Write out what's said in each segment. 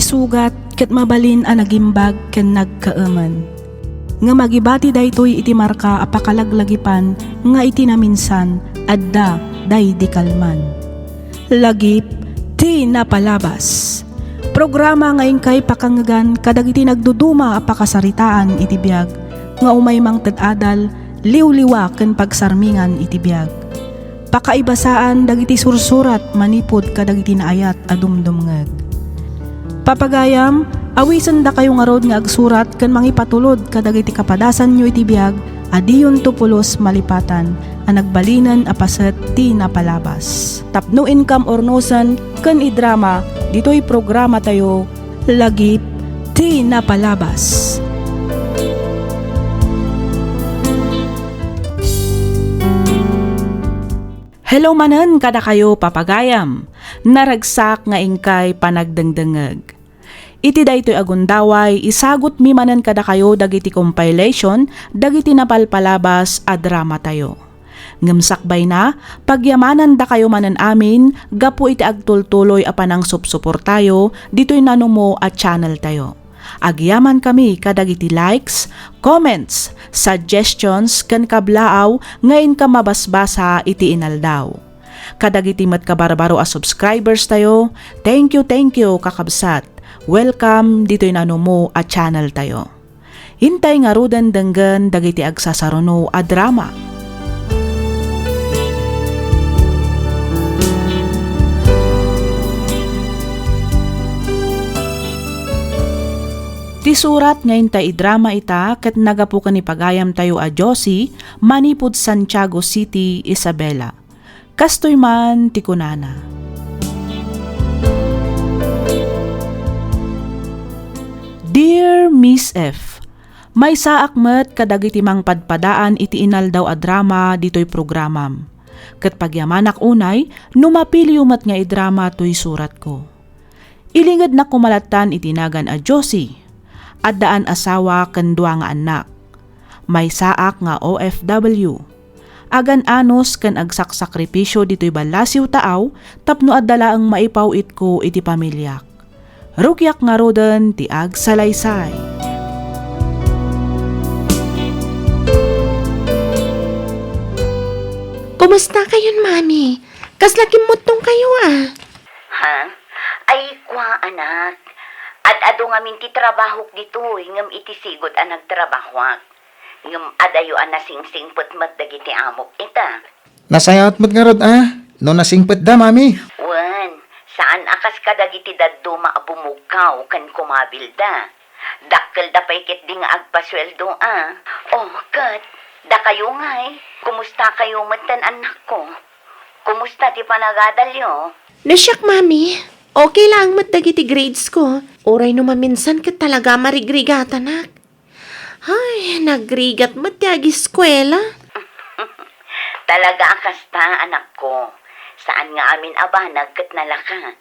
sugat ket mabalin a nagimbag ken nagkaemen. Nga magibati daytoy iti marka apakalaglagipan nga iti naminsan adda day di kalman. Lagip ti napalabas. Programa nga ingkay pakangagan kadagiti nagduduma apakasaritaan iti biag nga umaymang ted-adal liwliwa ken pagsarmingan iti biag. Pakaibasaan dagiti sursurat manipod kadagiti naayat a dumdumngeg. Papagayam, awisen da kayo nga rod nga agsurat ken mangipatulod kadagiti kapadasan nyo iti biag adiyon tupulos malipatan a nagbalinan a paset ti napalabas. Tapno income or nosan ken idrama dito'y programa tayo lagip ti napalabas. Hello manen kada kayo papagayam, naragsak nga ingkay panagdengdengeg. Iti daytoy agundaway isagot mi manen kada kayo dagiti compilation dagiti napalpalabas a drama tayo. Ngemsakbay na pagyamanan da kayo manen amin gapu iti agtultuloy a panang supsupor tayo dito'y nanumo at channel tayo. Agyaman kami kadagiti likes, comments, suggestions ken kablaaw ngayon ka mabasbasa iti inaldaw. Kadagiti met kabarbaro a subscribers tayo, thank you kakabsat. Welcome dito'y nanumo at channel tayo. Hintay nga rudan denggen dagiti agsasaruno a drama. Ti surat ngayon ta idrama ita ket nagapukan ni pagayam tayo a Josie manipud Santiago City, Isabela. Kastoy man ti kunana. Dear Miss F, may saak met kadagiti mang padpadaan iti inaldaw a drama dito'y programam. Ket pagyamanak unay numapili umat nga idrama to'y surat ko. Ilingad na kumalatan itinagan a Josie. Addaan asawa ken dua nga anak. May saak nga OFW. Agan anos ken agsaksakripisyo dito'y balasiw taaw tapno addala ang maipawit ko iti pamilyak. Rugyak nga roden ti agsalaysay. Kumusta kayon, mami? Kaslakim mutong kayo Ha? Ay, kwa anak. At ado nga minti trabaho dito, ngam iti sigod ang nagtrabahoak. Ngam adayo ang nasingsing putmat dagiti amok ita. Nasayat mo't nga rod no nasingpet da, mami. Wan, saan akas kadagiti daddo maabumukaw kan kumabil da. Dakkel da paikit di nga agpasweldo Oh, kat, da kayo ngay. Kumusta kayo matan anak ko? Kumusta ti panagadalyo? Nasyak, mami. Okay lang matagiti grades ko. Oray no maminsan ka talaga marigrigat, anak. Ay, nagrigat matyagi eskwela. Talaga akasta, anak ko. Saan nga amin abanag kat nalaka.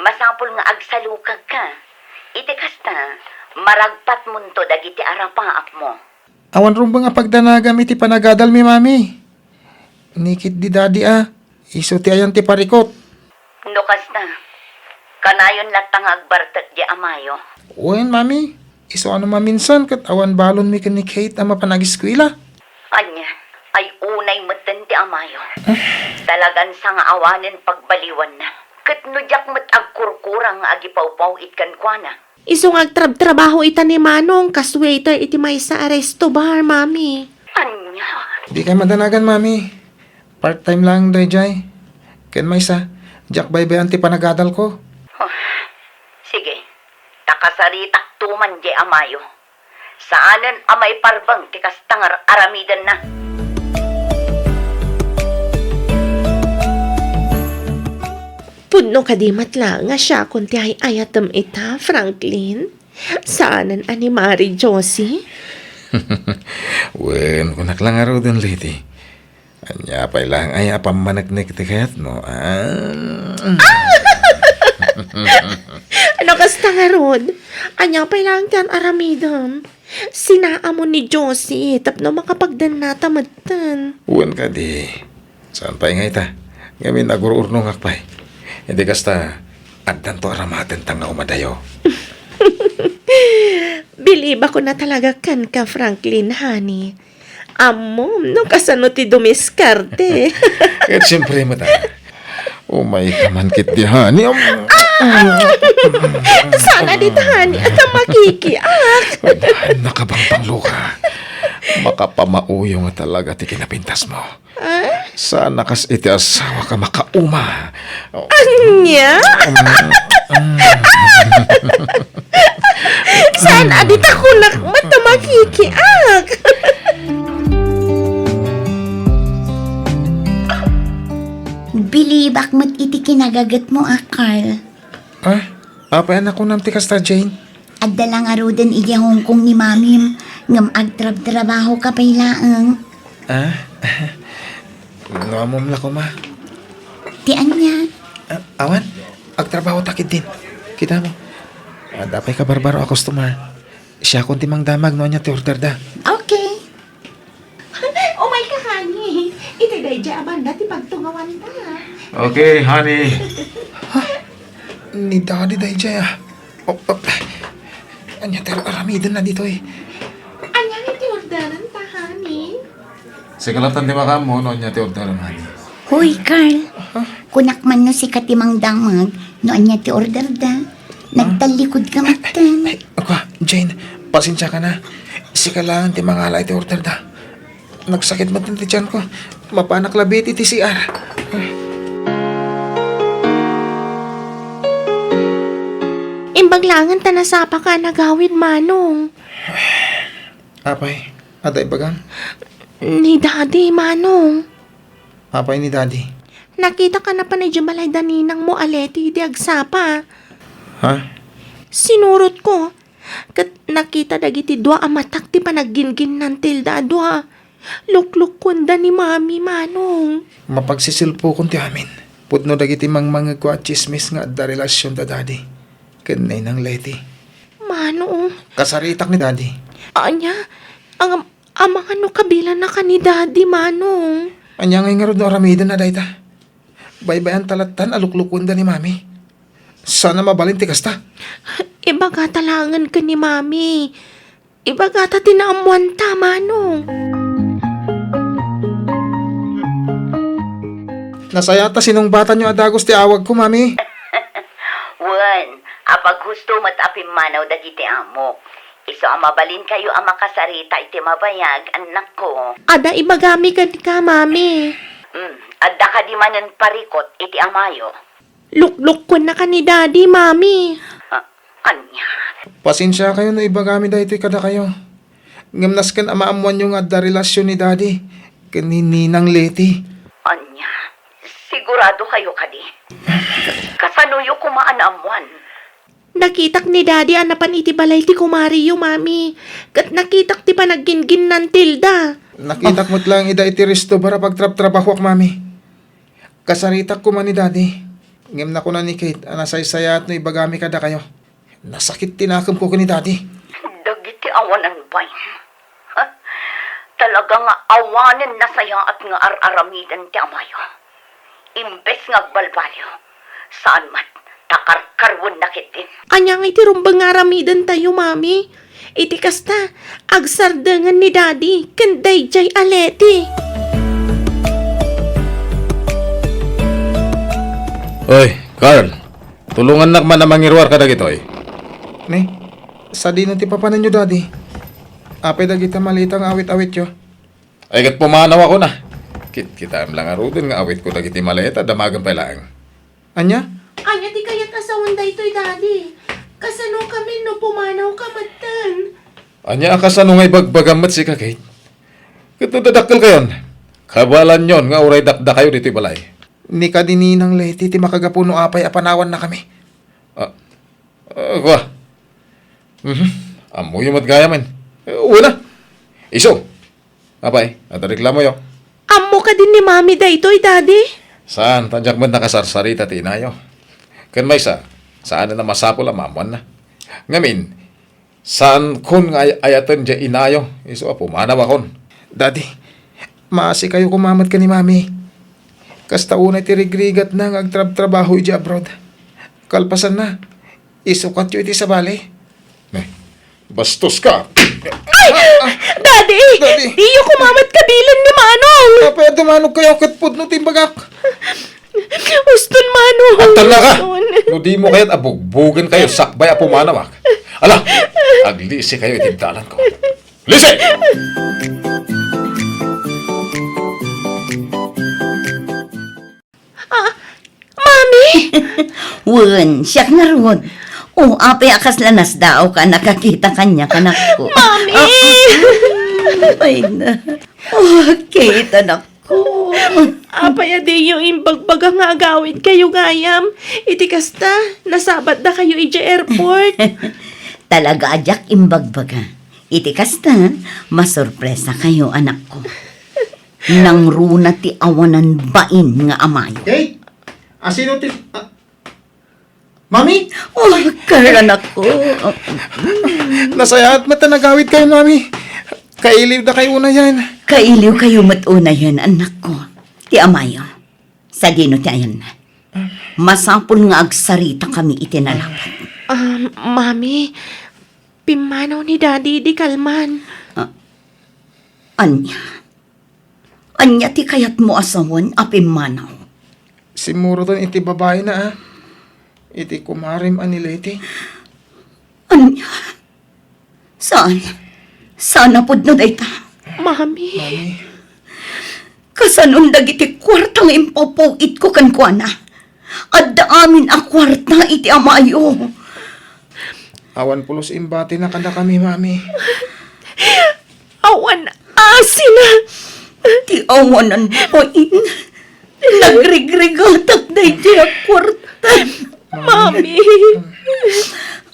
Masapul nga agsalukag ka. Iti kasta, maragpat munto dagiti arapaak mo. Awan rumbang nga pagdanagam iti panagadal mi, mami. Nikit di daddy iso ti ayan ti parikot. No kasta. Kanayon latang agbartat di amayo. Uwan, mami. Iso ano maminsan kat awan balon mi ni Kate ang mapanag-eskwela. Anya, ay unay matan ti amayo. Talagan sa nga awanin pagbaliwan na. Kat nudyak mat agkurkurang agipawpaw itkan kwa na. Isong agtrab-trabaho ita ni Manong kas waiter iti may sa resto bar, mami. Anya. Di ka madanagan, mami. Part-time lang, Dayjay. Ken may sa, Jack baybayan ti panagadal ko. Sige, takasaritak tuman di amayo. Saanan amay parbang ti kastangar aramidan na. Pudno kadimat lang nga siya kung ti ay ayatam ita, Franklin. Saanan ani Mari Josie? Wen, kunak lang araw din, lady. Anya pa ilang ay apamanagnik ti kayat mo. Ano kasta nga rod? Anya pa lang tiyan aramidam. Sinaamon ni Josie, tapno makapagdan na tamatan. Wen ka di. Saan pa ingay ta? Ngamin nagururnong akpay. Hindi kasta, addan to aramaten tang nga umadayo. Believe ako na talaga kan ka, Franklin, honey. Amo, no kasano ti dumiskarte. At siyempre mata. Umay ka man kit di honey. Sana dito, honey, at ang makikiak. Nakabang pangluka. Makapamauyo nga talaga ti kinapintas mo. Sana kas iti asawa ka makauma. Anya? Sana dito ako mata makikiak. Bilibak mo't iti kinagagat mo, Carl. Apa yan ako nam ti kasta Jane? Adda lang arudan iya Hong Kong ni mamim. Ngam agtrab-trabaho ka pa'y laang. Namumla ko ma. Ti anya? Awan, agtrabaho takid din. Kita mo. Dapay ka barbaro a customer. Siya kung timang damag no niya ti order da. Okay. Oh my God, honey. Ito day jaban dati pagtungawan na. Okay, honey. Ni daddy day jaya. Anya tero aramidan na dito eh. Anya iti orderan ta, honey? Sikalatan di ba ka mo, no niya ti orderan, honey? Hoy, Carl. Kunak man no si katimang damag, no anya ti order da. Nagtalikod ka matan. Ako, Jane, pasensya ka na. Si kailangan ti mga alay ti order da. Nagsakit mo ti tiyan ko. Mapanak labit iti CR. Imbaglangan ta nasapa ka nagawid, Manong. Apay, aday bagang. Ni Daddy, Manong. Apay ni daddy. Nakita ka na pa na Jabalay daninang mo aleti di agsapa. Ha? Sinurot ko. Kat nakita dagiti dua amatak ti panaggingin ng tilda dua. Lukluk kunda ni Mami, Manong. Mapagsisilpo kong ti amin. Pudno dagiti mga ko at chismis nga da relasyon da daddy. Kanay ng leti. Manong, Kasaritak ni daddy. anya, ang mga no kabila na ka ni Daddy, Manong. Anya ngay nga ron aramidan na dayta. Baybayan talatan aluklukunda ni mami. Sana mabalin ti kasta. Ibaga talangan ka ni Mami. Ibaga ta tinaamuan ta, Manong. Nasayata sinong bata nyo adagos ti awag ko, mami. Wan, apag gusto matapim manaw dagiti amo. Iso ang mabalin kayo ang makasarita iti mabayag, anak ko. Ada ibagami ka, Mami. Adda ka di manan parikot iti amayo. Lukluk ko na ka ni Daddy, Mami. Anya. Pasensya kayo no ibagami da ito'y kada kayo. Ngamnas kan amaamuan yung adda relasyon ni daddy. Kanininang leti. Anya. Sigurado kayo kadi. Kasanuyo kumaan amuan. Nakitak ni Daddy anapan iti balay ti kumariyo, Mami. Kat nakitak ti panaggingin ng tilda. Nakitak mo't lang ida iti resto para pagtrap-trabaho ak, mami. Kasaritak ko man ni daddy. Ngam na ko na ni Kate, anasaysayat no ibagami kada kayo. Nasakit tinakam ko ni daddy. Dagiti awanan bay. Talaga nga awanin na saya at nga ar-aramidan ti amayo. Imbes nga balbalyo. Saan man, takarkarwan na kitin. Anya nga iti rumbang aramidan tayo, Mami. Iti kasta, agsardangan ni Daddy, kanday jay aleti. Oy, Carl. Tulungan nak man na mangirwar ka dagitoy. Ne, sa dino ti papanan nyo daddy. Apay dagita malitang awit-awit yo. Ay kat pumanaw ako na. Kita lang arudin nga awit ko dagiti maleta, damagan pa lang. Anya? Anya ti kayat asawan da ito'y, Daddy. Kasano kami no pumanaw ka matan. Anya akasano ngay bagbagamat si Kate. Katudadakkel kayon. Kabalan yon nga uray dakda kayo dito balay. Ni kadininang leti ti makagapuno apay apanawan na kami. Kwa. Amoy yung matgaya man. Una. Iso. Apay, natareklamo yo. Amo ka din ni Mami da ito'y, Daddy. Saan? Tadyak man nakasarsarita ti inayo. Kan may saan na masapol ang mamuan na. Ngamin, saan kun nga ayatan dya inayo, iso pumanaw akon. Daddy, maasi kayo kumamat ka ni mami. Kasta unay ti rigrigat na nga agtrab-trabaho iti abroad. Kalpasan na, isukat yo iti sa bali. Bastos ka! Daddy! Daddy! Diyo kumamat kabilan ni Manong! Kapaya dumanog kayo katpud no timbagak. Uston Manong! At talaga! Uston. No di mo kaya't abugbugan kayo sakbay apo manawak. Ala! Aglisi kayo itindalan ko. Lisi! Mami! Wen, siyak nga rod. O, apay akas lanas daw ka, nakakita kanya kanak ko. Mami! Ay na. Okay, tanak ko. Apaya di yung imbagbaga nga agawid kayo gayam. Iti kasta, nasabat na kayo ija airport. Talaga ajak imbagbaga. Iti kasta, masurpresa kayo, anak ko. Nang runa ti awanan bain nga amayo. Kate? Asino ti... Mami? Oh, anak ko. Nasaya at matanagawid kayo, Mami. Kailiw na kayo na yan. Kailiw kayo matuna yan, anak ko. Ti amayo. Sa dino ti ayan na. Masapul nga agsarita kami itinalapat. Mami, pimanaw ni Daddy di kalman. Anya. Anya ti kayat mo asawan apim manaw. Simuro ton iti babae na ah. Iti kumarim anila iti. Anya. Saan? Saan na pud no dayta? Mami, Kasanon dagiti kwartang impopogit ko kan kuana. Adda amin a kwarta iti amayo. Awan pulos imbati na kada kami, Mami. awan asina. Ti awanan poin. Nagrigrigatak dayti a kwarta. Mami,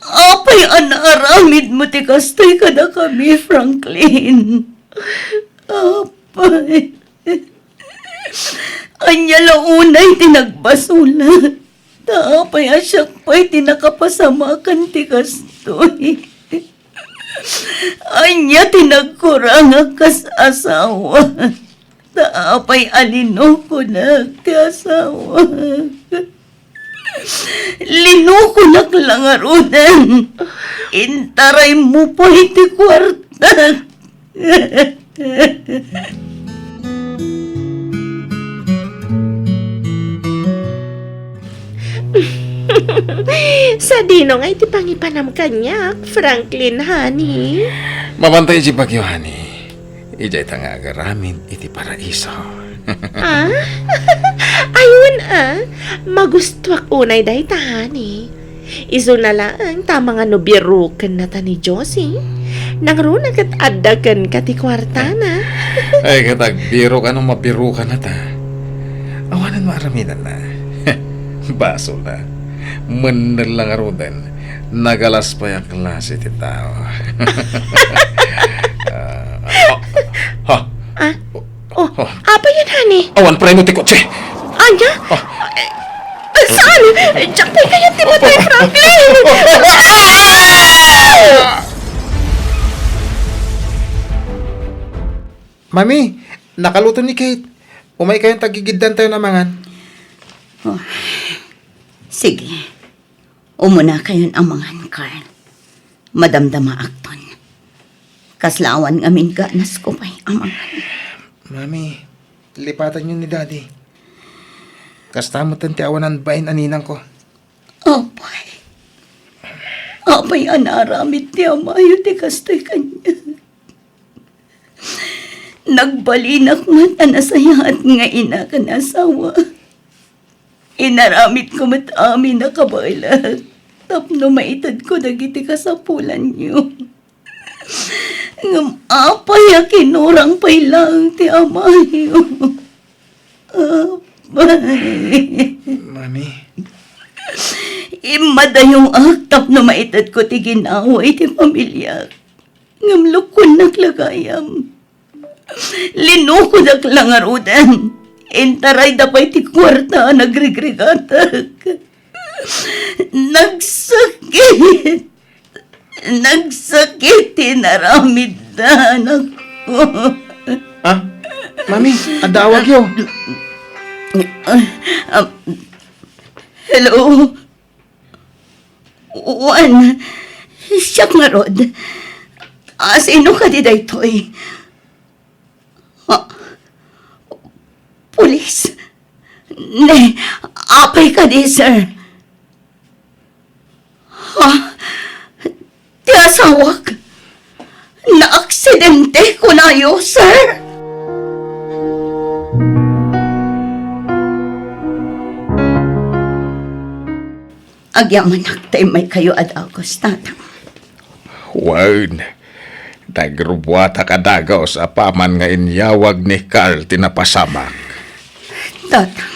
Apay anaaramid mo ti kastoy kada kami, Franklin. Apay. Anya launay tinagbasula. Taapay asyak pa'y tinakapasamakan ti kastoy. Anya tinagkurang kas asawa. Taapay alino ko na ti asawa. Linuko naklangarunan. Intaray mo po iti kwarta. sa dino nga iti pangipanam kanyak, Franklin, honey. Mabantay iti bagyo, honey. Ijay tanga agaramin iti paraiso. Ah? Ayun magustuak unay day ta, honey. Iso na lang, tama nga no birukan na ta ni Josie. Nangruna kat addakan ka ti kwartana. Ay, katag biro ka nung mabiro ka na ta. Awanan maaraminan na. Baso na. Manal lang arudan. Nagalas pa yung klase ti tao. Apa yan, honey? Awan pre mo ti kotse. Anya? Saan? Diyak tayo kaya Timothy Franklin! Mami, nakaluto ni Kate. Umay kayong tagigiddan tayo na mangan. Sige. Umuna kayon amangan, Carl. Madamdama akton. Kaslawan ngamin ka nas ko pa'y amangan. Mami, lipatan yun ni Daddy. Kastamutan ti awanan bain aninang ko. Apay. Apay anaramit ti amayo ti kastoy kanya. Nagbalinak mata na sayahat nga ina ka na asawa. Inaramit ko mat amin na kabaila. Tapno maitad ko dagiti kasapulan niyo. Ngam apay a kinurang pay lang ti amayo. Apay. Mami, Imadayong aktap na maitad ko ti ginawa iti pamilya. Ngamlukon naglagayam. Linukod ak langarudan. Intaray dapay ti kwarta nagrigrigatag. Nagsakit. Nagsakit tinaramid na anak ko. ah, Mami, adawag yo. Hello? Juan, siya nga rod. Sino ka di daytoy? Pulis? Ne, apay ka di, sir. Ti asawak? Na-aksidente ko na yo, sir. Agyaman naktay may kayo at agos, tatang. Wan, nagrubuata ka dagaw sa paman nga inyawag ni Carl tinapasamak. Tatang,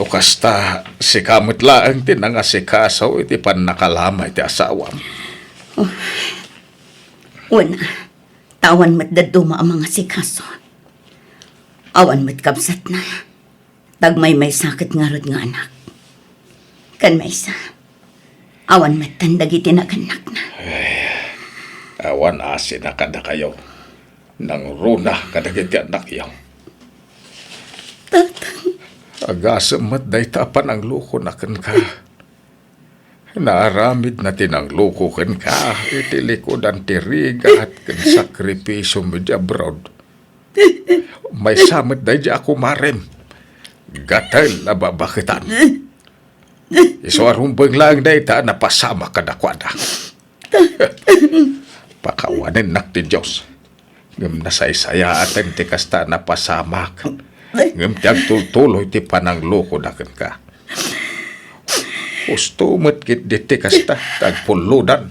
O kasta, si kamot laang tinangasikasaw iti pan nakalamay ti asawam. una, tawan mat daduma ang mga sikaso. Awan mat kabsat na. Tagmay may sakit nga rod nga anak. Kan may isa, awan mat tandag itinaganak na. Awan asin na kada kayo. Nang runa kadagiti anak yaw. Tatang, Agasamat day tapan ang luko na kan ka. Naaramid na tinang luko kan ka. Itilikod ang tiriga at kan sakripisyo mo di abroad. May samot day di ako marem. Gatal na babakitan. Isuarumbang lang day ta napasama kadakwada. Pakawanin nak ti Diyos. Ngam nasaysaya atin ti kasta napasamak. Ngam tiyag tultuloy ti panang loko na kan ka. Gusto matkit di ti kasta tagpuludan.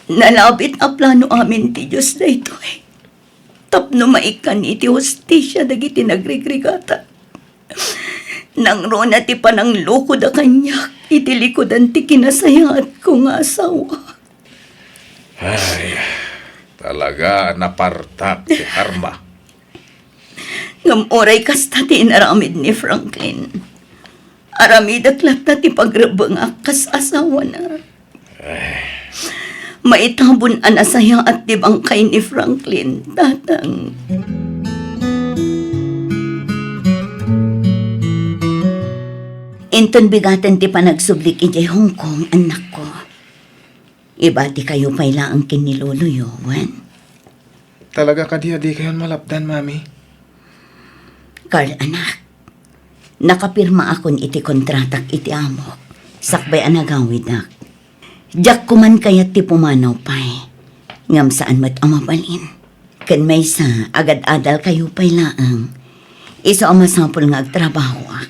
nalabit ang plano amin ti Diyos na ito eh. Tapno maikan iti hostisya dagiti nagrigrigata. Nang rona ti panang loko da kanya, iti likodan ti kinasayat ko nga asawa. Ay, talaga napartak ti karma. Ngam oray kasta ti inaramid ni Franklin. Aramid aklat na ti pagrabang akas asawa na. Maitabon ang asaya at di bangkay ni Franklin, tatang. Inton bigatan ti panagsublik iti Hong Kong, anak ko. Iba ti kayo payla ang kiniluluyo, Wan. Talaga ka di kayo malapdan, mami. Carl, anak. Nakapirma akon iti kontratak iti amok. Sakbay anagawid ak. Diyak kuman kayat ti pumanaw pay. Ngam saan mat amabalin. Kan may sa agad-adal kayo pay laang. Isa ang masapol nga agtrabaho ak.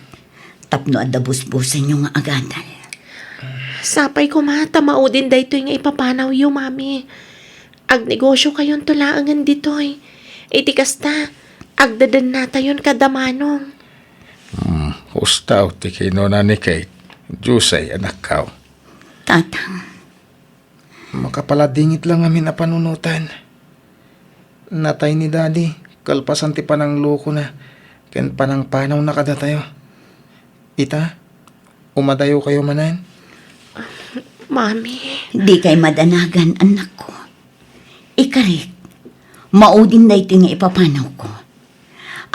Tapno at dabus-busan nyo nga agadal. Sapay ko maudin daytoy nga ipapanaw yu, mami. Agnegosyo kayon tulaangan ditoy. Iti kasta, agdadan na tayon kadamanong. Ustaw ti kinuna ni Kate. Diyosay anak kao. Tatang, Makapaladingit lang amin na panunutan. Natay ni Daddy, kalpasan ti panang loko na, ken panang panaw na kada tayo. Ita, umadayo kayo manan. Mami, di kay madanagan anak ko. Ikarik, maudin na ito nga ipapanaw ko.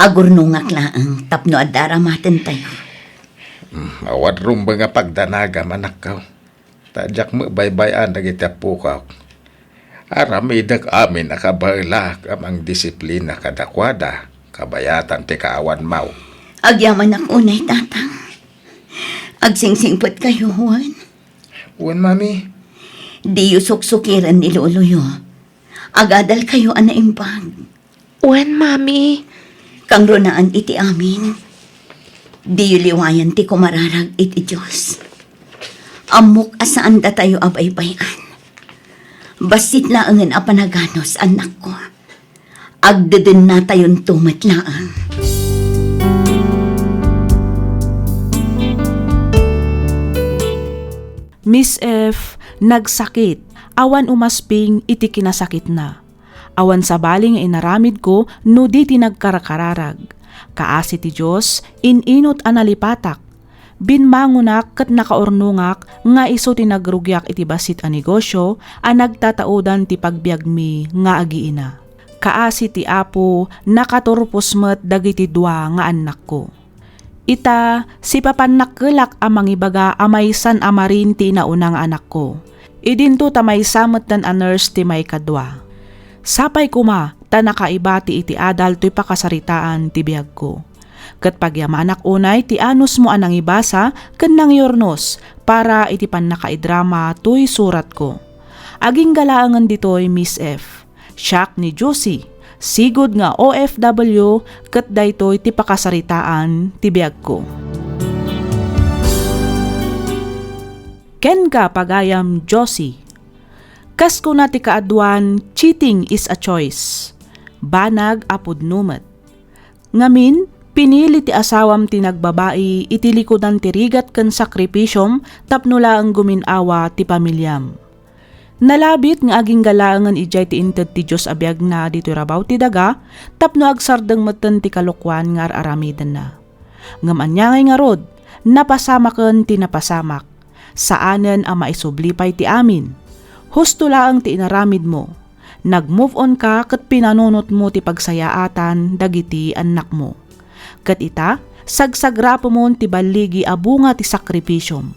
Agurnungak laang tapno at daramaten tayo. Awad rumba nga pagdanaga manak kao. Tadyak mo baybayan dagiti apukaw. Aramidag amin nakabalak amang disiplina kadakwada. Kabayatan ti kaawan mau. Agyaman ang unay, tatang. Agsingsingpot kayo, Juan. Uwan, mami. Di yu suksukiran ni Luluyo. Agadal kayo anaimbag. uwan, mami. Kang ronaan iti amin. Di yu liwayan ti kumararag iti Diyos. Amok asaan da tayo abaybayan. Basit laangan apanaganos, anak ko. Agdadin na tayon tumat laang. Miss F. nagsakit, awan umasping iti kinasakit na. Awan sa baling nga inaramid ko, no di tinagkarakararag. Kaasi ti Diyos, ininot analipatak. Binmangunak kat nakaornungak, nga iso tinagrugyak iti basit a negosyo, a nagtataudan ti pagbiag mi nga agiina. Kaasi ti Apo, nakaturpos met dagiti dua nga anak ko. Ita, si papanakkelak amang ibaga amaysan amarin ti naunang anak ko. Idinto ta may samot tan a nurse ti may kadwa. Sapay kuma, ta nakaibati iti adal to'y pakasaritaan ti biyag ko. Kat pagyamanak unay ti anus mo anang ibasa ken nang yornos para iti pannakaidrama to'y surat ko. Aging galaangan dito'y Miss F. Siak ni Josie, sigod nga OFW ket daytoy ti pakasaritaan ti biyag ko. Ken ka pagayam Josie. Kas ko na ti kaadwan, cheating is a choice. Banag apud numet. Ngamin, pinili ti asawam ti nagbabae iti likodan ti rigat ken sakripisyom tapnula ang guminawa ti pamilyam. Nalabit nga aging galaangan ijay ti inted ti Diyos abiyag na dito rabaw ti daga tapno agsardeng meten ti kalukwan nga aramiden na. Ngam anyangay nga rod, napasamaken ti napasamak. Saanen ang maisublipay ti amin. Husto laang ti inaramid mo. Nag-move on ka kat pinanunot mo ti pagsayaatan dagiti anak mo. Kat ita, sagsagrapo mo ti baligi abunga ti sakripisyom.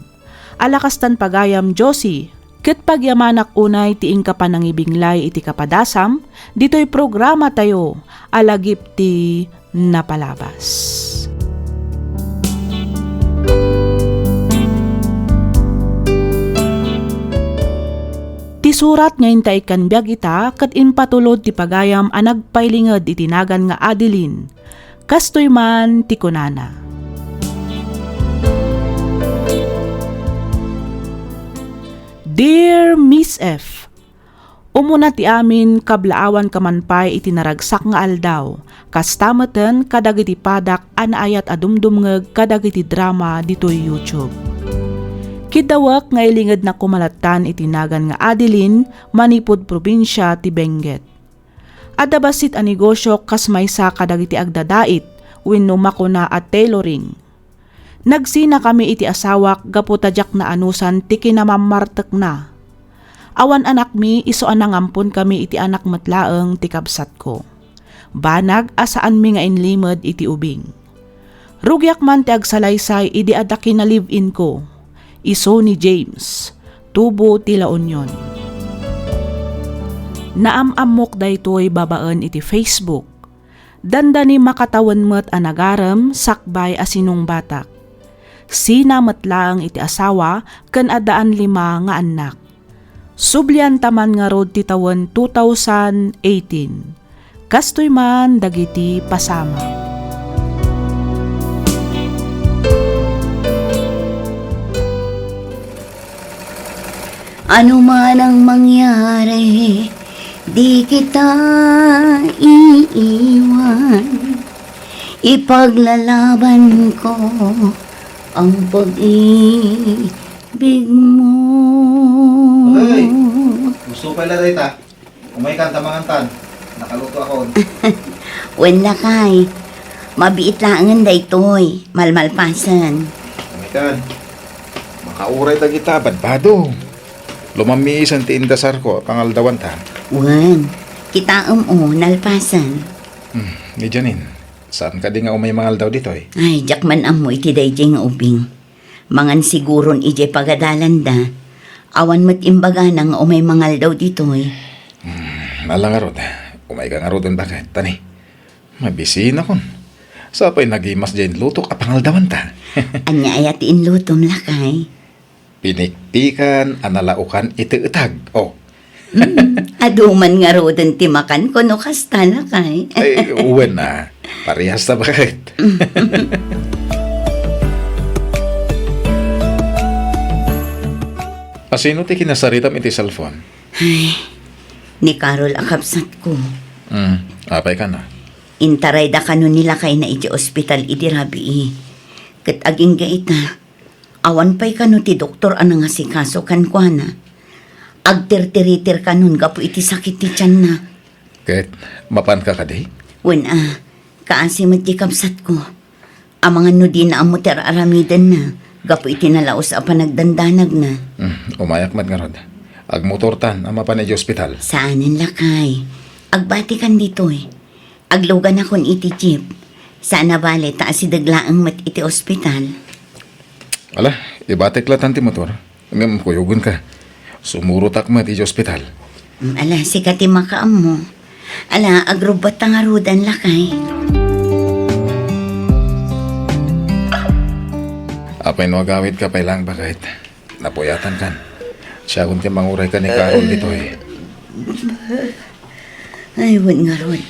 Alakastan pagayam Josie, kat pagyamanak unay ti ingka panangibinglay iti kapadasam, dito'y programa tayo, alagip ti napalabas. Ti surat ngayon ta ikan biyag ita kat impatulod ti pagayam a nagpailinged itinagan nga Adeline. Kastoy man ti kunana. Dear Miss F, umuna ti amin kablaawan kamanpay itinaragsak nga aldaw. Kastameten kadagiti padak anaayat adumdumngeg kadagiti drama ditoy YouTube. Kidawak nga ilinged na kumalatan itinagan nga Adeline, manipod probinsya ti Benguet. Adabasit a negosyo kas maysa kadagiti agdadait, wenno makuna at tailoring. Nagsina kami iti asawak gaputadyak na anusan ti kinamamartek na. Awan anak mi iso anangampon kami iti anak matlaeng ti kabsat ko. Banag asaan mi nga inlimod iti ubing. Rugyak man ti agsalaysay idi adaki na live-in ko. Iso ni James, tubo ti La Union. Naamamok daytoy babaan iti Facebook. Dandani makatawan met anagaram sakbay asinong batak. Sina metlaang iti asawa ken adaan 5 nga anak. Sublian taman nga rod ti tawen 2018. Kastoy man dagiti pasama. Ano man ang mangyari, di kita iiwan. Ipaglalaban ko ang pag-ibig mo. Ay, gusto pala dahil ta. Umay kanta mangantan. Nakaluto ako. Wala kay, mabiit langan daytoy, malmalpasan. Umay kan. Makauray ta kita, badbado. Lumamiisan ti indasar ko, pangaldawan ta. Wan, kita nalpasan. Ni Janine, saan ka di nga umay mangaldaw dito eh? Ay, jakman amo iti dayjay nga ubing. Mangan siguron ijay pagadalan da. Awan mat imbaga na nga umay mangaldaw dito eh. Nala nga rod, umay ka nga rod ang bakit, tani. Mabisin akon. Sapay nagimas dyan lutok a pangaldawan ta. Anya ayatiin lutom lakay. Pinikpikan, analaukan, itiutag. Oh, Aduman nga rodan timakan ko no kasta lakay. ay, uwan na. Parehas na bakit? Asino ti kinasaritam iti cellphone? Ni Carol akapsat ko. Apay ka na. Intaray da kano nila kay na iti ospital iti rabi. Kat aging gaita. Awan pa'y kano ti doktor anang asikaso kan kwa na. Agtir-tiritir kanon gapo iti sakit ti tiyan na. Kahit mapan ka kadi? Wen kaasimat ti kapsat ko. Amangan no di na amo ter aramidan na. Gapo iti nalaos a panagdandanag na. Umayak mat nga rod. Agmotor tan, ang mapan iti ospital. Saanan lakay. Agbati kan dito eh. Aglugan akon iti jeep. Sana bale taas si daglaang mat iti ospital. Ala, ibatek latan ti motor. Hanggang kuyugon ka. Sumurutak mo ti ospital. Ala, sikati makaam mo. Ala, agrubat ang arudan lakay. Apay no agawid ka pa lang bakit? Napuyatan kan. Siya kung manguray ka ni Carol dito eh. Ay, wan nga ron.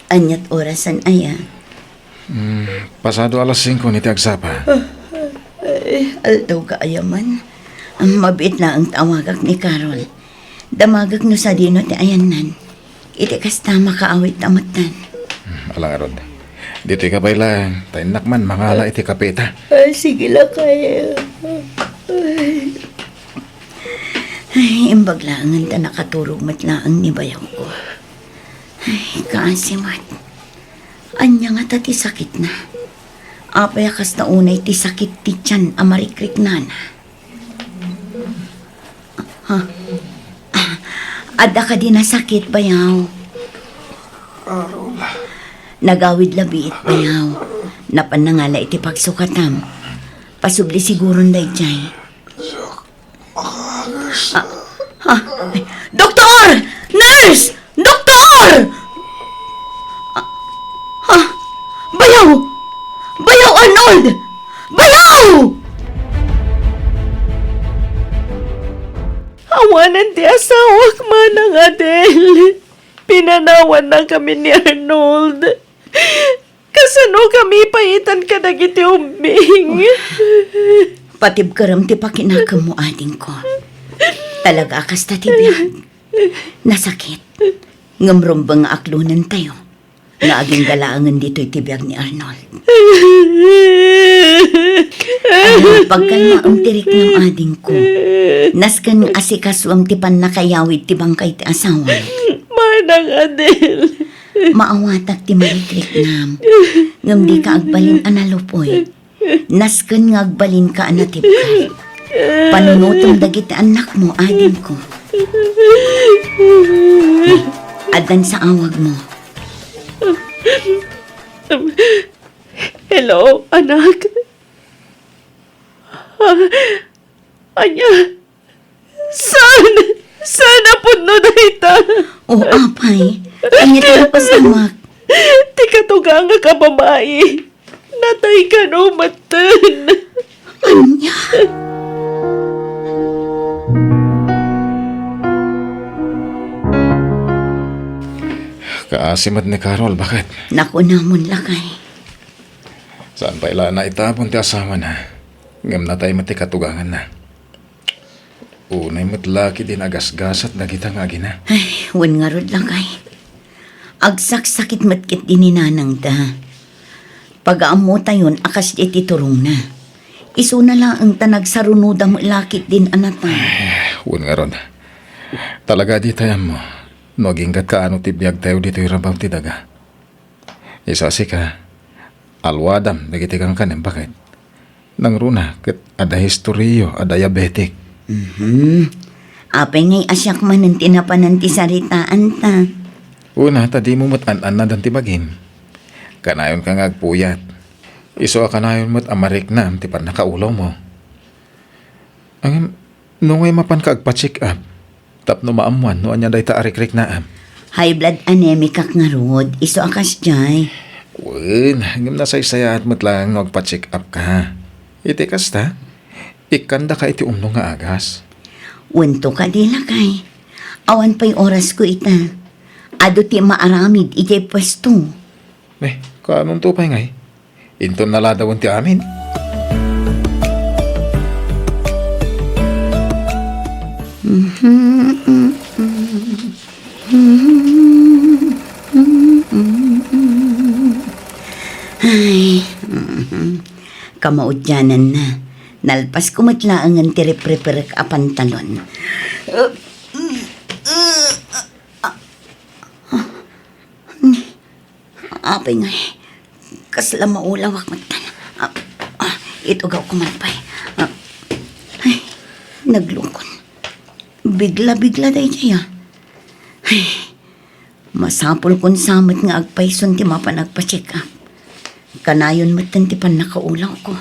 Anyat orasan aya. Pasado alas 5 ni Tiagsapa. Aldaw ka ayaman. Ang mabit na ang tawagak ni Carol. Damagak no sa dino ti ayanan. Iti kasta makaawit tamatan. Alang arod. Dito ka pa lang. Tainak man mangala iti kapita. Ay, sige lang kaya. Ay, imbaglangan ta nakaturog matlaang ni bayaw ko. Ay, kaasimat. Anya nga ta ti sakit na. Apayakas na unay ti sakit ti tiyan amarikrik na na. Ada ka din na sakit bayaw. Nagawid labit bayaw. Napanangala iti pagsukatam. Pasubli siguron day jay. Doktor! Nurse! Doktor! Bayaw! Bayaw, Arnold! Bayaw! Awanan ti asawak man ang Adele. Pinanawan na kami ni Arnold. Kasano kami paitan ka dagiti umbing. Patib karam ti pakinakam mo ading ko. Talaga akas ta tibiyag. Nasakit. Ngamrumbang aklunan tayo. Nga aging galaangan dito'y tibiyag ni Arnold. Ano, pagkalma ang tirik ng ading ko. Naskan asikaswam ti pan nakayawid ti bangkay ti asawa. Manang Adele. Maawatak ti maritrik nam. Ngam di ka agbalin analupoy. Naskan nga agbalin ka anatibkay. Panunutong dagiti anak mo, ading ko. Adan sa awag mo. Hello, anak. Anya, sana punno dayta. O apay, anya tayo pasamak. Ti katuga nga ka babae. Natay ka no matan. Anya. Kaasimat ni Carol, bakit? Naku namon lakay. Saan pa ila na itapon ti asawa na? Ngam na tayo mati katugangan na. Unay matlaki din agasgasat na kita nga gina. Ay, wan nga rod lakay. Agsak-sakit matkit dininanang ta. Pag-aamu tayon, akas iti turong na. Iso na lang ang tanagsarunuda mo lakit din anata. Huwag nga ron. Talaga di tayo mo. Naginggat ka ano tibiyag tayo dito yung rabaw ti daga. Isasi ka. Alwadam, nagiti kang kanem, bakit? Nang runa, kat ada historiyo, ada diabetic. Apay ngay asyak man ang tinapanan ti saritaan ta. Una, tadi mo matan-an na dan tibagin. Kanayon ka ngagpuyat. Iso kanayon mo't amarik na, ti pan nakaulaw mo. Ang nungay mapan ka agpa-check up. Tapno maamuan, no anya day ta arik-rik na am. High blood anemic kak nga rod. Iso akas jay. Wen, hanggang nasaysaya at mo't lang magpa-check up ka. Iti kasta, ikanda ka iti umno nga agas. Wento ka di lakay. Awan pa'y oras ko ita. Ado ti maaramid iti pwesto. Kanong tupay ngay? Inton naladawan ti amin. Ay, kamaudyanan na. Nalpas ko matlaangan ti repreperek a pantalon. Apay nga eh. Kasla maulawak matan. Ito gaw kumalpay. Ay, naglungkon. Bigla-bigla day siya. Ay, masapol kon samot nga agpayson ti mapan agpa-check up. Kanayon matan ti pan nakaulaw ko.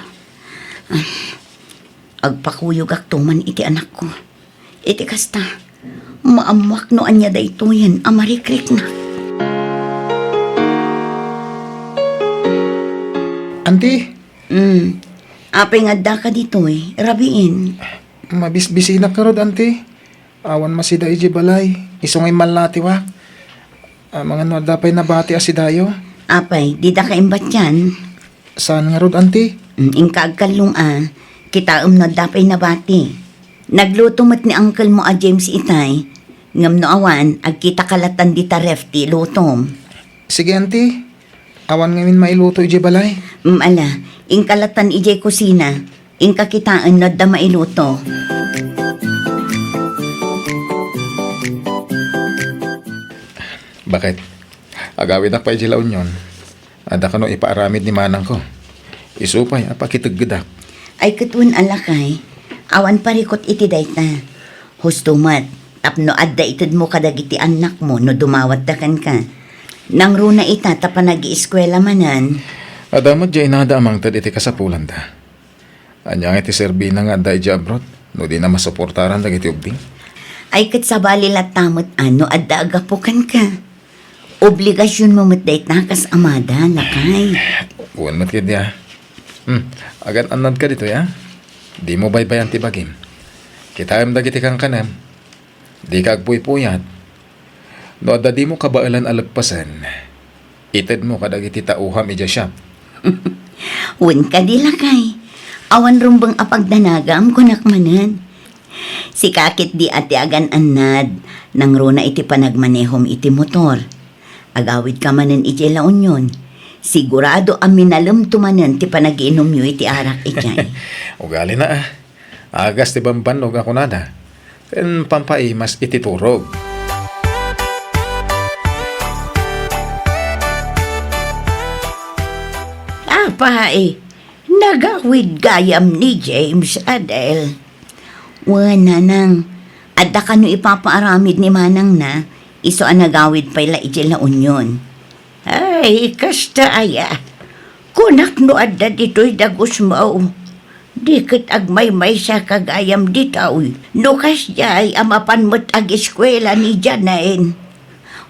Agpakuyog aktuman iti anak ko. Iti kasta, maamuak no anya da ito yan, amarikrik na. Auntie, Apay nga da ka dito rabiin. mabisbisinak ka rod, auntie. Awan masida iji balay. Isungay malati wa. Mga no, dapay nabati asidayo. Apay, di da ka imbat yan. Saan nga rod, auntie? Ingka agkalung kita na dapay nabati. Nagluto mat ni uncle mo James itay. Ngam no awan, agkita kalatan di tarefti lutom. Sige, auntie. Awan ngamin mailuto iji balay. Ala, ingkalatan ijay kusina. Ingka kitaan na da mailuto. Bakit? Agawid na pa iji laon yun. Ada ka no ipaaramid ni manang ko. Isupay, apakitaggadak. Ay katun alakay. Awan parikot iti dayta. Hustumat, tapno adda itid mo kadagiti anak mo no dumawat dakan ka. Nang runa ita tapan nag-ieskwela manan. Adamot jay nada amang tad iti kasapulan da. Anyang iti serbina nga da iti abroad. No di na masuportaran da iti ubing. Ay kat sa balilat tamot ano adda agapukan ka. Obligasyon mo matdayt nakas amada lakay. Uwan mat kid ya. Agan anad ka dito ya. Di mo baybayan ti bagim. Kitayam da iti kang kanam. Di ka agpuy-puyat. No adda di mo kabailan alagpasan. Ited mo kadagiti tauham ija shop. Wen ka di lakay. Awan rumbang apagdanagam kunak manan. Si kakit di ati agan anad. Nang runa iti panagmanehom iti motor. Agawid ka manan iti laon yun. Sigurado ang minalam tumanan ti panagiinom yu iti arak itay. Ugali na ah. Agas ti bambanog ako nada. Ken pampaimas iti turog. Nagawid gayam ni James Adele. Wana nang, adda ka no ipapaaramid ni Manang na, iso ang nagawid pa ila ijil na unyon. Ay, kasta aya. Kunak no adda dito'y dagos mo. Dikit agmay-may sa kagayam ditaw. No kasjay amapan mo't ag-eskwela ni Janain.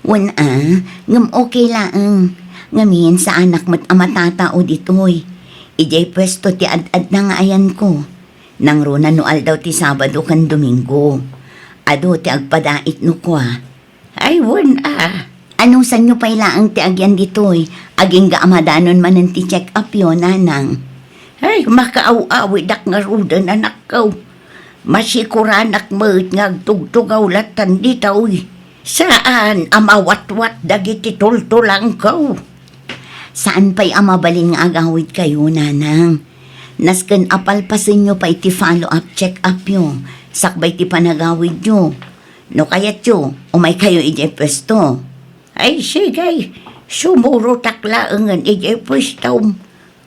Wana, ngam okay lang. Ngamin sa anak mo't amatatao dito'y. Ijay pwesto ti ad-ad na nga ayan ko. Nang runa no aldaw ti Sabado kan Domingo. Ado ti agpadait no kwa. Ay, wana. Anong sanyo pa ilaang ti agyan dito'y? Aging gaamadanon manan ti check up yun, nanang. Ay, makaaw-awi dak nga rudan anak ko. Masikuranak mo't ngagtugtugaw latan dito'y. Saan amawat-wat dagiti tultulang ko? Saan pa'y amabalin nga agawid kayo, nanang? Nasken apalpasin nyo pa iti follow-up check-up yun. Sakbay ti panagawid nyo. No kayat yun, umay kayo ijay pwesto. Ay, sige. Sumuro taklaangan ijay pwesto.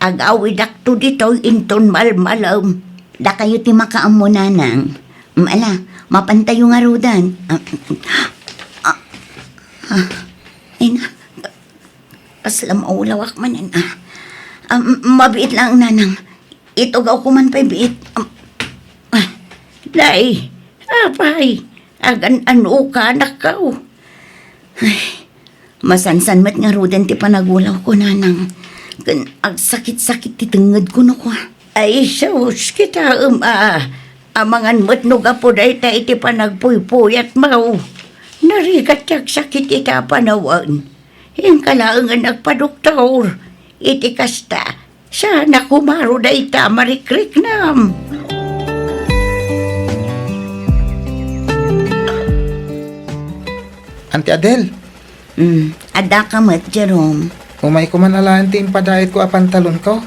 Agawid akto dito inton malmalam. Da kayo ti makaam mo, nanang. Ala, mapantayo nga rudan. Ay na. Aslam aulawak manin. Mabiit lang, nanang. Itugaw ko man pa'y biit. Day, apay. Agan ano ka, nakaw. Ay, masansan mat nga rudan ti panagulaw ko, nanang. Ag sakit-sakit ti tengad ko no ko. Ay, sus, kita amangan mat no gapo day ta iti panagpuy-puyat mau. Narigat yak sakit ita panawan. Yung kalaangan nagpadoktor. Iti kasta, sana kumaro da ita marikrik nam. Auntie Adele, Ada ka mat, Jerome. umay ko man alaan ti impadait ko apantalon ko.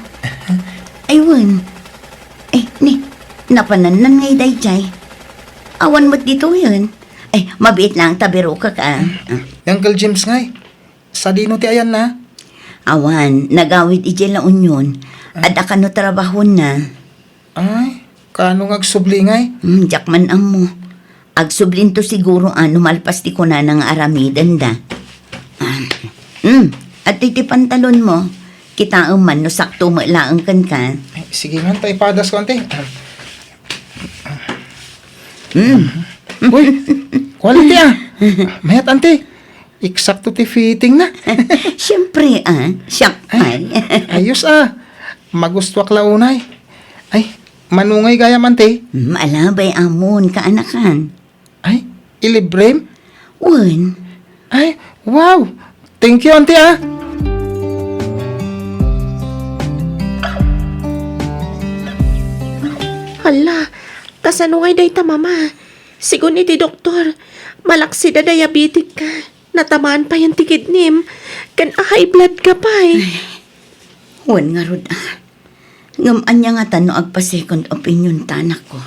Aywan. Napananan ngay day chay. Awan mo't dito yun. Mabiit lang, tabiro ka ka. Uncle James ngay, sa dino ti ayan na. Awan, nagawid ijay la unyon. Ada ka no trabaho na. Ay, kano agsubli ngay? Jakman ang mo. Agsublin to siguro malpas ti ko na ng aramidan da. At iti pantalon mo, kita man no sakto mo ilaang kan ka. Ay, sige man, tayo padas ko, auntie. Uy, quality Mayat ante. Eksakto ti fitting na. Siyempre, siyak ay. Ayos Magustuak launay. Ay, manungay gaya ante. Malabay amon kaanakan. Ay, ilibrem. Wan, Ay, wow. Thank you ante Hala, kasano ngay day ta mama? Sigun iti doktor, malaksi da diabetic ka. Natamaan pa yung tikidnim. Kan high blood ka pa wan nga rod Ngam anya nga tano agpa second opinion tanak ko.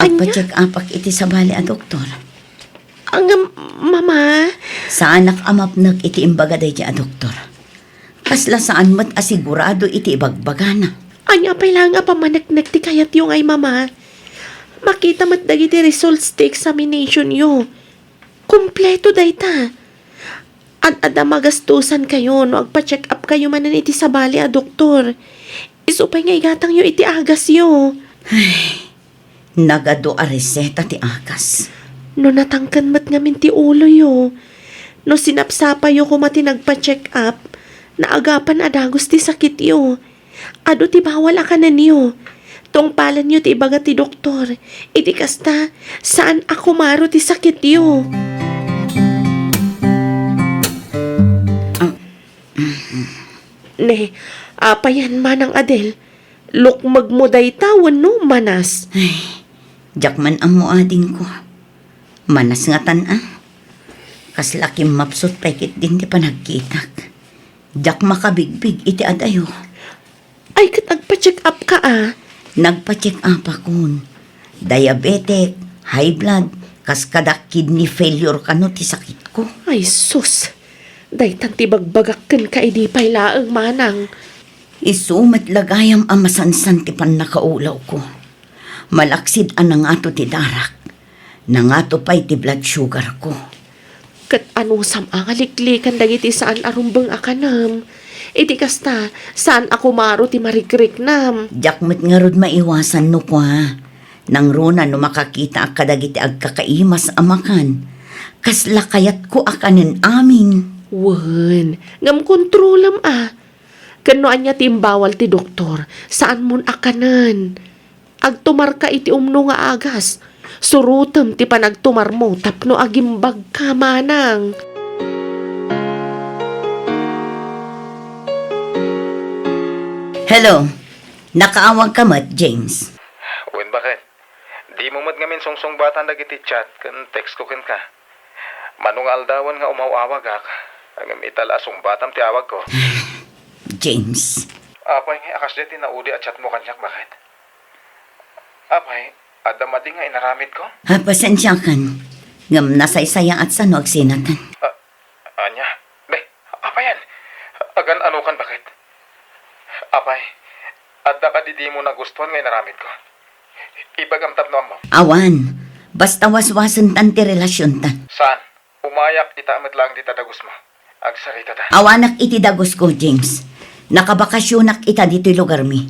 Agpa Anya? check apak iti sa bali a doktor. Ang mama, Sa anak amapnag iti imbaga day a doktor. Kasla saan mat asigurado iti ibagbagana. anya pa lang nga pamanagnag ti kayat yung ay mama. Makita mat dagiti results ti examination yo. Kompleto day ta. At ada magastusan kayo no agpa-check up kayo manan iti sa bali a doktor. Isupay nga igatang yo iti agas yo. Nagado a reseta ti akas. No natangkan mat ngamin ti ulo yo. No sinapsapa yo kuma ti nagpa-check up. Naagapan adagos ti sakit yo. Ado ti bawal akanan yo. Tungpalan yo ti ibaga ti doktor. Iti kasta, saan ako maro ti sakit yo? Ne, apayan manang Adel. Lukmag mo day tawan no, manas. Jakman ang muading ko. Manas nga Kaslakim mapsot pekit din ti panagkitak. Jak makabigbig iti adayo. Ay, kat agpa-check up ka Nagpa-check up akon. Diabetic, high blood, kaskadak kidney failure kano ti sakit ko. Ay, sus. Day tanti bagbagakken ka idi pay laeng manang. Isumat lagayam amasansan ti pan nakaulaw ko. Malaksid anang ato ti darak. Nangato pa'y ti blood sugar ko. Kat ano sam ang aliklikan dagiti saan arumbeng akanam. Iti kasta, saan ako maro ti marikrik nam. Jakmet nga rod maiwasan no kwa. Nang runa no makakita ak kadagiti agkakaimas amakan. Kasla kayat ko akanin amin. Wen, ngam kontrolam Kanoan niya timbawal ti doktor, saan mon akanan. Agtumar ka iti umno nga agas. Surutem ti panagtumar mo tapno agimbag ka manang. Hello, nakaawag ka mat, James. Wen bakit? Di mo mat ngamin sungsong bata dagiti chat kan text ko ken ka. Manong aldawan nga umawawag ak. Ang italasong batam ti awag ko. James, Apay nga akas deti na udi at chat mo kanyak bakit? Apay, adamadi nga inaramid ko? pasensya kan. Ngam nasaysaya at sa sinatan. Anya? Be, apayan? Agan ano kan bakit? Apay, adda ka di mo nagustuhan nga inaramid ko. Ibagamtab no mo. Awan, basta waswasan tan ti relasyon tan. Saan? Umayak itaamit lang di tadagos mo. Agsarita ta. Awanak iti dagos ko, James. Nakabakasyonak ita dito lugar mi.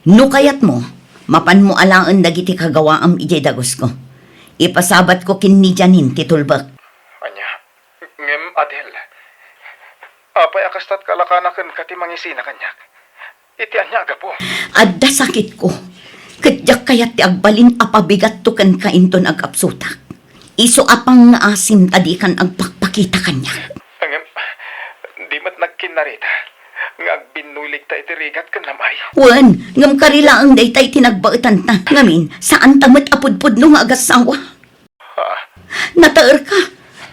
No kayat mo, mapan mo alaan dagiti kagawaam iti dagos ko. Ipasabat ko kinni janin titulbak. Anya? Ngem Adel. Apay akastat kalakanakan kati mangisina kanyak. Iti anya aga po. Adda sakit ko. Kadyak kayat ti agbalin apabigat to kan kainton agapsutak. Iso apang nga asim tadi kan agpakpakita kanya. Ngem, di mat nagkinarita. Nga agbinulig ta iti rigat kan lamay. Wan, ngam karila ang daytay tinagbautan ta. Ngamin, saan tamat apudpud no nga agasawa? Nataer ka.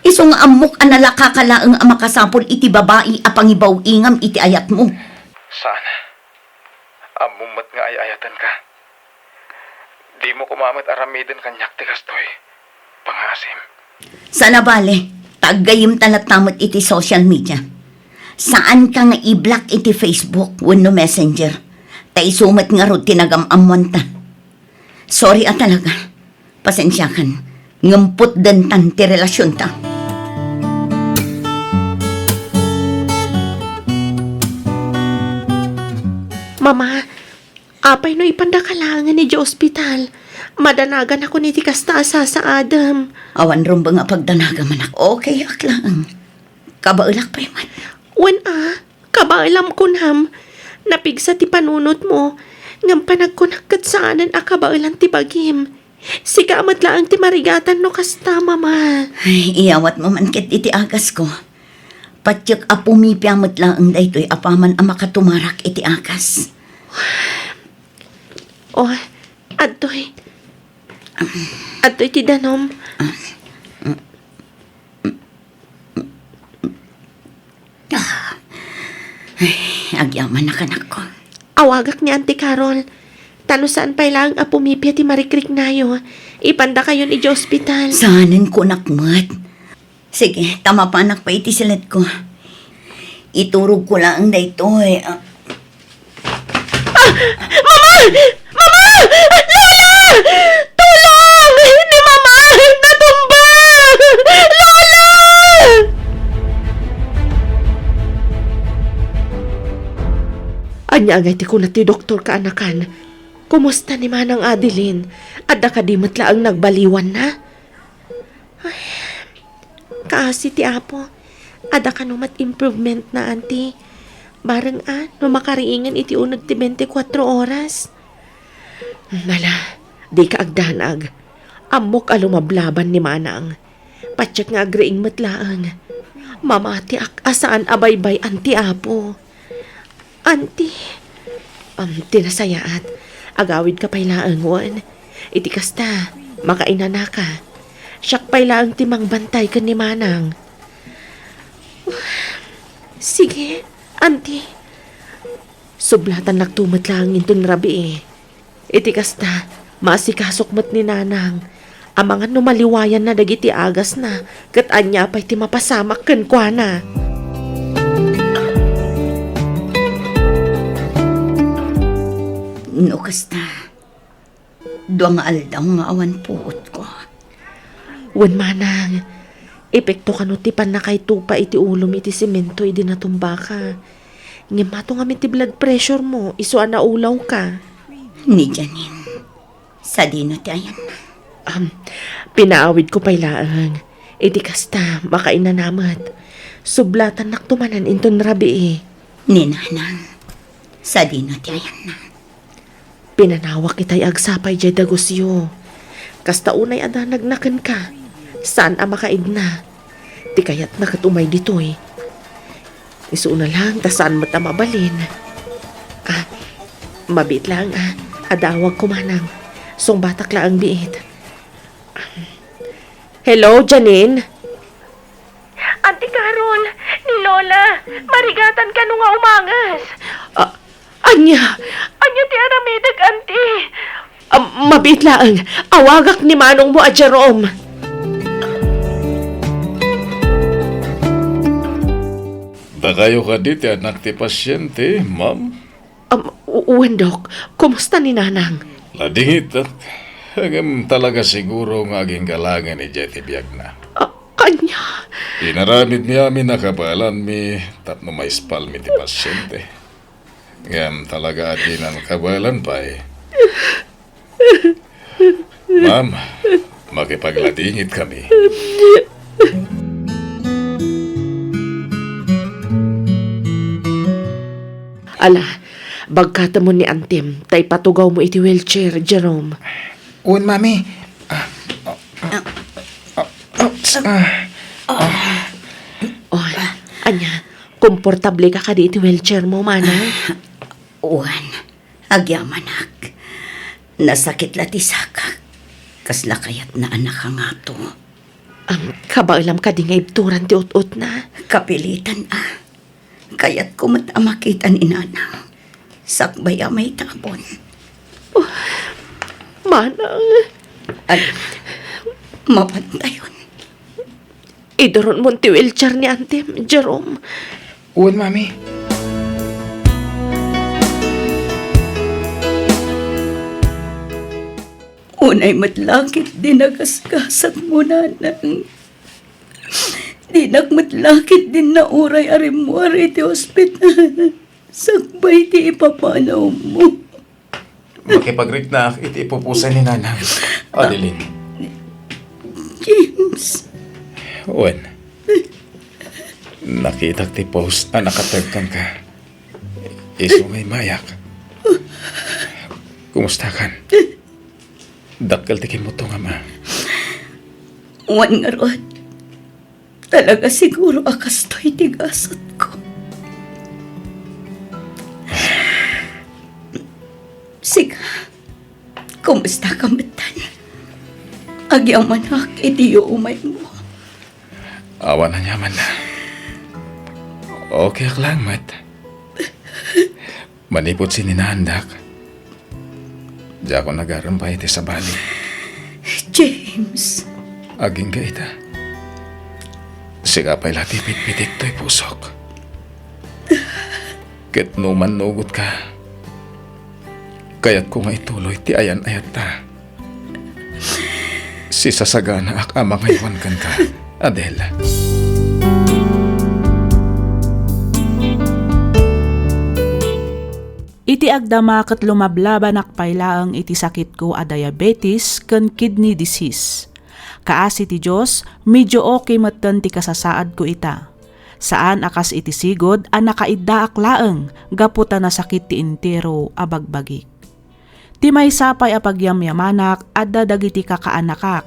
Iso nga amok anala kakalaang amakasapol iti babae apangibaw ingam iti ayat mo. Sana. Amumat nga ayayatan ka. Di mo kumamit aramidin kanyak ti kastoy. Pangasim. Sana bale, tagayim talatamat iti social media. Saan ka nga i-block iti Facebook wenno Messenger? Tay sumat nga ro tinagam-amwan ta. Sorry talaga. Pasensya kan. Ngampot den tan ti relasyon ta. Mama, apay no ipandakalangan ni di ospital. Madanagan ako ni tikas taasa sa Adam. Awan ron ba nga pagdanaga manak? Okay, aklang. Kabaulak pa man. Wen kabailam ko nam. Napigsa ti panunot mo. Ngam panagkunagkat saanan kabailan ti bagim. Siga amat laang ti marigatan no kasta, mama. Ay, iyawat mo man kit iti agas ko. Patyok apumipiamot lang daytoy apaman ang makatumarak iti agas. Oh, adtoy. Adtoy ti danom. Agyaman na kanak ko. Awagak ni Auntie Carol. Tano saan pa ilang apumipya ti marikrik nayo. Ipanda kayo ni hospital. Saanan ko nakmat. Sige, tama pa anak pa iti silat ko. Iturog ko lang daytoy. Tulong! Ni Mama! Natumba! Lola! Anya agay ti kunat ti doktor kaanakan. Kumusta ni Manang Adeline? Adda ka di matla ang nagbaliwan na? Ay, kaasi ti Apo. Adda ka numat improvement na, auntie. Barang no makariingan iti unag ti 24 oras. Nala, di ka agdanag. Amok alumablaban ni Manang. Patsak nga agreing matlaang. Mamati asaan abaybay anti Apo. Anti. Tinasayaat. Agawid ka pailaang wan. Iti kasta, makainana ka. Siyak pailaang timang bantay ka ni Manang. Sige, auntie. Sublatan nagtumat lang intun rabi Iti kasta, maasikasok mat ni Nanang. Ang mga numaliwayan na dagiti agas na, kat anya pa'y ti mapasamak kan kwa na. No kasta. Duang aldaw nga awan puot ko. Wan Manang, epekto kanutipan na kay tupa iti ulom iti semento iti natumba ka. Ngimato nga ti blood pressure mo, iso na ulaw ka. Ni Janin. Sa dino ti ayan na. Pinaawid ko pailaang. Iti kasta, makainanamat. Sublatan naktumanan inton rabi Ni Nanang. Sa dino ti ayan na. Pinanawak kita'y agsapay jay dagusyo. Kasta unay ada nagnakan ka. Saan ang makaigna? Di kaya't nakatumay ditoy. Isuuna lang, ta saan mata mabalin. Mabit lang adawag ko Manang. Song batak lang ang biit. Hello, Janine? Auntie Carol, ni Lola, marigatan ka nung nga umangas. Anya ti aramidag, auntie. Mabit lang, awagak ni Manong mo Jerome. Da kayo ka dito, anak ti pasyente, ma'am. Dok, kumusta ni Nanang? Ladingit at hagam talaga siguro nga aging galangan ni Jetty Biag na. Kanya. Inaramid niya mi nakabalan mi tapno maispal mi ti pasyente. Ngam talaga atin ang kabalan pa Ma'am, makipagladingit kami. Ala, bagkata mo ni Antem, tay patugaw mo iti wheelchair, Jerome. Un, mami. Anya, komportable ka di iti wheelchair mo, Manang? Uwan, agyamanak. Nasakit latisaka. Kasla kayat na anak ka nga to. Ang kabailam ka di nga ibturan ti ut-ut na. Kapilitan Kayat kumat amakitan inanang. Sakbay may tapon. Manang, Mapantayon. idoron mo ti wheelchair ni Antem, Jerome. Un, mami. Unay matlakit din nagasgasat mo nanang. Dinak matlakit din na uray arim mo ari ti ospital. Sakbay ti ipapanaw mo. Makipag-rate na iti ipupusan ni Nanang. Adeline. James, Owen. Nakita ti post nakatagkan ka. Iso ngay mayak. Kumusta kan? Dakkel ti kimuto nga ma. wan nga rod. Talaga siguro akas to'y tigasot ko. Siga, kumusta ka matan? Agyang manak, iti umay mo. Awan na nyaman na. Okay lang, mat. Manipot si ninahandak. Diya ko nagarampay iti sa bali. James, Aging ka ita. Siga pa'y latipit-pitik to'y pusok. Ket numan nugot ka. Kaya't ko nga ituloy ti ayan-ayat ta. Si sasagana ak amang ngayon kan ka, Adele. Iti agdama ket lumablaban pailaang iti sakit ko a diabetes ken kidney disease. Kaasi ti Diyos, medyo okay matan ti kasasaad ko ita. Saan akas iti sigod a nakaidda aklaeng gaputa na sakit ti entero a bagbagik. Ti may sapay a pagyamyamanak adda dagiti kakaanakak,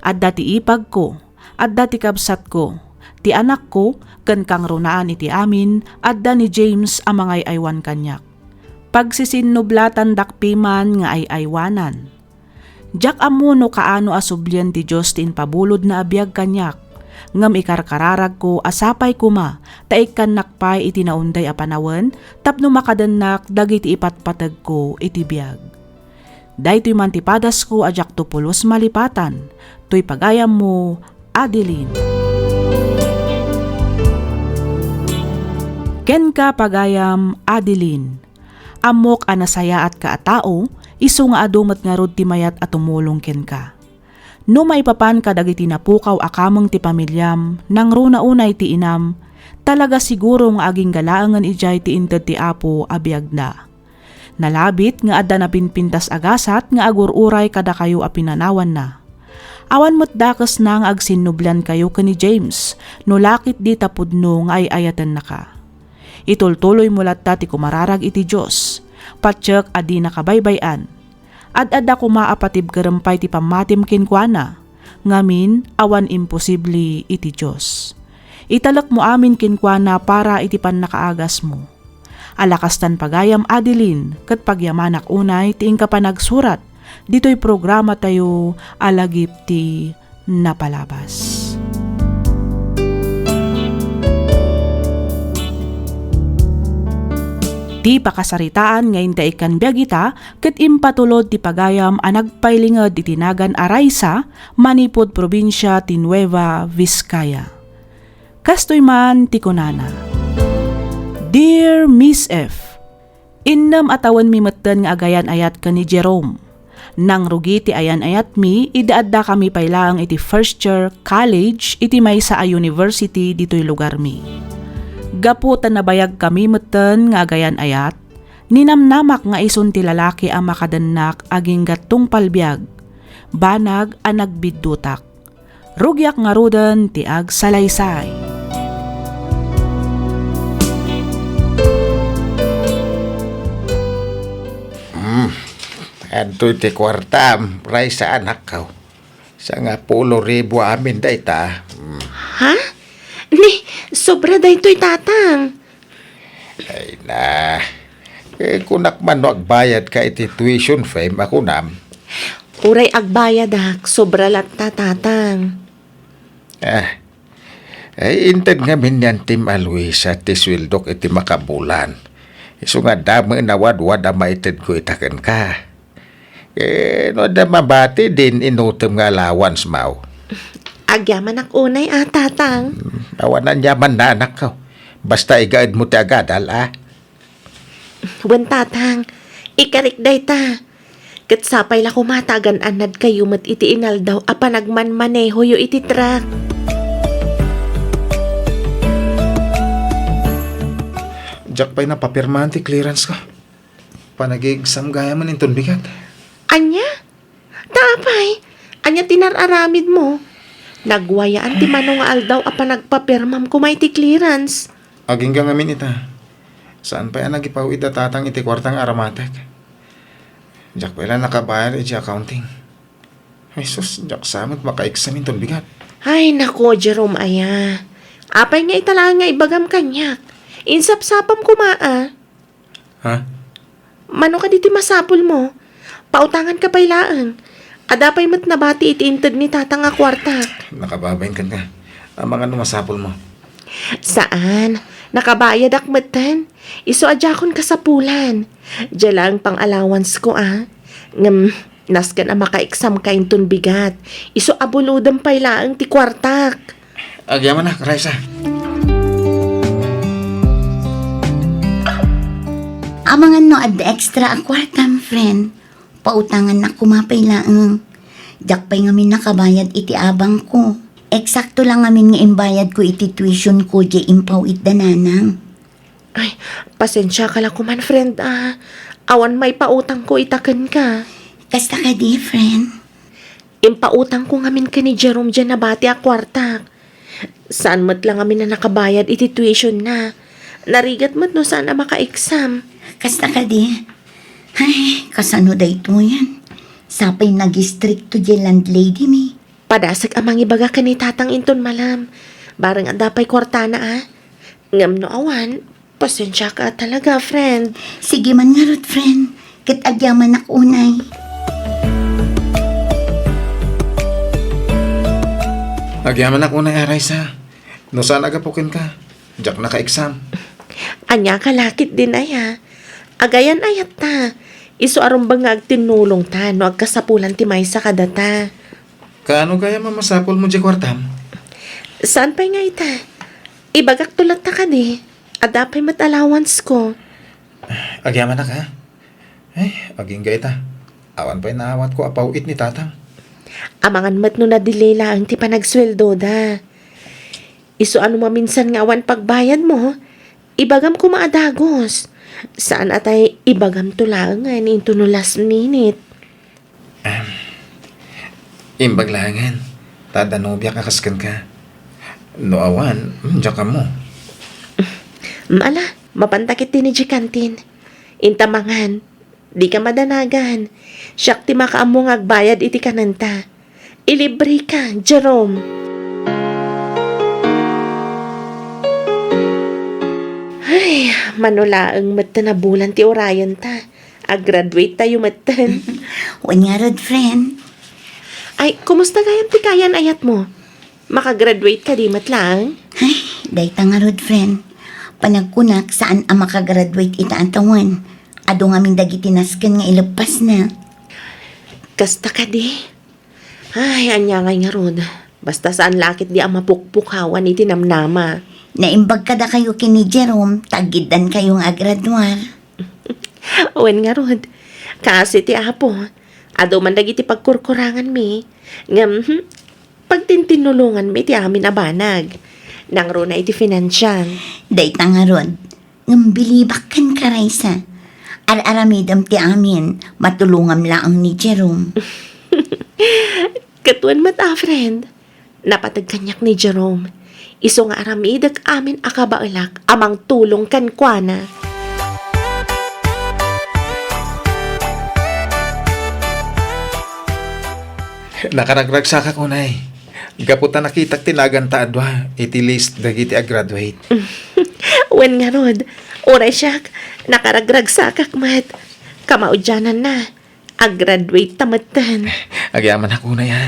adda ti ipag ko, adda ti kabsat ko, ti anak ko ken kang runaan iti amin adda ni James a mangay aywan kanyak. Pagsisinnublatan dakpiman nga ay aywanan. Jak amuno kaano asublyan ti Diyos tin pabulod na abiyag kanyak. Ngam ikarkararag ko asapay kuma, taik kan nakpay iti naunday a panawen, tapno makadennak dagiti ipatpatag ko iti biyag. Daytoy man ti padas ko ajak tupulos malipatan, toy pagayam mo, Adeline. Ken ka pagayam, Adeline. Amok anasaya at kaatao, iso nga adumat nga rod ti mayat at tumulong ken ka. No maipapan ka dagiti napukaw akamang ti pamilyam, nang runa unay ti inam, talaga siguro nga aging galaangan ijay ti inted ti apo abiyag na. Nalabit nga adda na pinpintas agasat nga agururay kada kayo a pinanawan na. Awan mo't dakas na nga agsinublan kayo ka ni James, no lakit di tapudno nga ay ayatan na ka. Itultuloy mulat ti kumararag iti Diyos, patsyak adi nakabaybayan. Ad-adda kumaapatib garampay ti pamatim kinkwana, ngamin awan imposible iti Diyos. Italak mo amin kinkwana para iti panakaagas mo. Alakastan pagayam, Adeline, kat pagyamanak unay tiing ka pa nagsurat, dito'y programa tayo alagip ti napalabas. Ti pakasaritaan ngayon ta ikan biyagita, ket impatulod ti pagayam a nagpailinged iti nagan Araysa, manipod probinsya ti Nueva Vizcaya. Kastoy man ti kunana. Dear Miss F, innam atawan mi metten nga agayan ayat ka ni Jerome. Nang rugi ti ayan ayat mi, idaadda kami pailaang iti first year college iti maysa a university dito'y lugar mi. Gaputan na bayag kami metten nga agayan ayat, ninamnamak nga ison ti lalaki ang makadennak aging gatong palbiag, banag a nagbiddutak. Rugyak nga ruden ti ag salaysay. Adto ti kwartam, ray sa anak ka. Sa nga 10,000 amin dayta. Ha? Ni, sobra daytoy tatang. Ay na. Kunak man no agbayad ka iti tuition fee, ako nam. Uray agbayad ak, sobra latta tatang. Ay inted nga minyan tim Aloisa ti swildok iti makabulan. Iso nga dami nawadwad a maited ko itaken ka. No da mabati din inutom nga allowance mau. Agyaman ak unay tatang. Awanan yaman na anak ka. Basta igaid mo ti agadal Wen tatang, ikarik day ta. Kat sapay la kumatagan anad kayo mat iti inal daw apa nagmanmaneho yo iti truck. Jack pa'y napapirmahan ti clearance ka. Panag-exam gaya man inton bigat. Anya? Tapay, anya tinararamid mo. Nagwayaan ti manong nga aldaw apa nagpapirmam kumay ti clearance. Aging gangamin ita. Saan pa yan nagipawid na tatang iti kwartang aramatek? Diyak pa ilan nakabayar iti accounting. Ay sus, diyak samot maka-exam inton bigat. Ay, nako, Jerome, aya. Apay nga itala nga ibagam kanyak. Insap-sapam kumaa. Ha? Mano ka diti masapol mo? Pautangan ka pailaan. Adapay mat nabati iti inted ni tatang nga kwarta. Nakababayin kan ka. Ang mga numasapol mo. Saan? Nakabayad akmatan. Iso adjakon kasapulan. Diya lang pang allowance ko Ngam, naskan ang maka-exam ka inton bigat. Iso abuludam pailaan ti kwartak. Agyaman na, Raisa. Amangan no ad extra a kwartam, friend. Pautangan na kumapay laang. Diyak pa'y ngamin nakabayad iti abang ko. Eksakto lang ngamin nga imbayad ko iti tuition ko di impaw dananang. Ay, pasensya ka lang kuman, friend Awan may pautang ko itaken ka. Kasta ka di, friend. Impautang ko ngamin ka ni Jerome dyan na bati a kwartak. Saan mat lang ngamin na nakabayad iti tuition na. Narigat mat no saan na maka-exam. Kasta ka di. Ay, kasano da ito yan? Sapay nag-strict di landlady mi. Padasag amang ibaga ka ni tatang inton malam. Barang adapay kwartana Ngam no awan, pasensya ka talaga, friend. Sige man nga rot, friend. Kat agyaman ak unay. Agyaman ako na, Raisa. No saan agapukin ka? Diyak naka-exam. Anya ka lakit din aya. Agayan ayat ta. Iso arumbang nga agtinulong ta no agkasapulan ti maysa kadata. Kaano kaya mamasapol mo di kwartam? Saan pa nga ita? Ibagak tulat ta ka di. Adapay mat allowance ko. Agyaman na ka. Ay, aging gaita. Awan pa'y naawat ko apawit ni tatang. Amangan mat no na delay lang ti panagsweldo da. Iso ano maminsan nga awan pagbayad mo, ibagam ko maadagos. Saan atay ibagam to lang nga into no last minute. Imbaglangan. Tadanobya kakaskan ka. No awan, diyan ka mo. Mala, mapantakit din ni Jikantin. Intamangan, di ka madanagan. Siyak ti makaamong agbayad iti kananta. Ilibre ka, Jerome. Ay, manulaang mata na bulan ti orayan ta. Ag-graduate tayo matan. Wanya rod, friend. Ay, kumusta gayam ti kayan ayat mo? Makagraduate ka di matlang? Ay, dayta nga rod, friend. Panagkunak saan ang makagraduate ita ang tawan. Ado nga min dagiti nasken nga ilepas na. Kasta ka di. Ay, anya nga rod. Basta saan lakit di ang mapukpukawan iti namnama. Naimbag kada kayo kini Jerome, tagidan kayong agradwar. Uwan nga rod. Kasi ti apo, ado man dagiti pagkurkurangan mi. Ngam, pagtintinulungan mi ti amin abanag. Nang ro na iti financial. Dayta nga rod, ngambilibak kan karaysa. Ar-aramidam ti amin, matulungam laang ni Jerome. Katuan mata, friend. Napatag kanyak ni Jerome. Iso nga aramidag amin akabaalak amang tulong kankwana. Nakaragragsak ako na Gaputan nakitak tinagan ta adwa. Iti list dagiti a-graduate. Wen nga rod, oray siyak, nakaragrag sa akakmat. Kamaudyanan na, ag-graduate tamatan. Agyaman ako na ya.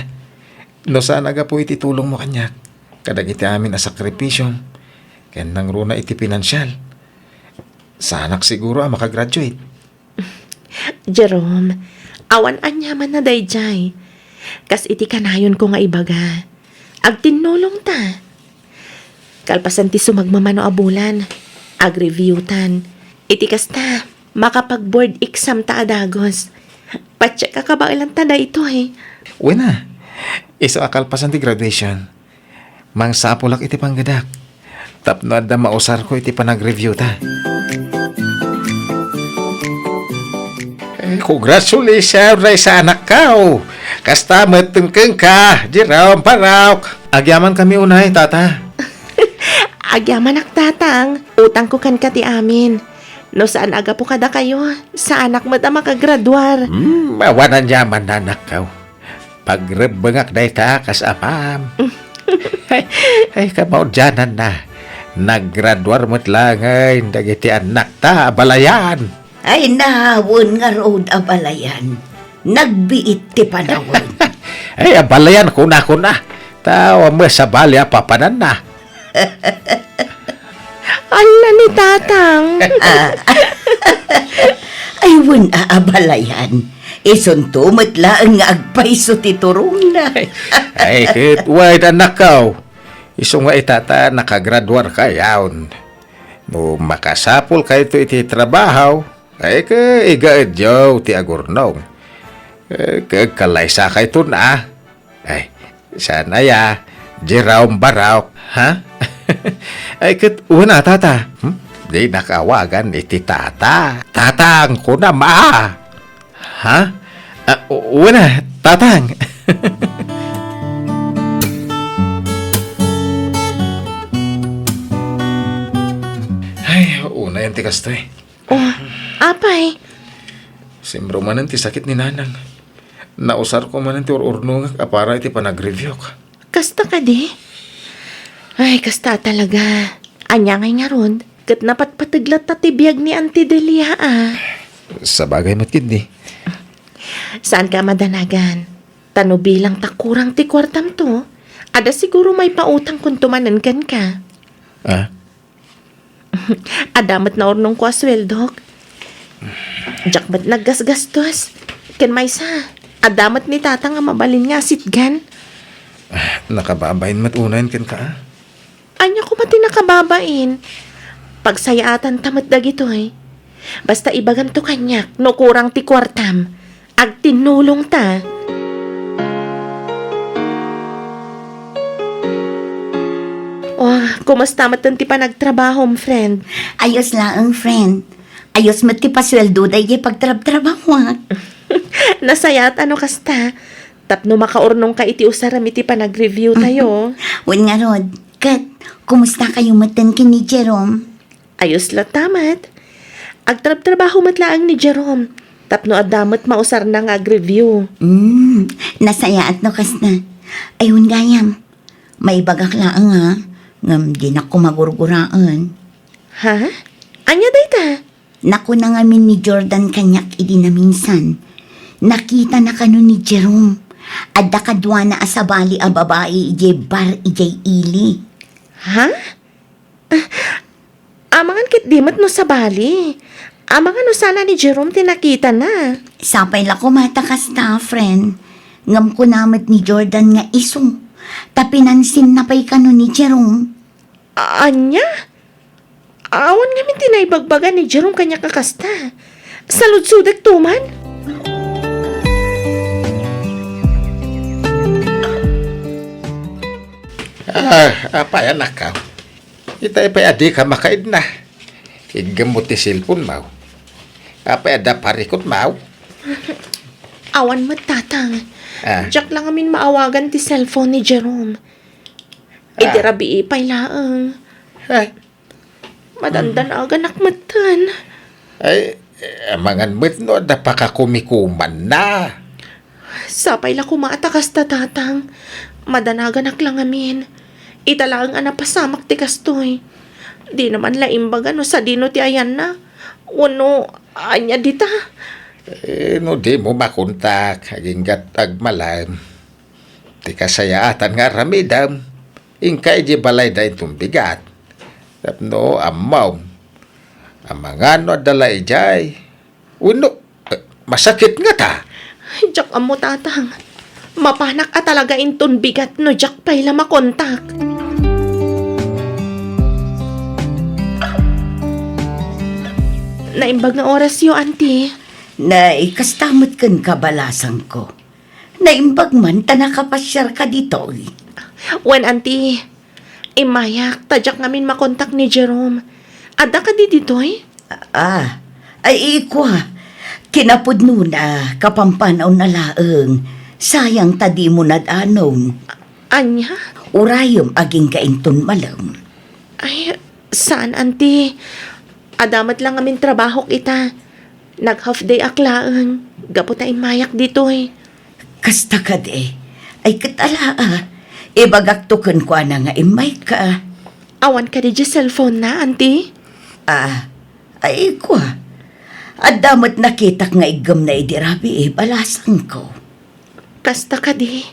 No saan aga po iti tulong mo kanyak. Kadagiti amin a sakripisyo. Kaya nang runa iti pinansyal. Sanak siguro makagraduate. Jerome, awan anyaman na dayjay. Kas iti kanayon ko nga ibaga. Agtinulong ta. Kalpasan ti sumagmamano abulan. Ag-reviewtan. Iti kasta, makapag-board exam ta adagos. Patsya ka kabailan ta da ito Wena, iso akalpasan ti graduation. Mang sapulak iti panggadak. Tapno adda mausar ko iti panag-review ta. Congratulations ray sa anak ka. Kasta matengkeng ka, Jerome Parauk. Agyaman kami unay, tata. Agyaman ak tatang, utang ko kan kati amin. No saan aga po kada kayo, sa anak mo ta makagraduar. Mawanan yaman na anak ka. Pagrebengak day ta kasapam. Ay, kamaw dyanan na. Naggraduar mo't lang ay dagiti anak ta, balayan. Ay nahawon nga road abalayan. Nagbiit ti panawon. Ay, balayan ko na. Tawa mo sa balya papanan na. Ala ni tatang. Ay wun abalayan. Isunto matlaang nga agpaiso ti turong na. Ay, kit, wait anak ka. Iso nga itata nakagraduar ka yawn. No makasapol kayo iti trabaho, ay ka igaadyaw ti agurnong. Kagkalaysa kayo ito na. Ay, sana ya, Jerome Barauk, ha? Ay, kit, una tata. Di nakawagan iti tata. Tatang ko na ma. Ha? Una, tatang. Ay, una yan ti kastoy. Oh, apay. Simbro manan ti sakit ni nanang. Nausar ko manan ti ururnungak apara iti panag-review ka. Kasta ka di? Ay, kasta talaga. Anya ngay nga ron, kat napatpataglat na tibiyag ni Auntie Delia Sa bagay matkid di. Saan ka madanagan? Tano bilang takurang ti kwartam to. Ada siguro may pautang kung tumanan kan ka. Ah? Adamat na ornong ko asweldok. Diyak ba't naggasgastos? Ken may sa. Adamat ni tatang nga mabalin nga sitgan. Nakababayin matunayan kan ka ah? Anya ko mati nakababain. Pagsayaatan tamat dagito eh. Basta ibagan to kanyak no kurang ti kwartam. Ag tinulong ta. Oh, kumusta matan ti pa nagtrabaho, friend? Ayos lang, friend. Ayos mo ti pasweldo day pagtrabaho. Nasayat ano kasta? Tapno makaurnong ka iti usaram iti pa nag-review tayo. Wen nga rod, Kat, kumusta kayo matan kini Jerome? Ayos la tamat. Agtrab-trabaho matlaang ni Jerome. Tapno adamot mausar na nga review. Nasayaat no kas na. Ayun gayam, may bagak laang nga, ngam di na ko magurguraan. Ha? Anya dayta? Naku na ngamin ni Jordan kanyak idi na minsan. Nakita na kano ni Jerome. Adda kadwa na asabali a babae ijay bar ijay ili. Ha? Amangan kit dimat no sa bali. Amangan no sana ni Jerome tinakita na. Sapay la ko matakas ta, friend. Ngam ko namat ni Jordan nga isong. Tapinansin na pa'y kano ni Jerome. Anya? Awan nga min tinaybagbagan ni Jerome kanya kakasta. Salud-sudak tuman. Apa yan nakaw? Itay pa adi ka makaid na. Igamot ti silpon mau. Apa ada parikot mau? Awan matatang. Ah. Jack lang amin maawagan ti cellphone ni Jerome. Idirabi ipay laang. Ay, Madandan aganak matan. mangan met no da pakakumikuman na. Sapay la kumatakas ta tatang. Madanaganak lang amin. Italaang anapasamak ti kastoy. Di naman laimbaga no sa dino ti ayan na. Uno, anya dita. No di mo makontak. Haginggat agmalam. Ti kasayaatan nga ramidam. Ingkay di balay da itong bigat. Tapno amaw. Amangano adala ijay. Uno, masakit nga ta. Jack amo tatang. Mapanak at talaga inton bigat no Jack pay la makontak. Naimbag nga oras yo, auntie. Na ikastamot kan kabalasang ko. Naimbag man ta nakapasyar ka dito. Wen, auntie. Imayak, tadyak ngamin makontak ni Jerome. Ada ka di dito eh? Ay ikwa. Kinapudno na, kapampanaw na laeng. Sayang tadi mo nadanon. Anya? Urayom aging kainton malam. Ay, saan, auntie? Adamat lang amin trabaho kita. Nag-half day aklaang. Gapo ta imayak dito eh. Kasta ka de. Ay katala Ibagaktukan ko na nga imay ka. Awan ka di cellphone na, auntie? Ay ko. Adamat nakitak nga igam na idirabi balasan ko. Kasta ka di.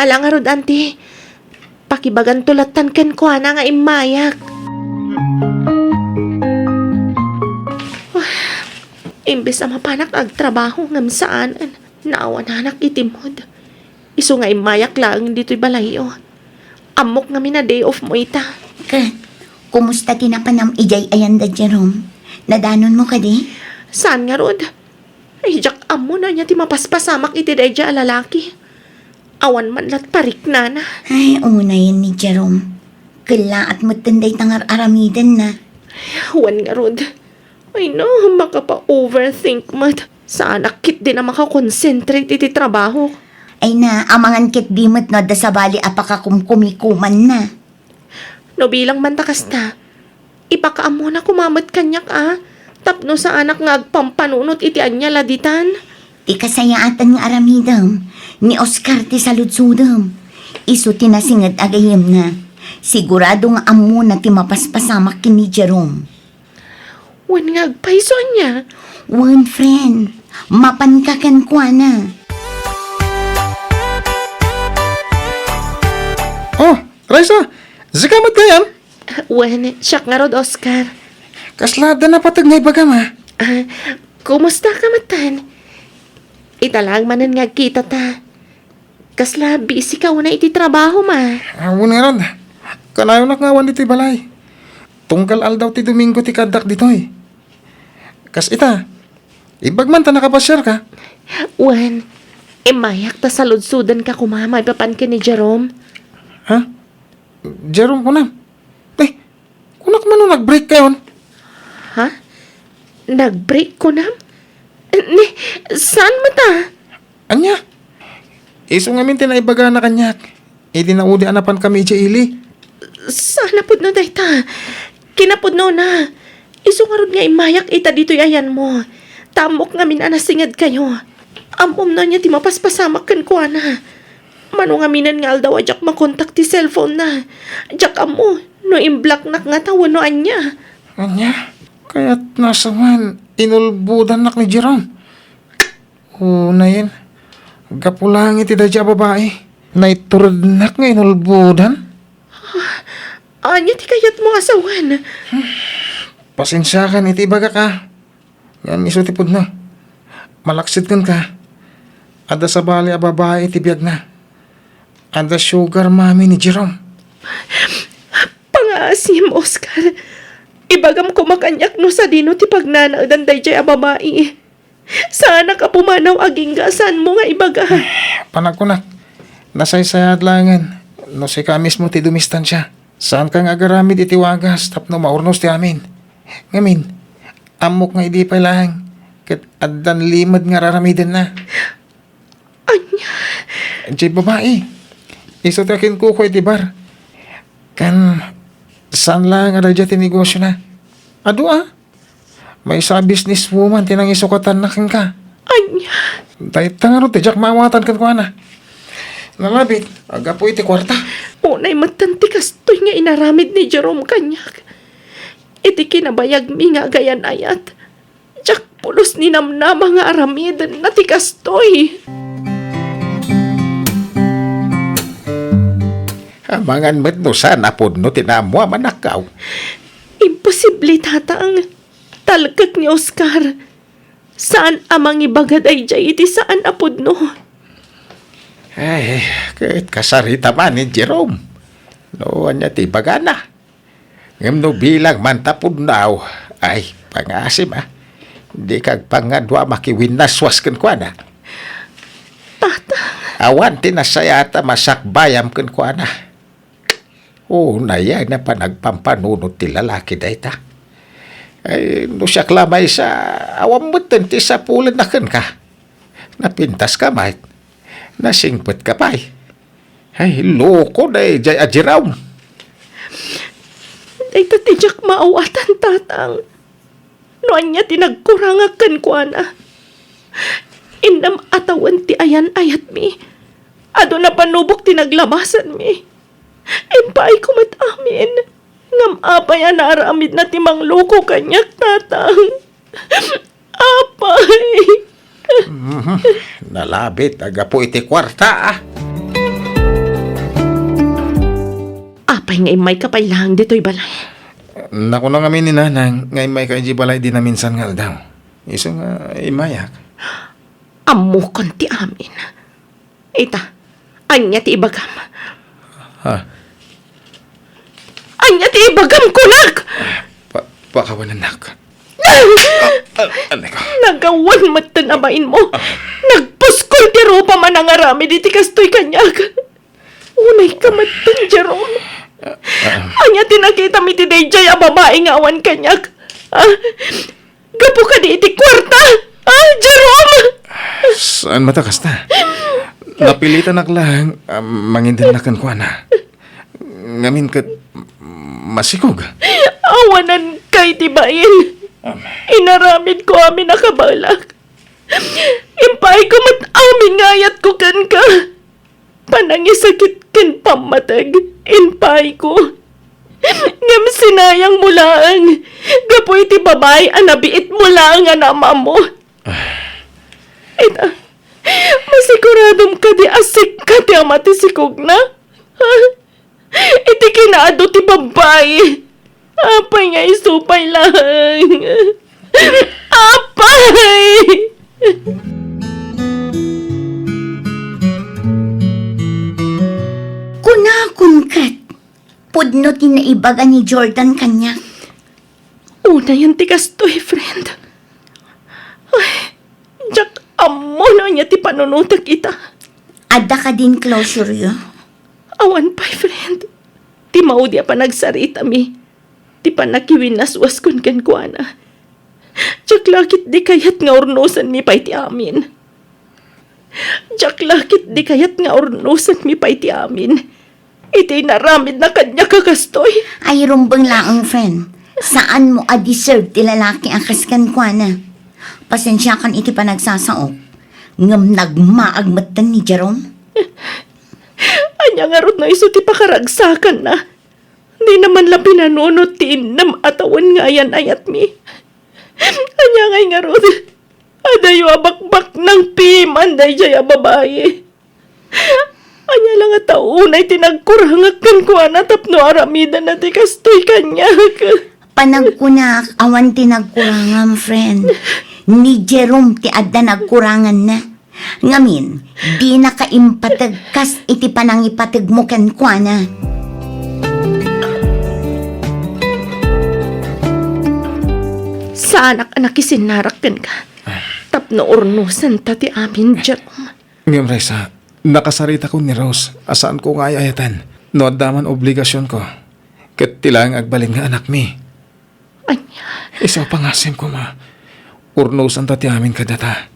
Alang arod, auntie. Pakibagan tulatan ken ko na nga imayak. Imbes na mapanak agtrabaho ngam saan, naawan hanak itimod. Iso nga imayak lang dito'y balayo. Amok nga mina day off mo ita. Kumusta tinapanam ijay ayan da Jerome? Nadanon mo ka di? Saan nga rod? Ay, jak amo na niya ti mapaspasamak iti day dya lalaki. Awan man lat parik na na. Ay, una yan ni Jerome. Kala at matanday tangar aramidan na. Awan nga rod. Ay no, makapa-overthink mat. Saan akit din na makakonsentrate iti trabaho. Ay na, amangan kit dimot no da sabali apakakumkumikuman na. No bilang man takasta, ipakaamo na kumamot kanyak Tapno sa anak nga agpampanunot iti anya laditan. Ti kasayaatan nga aramidam, ni Oscar ti saludsudam. Isu tinasingad agayem na. Sigurado nga amo na ti mapaspasamak kini Jerome. Wan nga agpaiso niya. One friend, mapankakan kwa na. Oh, Raisa, zikamat kayan? Wan, siyak nga rod, Oscar. Kaslada na patag nga ibaga ma. Kumusta ka matan? Italang manan nga kita ta. Kasla, busy ka na iti trabaho ma. Awon nga ron. Kanayon nakngawan dito'y balay. Tunggal aldaw ti Domingo ti kadak dito'y. Kas ita, ibagman ta nakapasyar ka. Wan, mayak ta sa ludsudan ka kumama ipapan ka ni Jerome. Ha? Jerome ko na. Kunak man nung nag-break kayon. Ha? Nag-break ko na? Ni, saan mo ta? Anya? Iso nga minti na ibaga na kanyak. Idi na udi anapan kami iti ili. Sana pud no day ta. Kinapud no na. Iso nga rod nga imayak ita dito'y ayan mo. Tamok nga min anasingad kayo. Amom na niya ti mapaspasamak kan ko na. Mano nga minan nga aldaw ajak makontak ti cellphone na. Ajak amo, no imblock nak nga tawa no anya. Anya? Kaya't nasa man, inulbudan nak ni Jerome. Na yan. Gapulang iti da dya babae. Naiturad nak nga inulbudan. Anya ti kayat mo asawan. Pasensya kan iti baga ka. Yan iso tipod na. Malaksit kan ka. Ada sa bali a babae iti biyag na. Ada sugar mami ni Jerome. Pangasim, Oscar. Ibagam ko makanyak no sa dino ti pagnanagdan day jay a babae. Sana ka pumanaw aging gasan mo nga ibaga. Panagkunak. Nasaysayad langan. No si ka mismo ti dumistan siya. Saan ka nga agaramid iti wagas tapno maurnos ti amin. Ngamin, amok nga idi pa lang. Kat adan limad nga raramidan na. Anya? Di babae. Iso ti akin kuko iti bar. Kan, saan lang ada dya ti negosyo na? Ado may sa businesswoman tinang isukatan na king ka. Anya? Dahit tanga ro ti jak mawatan kan ko na. Nalabit, aga po iti kwarta. Unay matanti kastoy nga inaramid ni Jerome kanyak. Iti kinabayag mi nga gayan ayat. Jak pulos ni namnama nga aramid na ti kastoy. Amangan met no sana pod no tinamo manakaw. Imposible tatang talagkak ni Oscar. Saan amang ibagad ay jay iti saan apod no? Ay, kahit kasarita man ni Jerome. Noon niya ti bagana. Ngam no bilang mantapod naw. Ay, pangasim Di kag pangadwa makiwinaswas kan kwa na. Awan tinasayata masakbayam kan kwa na. Na yan na panagpampanunod ti lalaki dayta. Ay, no siya klamay sa awam mo ti sa pulad na ka. Napintas ka, mate. Nasingpet ka pa eh. Ay, loko na eh, jay ajiraw. Day tatijak maawatan tatang. Noan niya tinagkurangakan ko na. Indam atawan ti ayan ayat mi. Ado na panubok tinaglabasan mi. Impay ko matamin. Ngam apay anaramid na timang loko kanyak tatang. Apay. Nalabit, aga po iti kwarta ah. Apay ngay may kapay lang dito'y balay. Naku na kami ni Nanang, ngay may ka balay di na minsan nga daw. Iso nga imayak. Amo kon ti amin. Ita, anya ti ibagam. Ha? Anya ti ibagam kunak! Pakawanan nak. Ano ko? Nagawan matan abain mo. Nagpuskol ti rupa man ang arami di ti kastoy kanyag. Unay ka matan, Jerome. Anya tinakita mi ti Dayjay a babae nga awan kanyag. Gapo ka di iti kwarta. Jerome! Saan matakas na? Napilitan ak lang, mangindan ko na. Ngamin ka, masikog. Awanan kay tibain. Inaramid ko amin nakabalak. Impay ko mat amin ngayat ko kan ka. Panangisakit kan pamatag. Impay ko. Ngam sinayang mo lang. Gapoy ti babay anabiit mo lang nga nama mo. Ita, masiguradom ka di asik ka di amati sikog na. Iti kinaado ti babay. Apay nga isupay lang. Apay! Kunakon kat. Pudno tinaibaga ni Jordan kanya. Una yan ti kastoy, friend. Ay, Jack, amo na niya ti panunutak kita. Ada ka din closure yo. Awan pa'y, friend. Ti maudi pa nagsarita mi. Ti pa nakiwinaswas kun kan kuana. Jack, lakit di kayat nga ornosan mi pa'y ti amin. Jack, lakit di kayat nga ornosan mi pa'y ti amin. Iti naramid na kanya kakastoy. Ay rumbang laang friend. Saan mo a-deserve ti lalaki ang kaskan kwa na? Pasensya kan iti pa nagsasaok. Ngam nagmaagmatan ni Jerome. Anya nga rot na iso ti pakaragsakan na. Di naman la pinanunot ti inam atawan nga ayan ayat mi. Anya nga rot. Adayo abakbak ng piman day jaya babae. Anya lang at taunay tinagkurangakan ko na tapno aramida na ti kastoy kanyak. Panagkunak, awan ti nagkurangan, friend. Ni Jerome ti adda nagkurangan na. Ngamin, di na kaimpatag kas iti panangipatag mo kan kwa na. Sa anak-anak isinarakan ka. Tapno ornusan tati amin, Jerome. Ngayong Raisa, nakasarita ko ni Rose, asaan ko nga ayatan. No daman obligasyon ko. Kat tilang agbalin nga anak mi. Anya, Isa pangasim ko ma. Urnusan tati amin kadata.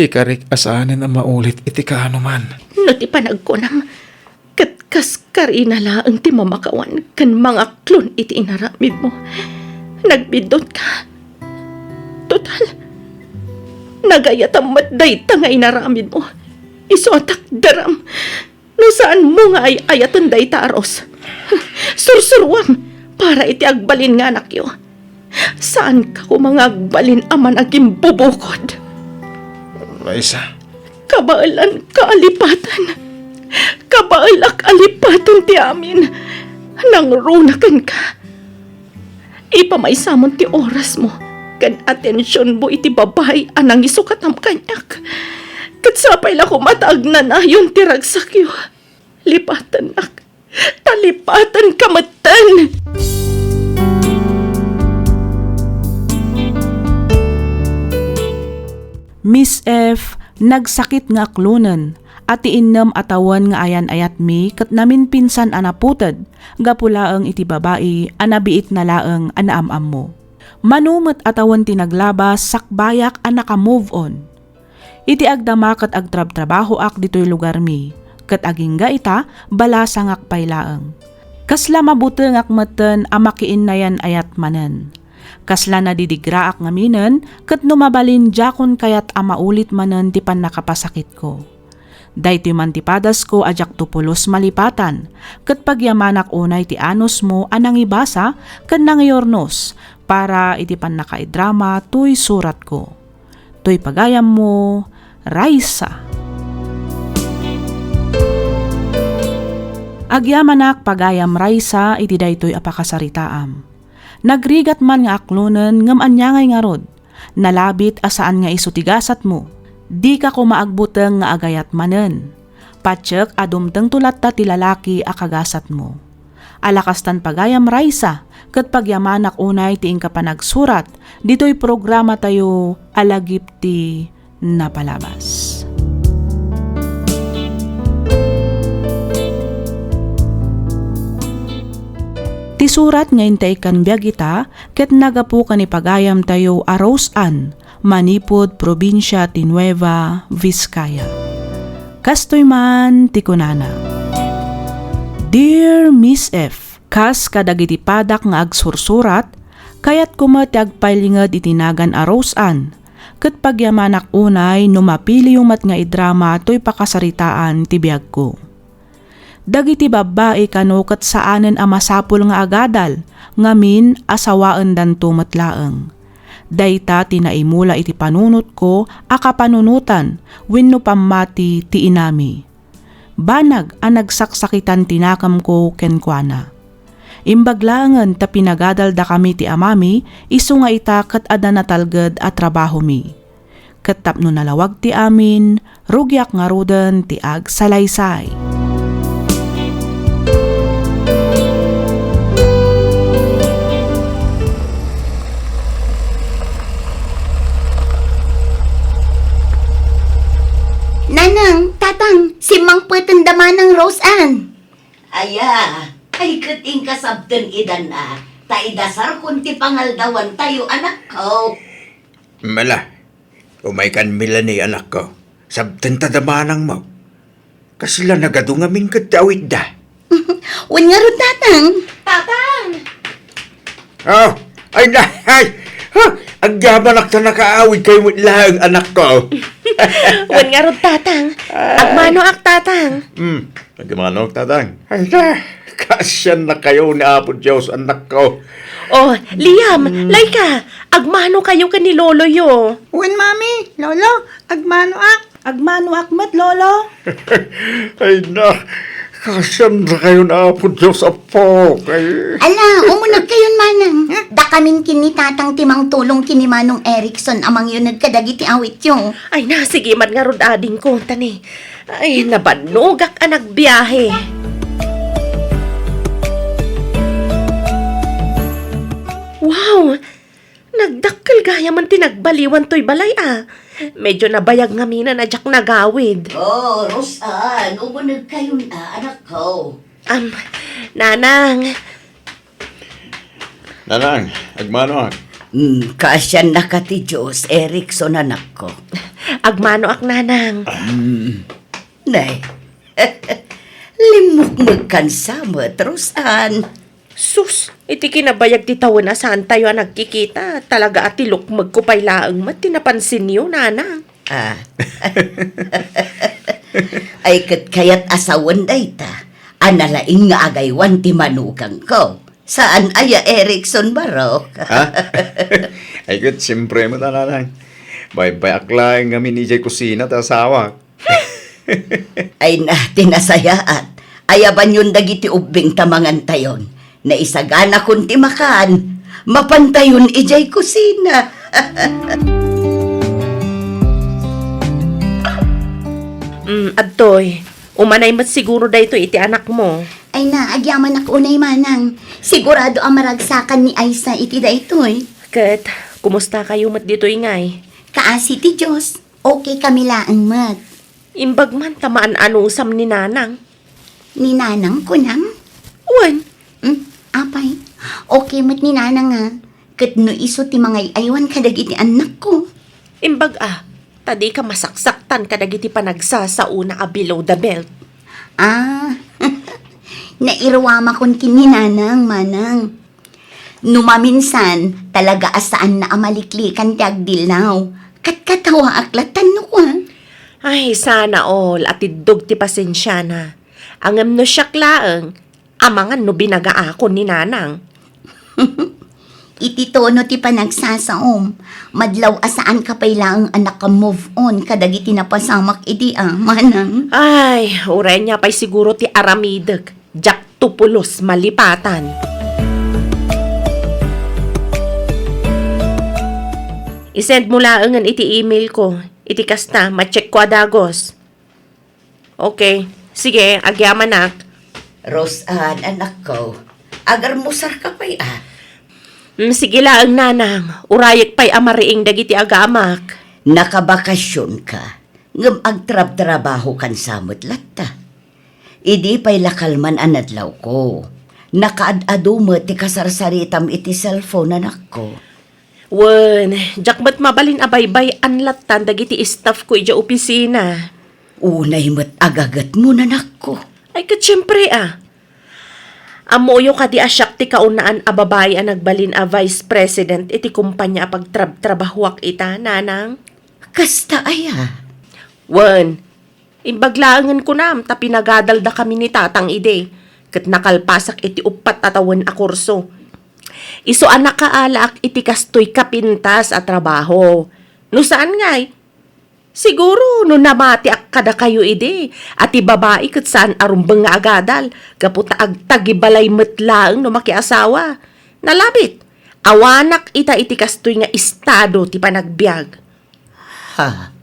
Ikarik asaanin ang maulit iti kaano man. no ti panagkunam. Katkas karinala ang ti mamakawan kan mga klon iti inaramid mo. Nagbidot ka. Total, nagayatam matday ta nga inaramid mo. Isotak daram. No saan mo nga ay ayatan day ta aros. Sursurwam para iti agbalin nga anak yo. Saan ka ko mga agbalin aman aging bubukod? Raisa, Kabaalan kaalipatan. Kabaalak alipatan ti amin. Nangrunakan ka. Ipamaisamon ti oras mo. Kan atensyon mo iti babay anang isukatam kanyak. Katsapay la ko mataag na yun ti ragsakyo. Lipatan nak. Talipatan kamatan. Miss F, nagsakit nga aklunan, at iinam atawan nga ayan ayat mi, kat namin pinsan anaputad, gapulaang iti babae, anabiit na laang anaamam mo. Manumet atawan tinaglabas sakbayak a naka-move on. Iti agdama kat agtrab-trabaho ak dito'y lugar mi, kat agingga ita balasang ak paylaeng. Kasla mabuteng ak meten a makiin na yan ayat manen. Kasla nadidigra ak ngaminen, kat numabalin jakon kayat a maulit manen ti pan nakapasakit ko. Daytoy man ti padas ko ajak tupulos malipatan, kat pagyamanak unay ti anos mo anang ibasa, kat nangiyornos, para iti pan nakaidrama tuy surat ko. Tuy pagayam mo, Raisa. Agyamanak pagayam Raisa iti daytoy apakasaritaam. Nagrigat man nga aklunen ngem anyangay nga rod. Nalabit asaan nga isutigasat mo. Di ka ko maagbuteng nga agayat manen. Patsek adumteng tulat ta ti lalaki akagasat mo. Alakastan pagayam Raisa, ket pagyamanak unay ti ingka panagsurat, dito'y programa tayo alagip ti napalabas. Ti surat ngayon tayo kan biyag ita, ket nagapu kan ipagayam tayo Arosan, Manipod, Probinsya ti Nueva Vizcaya. Kastoy man ti kunana. Dear Miss F, kas kadagiti padak nga agsursurat, kayat kumati agpailingad itinagan Arosan, ket pagyamanak unay numapili yung mat nga idrama to'y pakasaritaan ti biyag ko. Dagiti babae kano ket saanen a masapul nga agadal, ngamin asawaan dan tumatlaeng. Dayta tinaimula iti panunot ko, akapanunutan, wenno pammati ti inami. Banag ang nagsaksakitan tinakam ko kenkwana. Imbaglangan ta pinagadal da kami ti amami, isu nga ita ket ada natalged a trabaho mi. Ket tapno nalawag ti amin, rugyak nga ruden ti ag salaysay. Nanang, tatang, si Mang Pweteng damanang Roseanne. Aya, ay kating kasabten idan na. Taidasar kunti pangaldawan tayo, anak ko. Mala, umay kan mila ni anak ko. Sabten tadamanang mo. Kasila nagadungamin katawid da. Wan nga ron, tatang. Tatang! Oh, ay nahay! Agyaman na nakaawid kayo lang anak ko. Wan nga rod, tatang. Agmano ak, tatang. Nagmanok tatang. Ay na, kasyan na kayo ni Apo Diyos anak ko. Oh, Liam, Laika, agmano kayo ka ni Lolo yo. Wen, mami, lolo, agmano ak. Agmano akmat, lolo? Ay na, kasyan na kayo ni Apo Diyos apo. Ala, umunag kayon manang. Da kaming kinitatang timang tulong kini Manong Erickson amang yun nagkadagiti awit yung. Ay na, sige man nga rod ading ko, tani. Ay, nabanogak ang nagbiyahe. Wow! Nagdakkel gaya man tinagbaliwan to'y balay ah. Medyo nabayag nga mina na jak nagawid. Oh, Roseanne, umunag kayo na, anak ko. Nanang, Nanang, agmano. Kasyan na ka ti Diyos, Erickson anak ko. agmano ak nanang. Nay, limukmag kan samot, Roseanne. Sus, iti kinabayag ti taon na saan tayo ang nagkikita. Talaga ati lukmag ko pa'y laang mat, tinapansin niyo, nanang. Ah. Ay kat kayat asawan dayta, analaing nga agaywan ti manugang ko. Saan aya Erickson barok? Ha? Ay good, siyempre mo nanang. Bye-bye aklaing kami ni Jay kusina ta asawa. Ay na, tinasayaat. Ayaban yun dagiti ubing tamangan tayon. Na isagana kunti makan. Mapantayon ijay kusina. Adtoy, umanay mat siguro dayto iti anak mo. Ay na, agyaman ako unay manang. Sigurado ang maragsakan ni Aisa iti daytoy. Kat, kumusta kayo mat dito ingay? Kaasi ti Diyos, okay kami laang mat. Imbag man tamaan anusam ni nanang. Ni nanang ko nang. Uwan, Apay, okay mat ni nanang nga. Kat no iso ti mga aywan kadagiti anak ko. Imbag tadi ka masaksaktan kadagiti panagsasauna a below the belt. Ah, nairwama kon kininanang, manang. Numaminsan, talaga asaan na amaliklikan ti agdilaw. Katkatawa aklatan no ko. Ay, sana all at idog ti pasensya na. Angam no syaklaang, amangan no binaga ako ni nanang. Iti tono ti panagsasaom. Madlaw asaan ka pailang anak ka move on kadagiti napasamak idi manang. Ay, uray niya pa'y siguro ti aramideg. Jak tupulos malipatan. Isend mo laangan iti email ko. Iti kasta, ma-check ko adagos. Okay, sige, agyaman nak. Rosan, anak ko, agar musar ka pa'y Sige laang nanang, urayek pa'y amariing dagiti agamak. Nakabakasyon ka, ngam agtrab-trabaho kan samot latta. Idi pa'y lakalman anadlaw ko. Nakaad-ado mo ti kasarsaritam iti cellphone anak ko. Wen, jak ba't mabalin abaybay anlatan dagiti staff ko ija opisina. Unay mo't agagat mo nanak ko. Ay kat syempre Amoyo ka di asyak ti kaunaan a babae a nagbalin a vice president iti kumpanya a pagtrabahuak ita, nanang. Kasta Wen, imbaglaangan ko nam ta pinagadalda kami ni tatang ide. Kat nakalpasak iti upat atawan a kurso. Iso anak kaalak iti kastoy kapintas at trabaho. No saan ngay? Siguro no namati ak kada kayo ide at ibabae kat saan arumbang nga agadal kaputa agtagibalay metlaang no makiasawa. Nalabit, awanak ita iti kastoy nga estado ti panagbiag. Ha?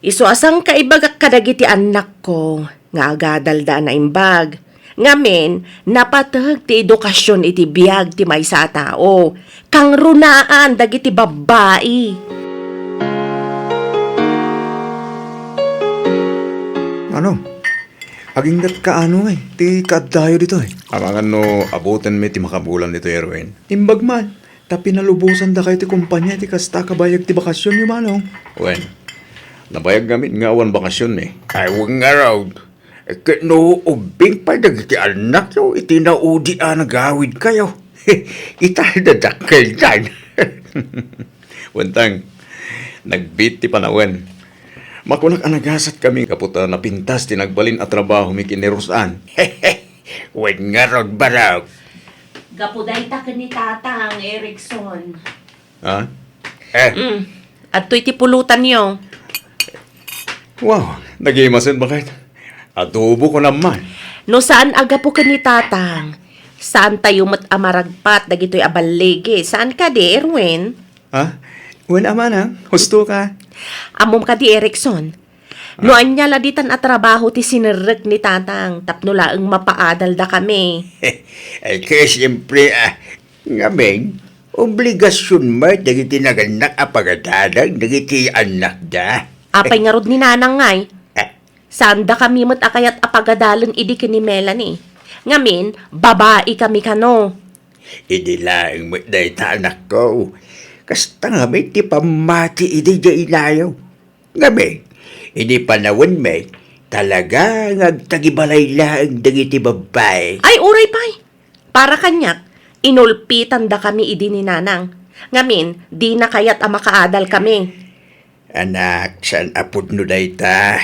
Iso asang kaibagak kadagiti anak ko nga agadal da na imbag. Ngamen, napatag ti edukasyon iti biyag ti maysa a tao. Kang runaan dagiti babae. Ano? Aginggat ka ti kaddayo dito Amangan no, abutan mi ti makabulan dito, Erwin. Imbag man, tapi nalubusan da kayo ti kumpanya ti kasta kabayag ti bakasyon yung manong. Wen, nabayag gamit nga awan bakasyon mi. Ay, huwag nga raw. No, ubing pa dagiti anak yo, itinaudi nagawid kayo. Itadadak dyan. Wentang, nagbit ti panawen. Makunak anagasat kami kaputa na pintas tinagbalin at trabaho mi kinirusan. Huwag nga raw baraw. Gapuday ta ni tatang Erickson. Ha? At to'y ti pulutan niyo. Wow, nagimasin bakit? Adobo ko naman. No saan aga po ka ni tatang? Saan tayo mat amaragpat dagito'y abalege? Saan ka di, Erwin? Ha? Wen amanang, husto ka. Amom ka di, Erickson. No anya laditan at trabaho ti sinirek ni tatang tapno laeng mapaadal da kami. Ay, kaya siyempre, ngabing, obligasyon mo dagiti naganak apagadadag dagiti anak da. Apay nga rod ni nanang ngay. Saan da kami mat akayat apagadalan idi ni Melanie. Ngamin, babae kami kano. Idilaang mo dahi ta anak ko. Kasta nga may ti pamati idi da ilayaw. Ngabi, hindi panawin may talaga ngagtagibalay laang dagiti babae. Ay, uray pay. Para kanyak, inulpitan da kami idi ni nanang. Ngamin, di na kayat makaadal kami. Anak, saan apod no dahi ta?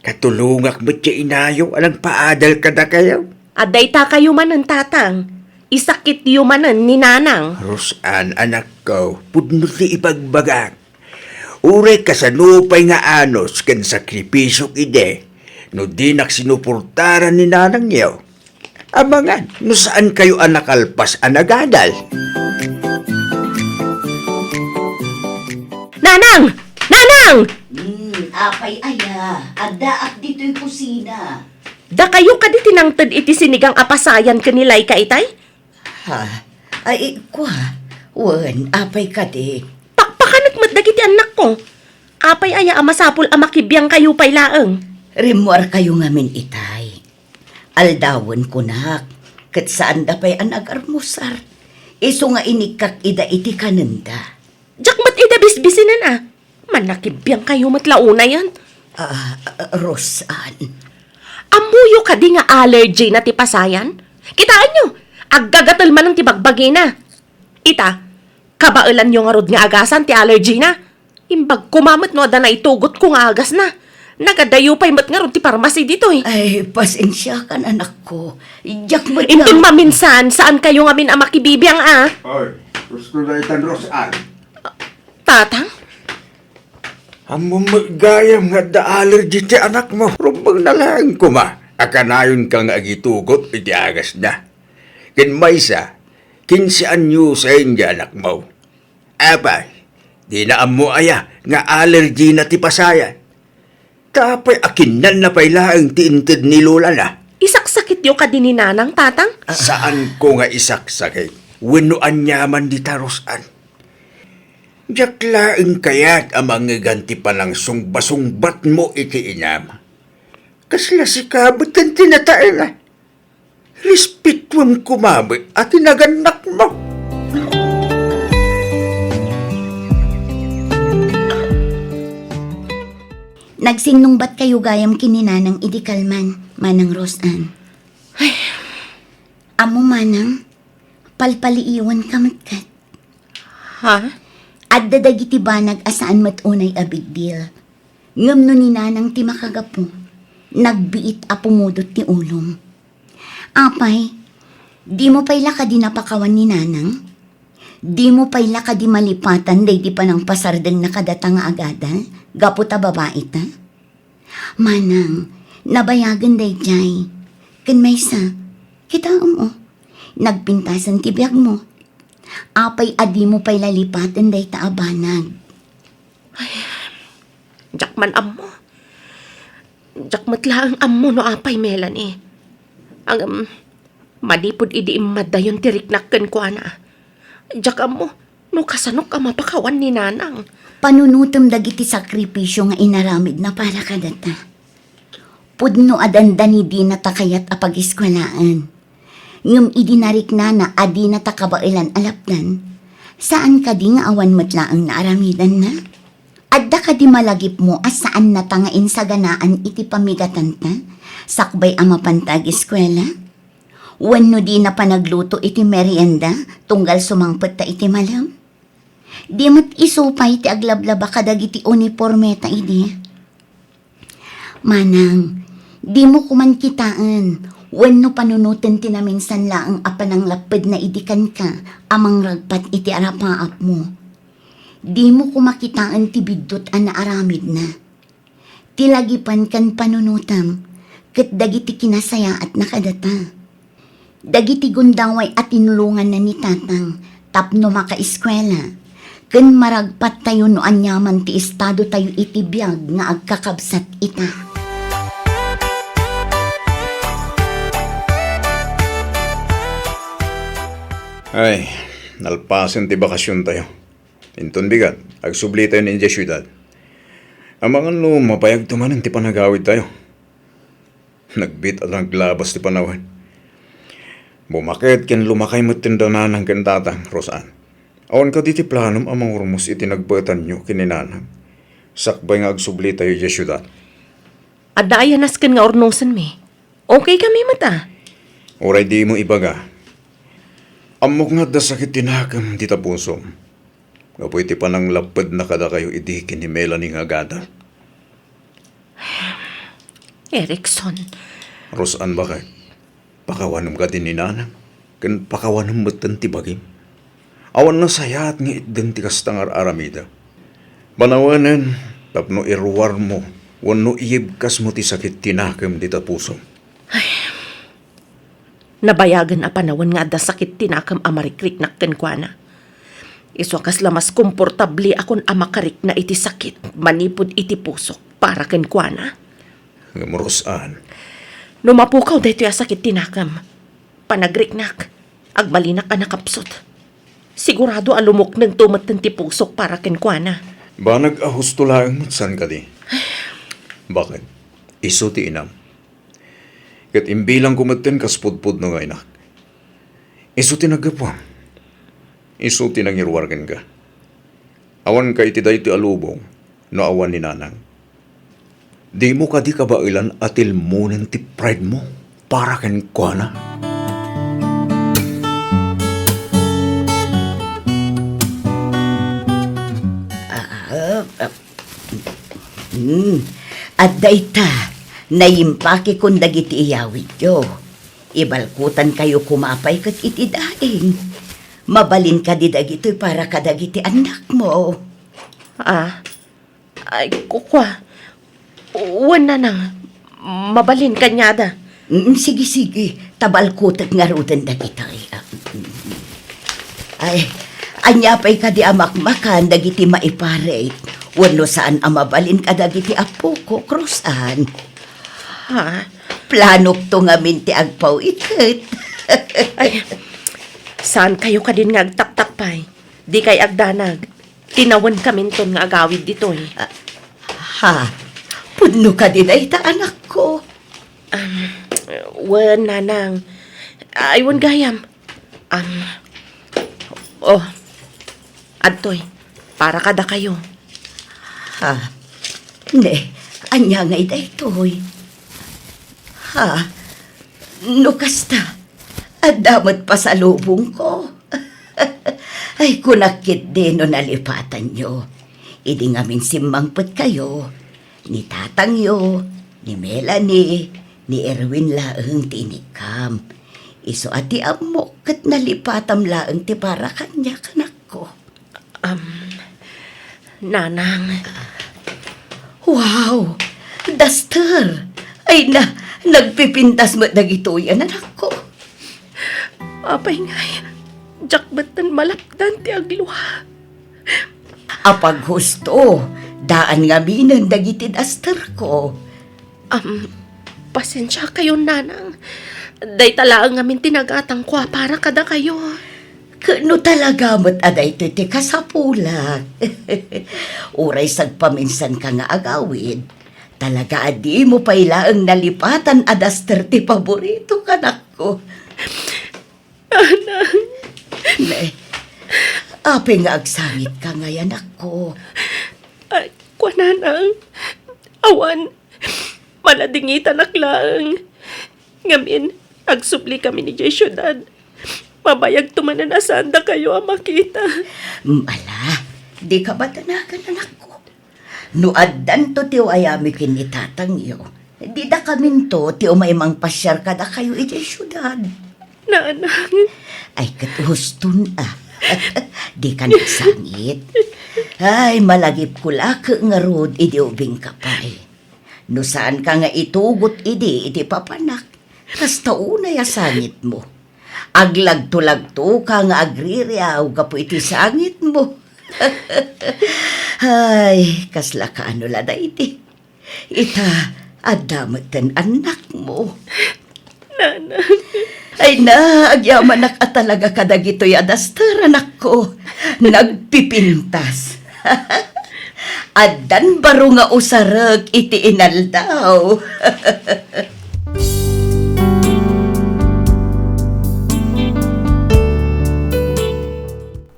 Katulungak mo siya inayaw, alang paadal ka na kayo. Aday ta kayo manan tatang. Isakit yu manan ni nanang. Rosan, anak ko, pudno ti ipagbagak. Uray ka sa nupay nga anos kan sakripisok ide, no di naksinupurtaran ni nanang niyo. Amangan, no saan kayo anakalpas anagadal? Nanang! Nanang! Apay adaak dito'y kusina. Da kayo kadi tinangtad iti sinigang apasayan kanilay ka itay? Ha? Ay, wen, apay ka di. Pakpakanat mat dagiti anak ko. Apay aya amasapul amakibiyang kayo pay laeng. Remuar kayo ngamin itay. Aldawon ko nak, kat saan da pa'y anagarmusar. Iso nga inikak ida iti kananda. Jak mat ida bisbisinan ah. Manakibiyang kayo matlauna yan. Rosan. Amuyo ka di nga allergy na ti pasayan. Kitaan nyo, aggagatal man ng tibagbagi na. Ita, kabailan nyo nga rod nga agasan ti allergy na. Imbag kumamot no ada na itugot ko nga agas na. Nagadayo pa'y mat nga rod ti parmasi dito eh. Ay, pasensya ka na, anak ko. Iyak mo Intun maminsan, saan kayo nga min makibibiyang ah? Oy, gusto na itan Rosan. Tatang? Amo magayam nga da allergy ti anak mo. Rumbang na lang kuma. Akanayon kang agitugot iti agas na. Kin maysa, 15 anyo sa hindi anak mo. Apay, di na amo aya nga allergy na ti pasayan. Tapay akinan na pailaang tiintid ni Lola na. Isaksakit yung kadininanang tatang? Saan ko nga isaksakit? Winuan yaman di tarosan. Diyaklaing kaya't amang ganti pa lang sungba-sungbat mo iti inam. Kasla si kabot ang tinatae nga. Respetwam kumamit at tinaganak mo. Nagsingnungbat kayo gayam kininanang idikalman, Manang Rosan. Amo manang, palpaliiwan ka matkat. Ha? At dadagiti banag asaan matunay a big deal. Ngam no ni nanang ti makagapo, nagbiit a pumudot ti ulong. Apay, di mo pa'y laka di napakawan ni nanang? Di mo pa'y laka di malipatan day di pa ng pasardeng nakadatang agada? Gapo ta babae ta? Manang, nabayagan day jay. Kan may sa, kita mo, nagpintasan ti biyag mo. Apay adi mo pa'y lalipatan day ta abanag. Jakman ammo. Jakmat lang ammo no apay Melanie. Ang madipod idi imadayon tiriknakken ko ana. Jak ammo, no kasanok ka mapakawan ni nanang. Panunutom dagiti sakripisyo nga inaramid na para kadata. Pudno adandani di na takayat apag-iskwalaan. Ngum idinarik na adi na takabailan alapdan. Saan ka di nga awan matlaang naaramidan na? Adda ka di malagip mo as saan natangain sa ganaan iti pamigatan ta? Sakbay ama pantag eskwela? Wano di na panagluto iti merienda tunggal sumangpet ta iti malam? Di mat isupay ti aglablaba kadag iti uniforme ta idi. Manang, di mo kuman kitaan. Wano panunutin ti naminsan laang apanang lapad na idikan ka amang ragpat iti arapaap mo. Di mo kumakitaan ti bidot ang naaramid na. Tilagipan kan panunutam, kat dagiti kinasaya at nakadata. Dagiti gundaway at tinulungan na ni tatang, tapno makaiskwela. Kan maragpat tayo no anyaman ti estado tayo itibiyag nga agkakabsat ita. Ay, nalpasan ti bakasyon tayo. Inton bigat, agsubli tayo ni syudad. Ang mga mapayag tumanan ti panagawid tayo. Nagbit at naglabas ti panawan. Bumakit ken lumakay mo tindanan ng kantatang, Rosan. Awan ka diti planom amang urmos iti nagbatan nyo kininanang. Sakbay nga agsubli tayo di syudad. Adayanas kan nga ornosan me. Okay kami mata. Oray di mo ibaga. Amok nga da sakit tinakam di tapusom. Ngapoy ti panang lapad na kada kayo idikin ni Melanie nga gada. Erickson. Rosan bakit? Pakawanam ka din ni nanang. Kan pakawanam matan ti bagim. Awan na sayat nga itdeng ti kastangar aramida. Banawanan, tapno iruwar mo. Wano iyibkas mo ti sakit tinakam di tapusom. Nabayagan a panawan nga da sakit tinakam amarikrik nakken kwa na. Iso kas lamas komportabli akon amakarik na iti sakit manipod iti pusok para ken kwa na. Ngamurosan. Numapukaw dahito ya sakit tinakam. Panagriknak, agmalinak ka nakapsot. Sigurado alumok ng tumatan ti pusok para ken kwa na. Ba nag-ahusto lang matsan ka di? Bakit? Iso ti inam. Kat imbilang kumaten kaspudpud no nga inak. Iso ti nagapwam. Isu tinangirwargan ka. Awan ka iti dahi ti alubong, no awan ni nanang. Di mo ka di kabailan atil mo ng ti pride mo para ken kuana. At dayta, naimpake kung dagiti iyawid yo. Ibalkutan kayo kumapay kat iti daing. Mabalin ka di dagito'y para ka dagiti anak mo. Ay, kukwa. Uwan na nang. Mabalin kanyada. Sige. Tabalkutat nga rudan dagito'y. Ay, anyapay ka di amakmakan dagiti maiparate. Wano saan amabalin ka dagiti apo ko, Krusan. Planok to nga minti agpaw ikat. Ay, saan kayo ka din nga agtaktakpay? Di kay agdanag. Tinawan kami ton nga agawid dito eh. Pudno ka din ay ta anak ko. Wan, nanang. Aywan gayam. Adtoy, para kada kayo. Ne, anya ngay daytoy. No kasta, adamat pa sa lubong ko. Ay, kunakit din no nalipatan nyo. Idi ngamin simmangpet kayo. Ni tatang yo, ni Melanie, ni Erwin laeng tinikam. Iso ati amok kat nalipatam laeng ti para kanya kanak ko. Nanang. Wow! Duster! Ay nagpipintas mo dagito yan anak ko. Apay ngay. Jakbatan malapdan ti agluha. Apag husto, daan nga minan dagiti duster ko. Pasensya kayo, nanang. Day talaang ngamin tinagatang kwa para kada kayo. Kano talaga mo't aday ti kasapulak. Uray sagpaminsan ka nga agawid. Talaga adi mo paila ang nalipatan adaster ti paborito kanak ko. Nanang. Ne, ape nga agsangit ka ngayon ako. Ay, kwa nanang. Awan. Maladingitan aklang. Ngamin, agsupli kami ni Jay Syudad. Mabayag tumanan asanda kayo ang makita. Mala, di ka ba tanakan anak ko? No addan to ti ayami kinitatang yo. Di da kaminto ti umaymang pasyar kada kayo iti syudad. Nanang. Ay katustun Di ka nagsangit. Ay malagip kula ka nga rod iti ubing kapay. No saan ka nga itugot iti papanak. Kasta unay asangit mo. Aglag-tulag-to ka nga agriryaw gapo iti sangit mo. Ay, kasla ka ano lada iti. Ita, adamatan anak mo. Nanang. Ay na, agyamanak at talaga kadagito'y adaster anak ko. Nagpipintas. Addan baro nga usarag iti inaldaw.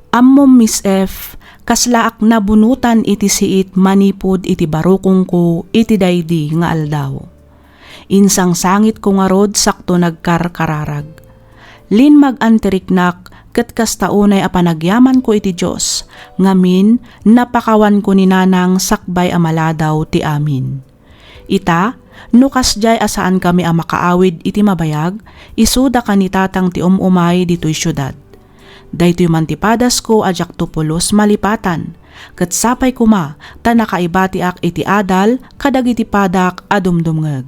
Ammom Miss F, kaslaak na bunutan iti siit manipod iti barukong ko iti daydi nga aldaw. Insang sangit ko nga rod sakto nagkarkararag. Lin mag-antiriknak ket kastaunay a panagyaman ko iti Diyos, ngamin napakawan ko ni nanang sakbay amaladaw ti amin. Ita, nukas jay asaan kami a makaawid iti mabayag, isuda kanitatang ti umay dito'y syudad. Daytoy mantipadas ko ajak tupulos malipatan, ket sapay kuma ta nakaibati ak iti adal kadagiti padak adumdumngeg.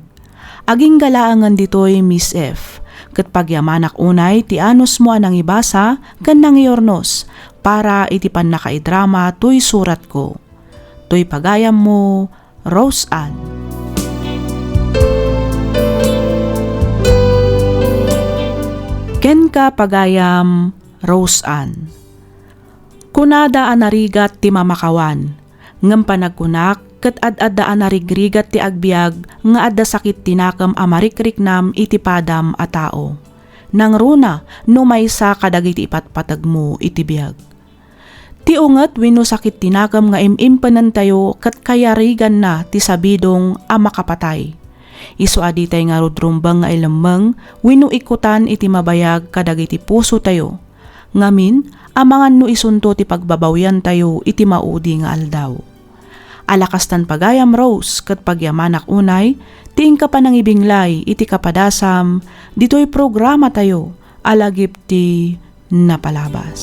Aging galaangan ditoy Miss F, ket pagyamanak unay ti anos mo anang ibasa ken nangiornos para iti pannakaidrama toy surat ko. Toy pagayam mo, Rose Ann. Ken ka pagayam, Rose Ann. Kunada anarigat ti mamakawan, ngem panagkunak ket ad-adda anarigrigat ti agbiag nga adda sakit tinakam amarikriknam iti padam a tao. nang runa no maysa kadagiti ipatpatag mo iti biag. Ti unget wenno sakit tinagam nga imimpanan tayo kat kayarigan na ti sabidong a makapatay. Isu aditay nga rudrumbang nga ilamang wenno ikutan iti mabayag kadagiti puso tayo. Ngamin, amangan no isunto ti pagbabawyan tayo iti maudi nga aldaw. Alakas tan pagayam Rose kat pagyamanak unay, tiing ka pa nang ibinglay iti kapadasam, dito'y programa tayo, alagip ti napalabas.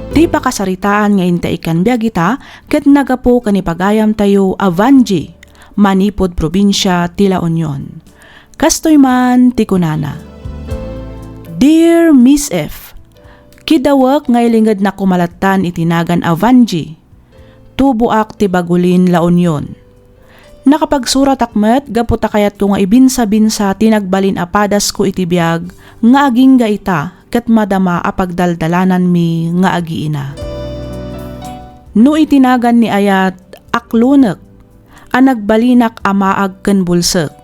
Di pa kasaritaan nga intaikan biyagita, kat nagapo kanipagayam tayo Avanji, Manipod Probinsya, ti La Union. Kastoy man ti kunana. Dear Miss F, kidawak nga ilingad na kumalatan itinagan Avanji, tubuak ti Bagulin, La Union. Nakapagsurat akmet, gaputa kayat ko nga ibinsa-binsa tinagbalin apadas ko iti biyag, nga aging gaita, kat madama apagdaldalanan mi nga agiina. No itinagan ni ayat, aklunek, anagbalinak amaag ken bulsek.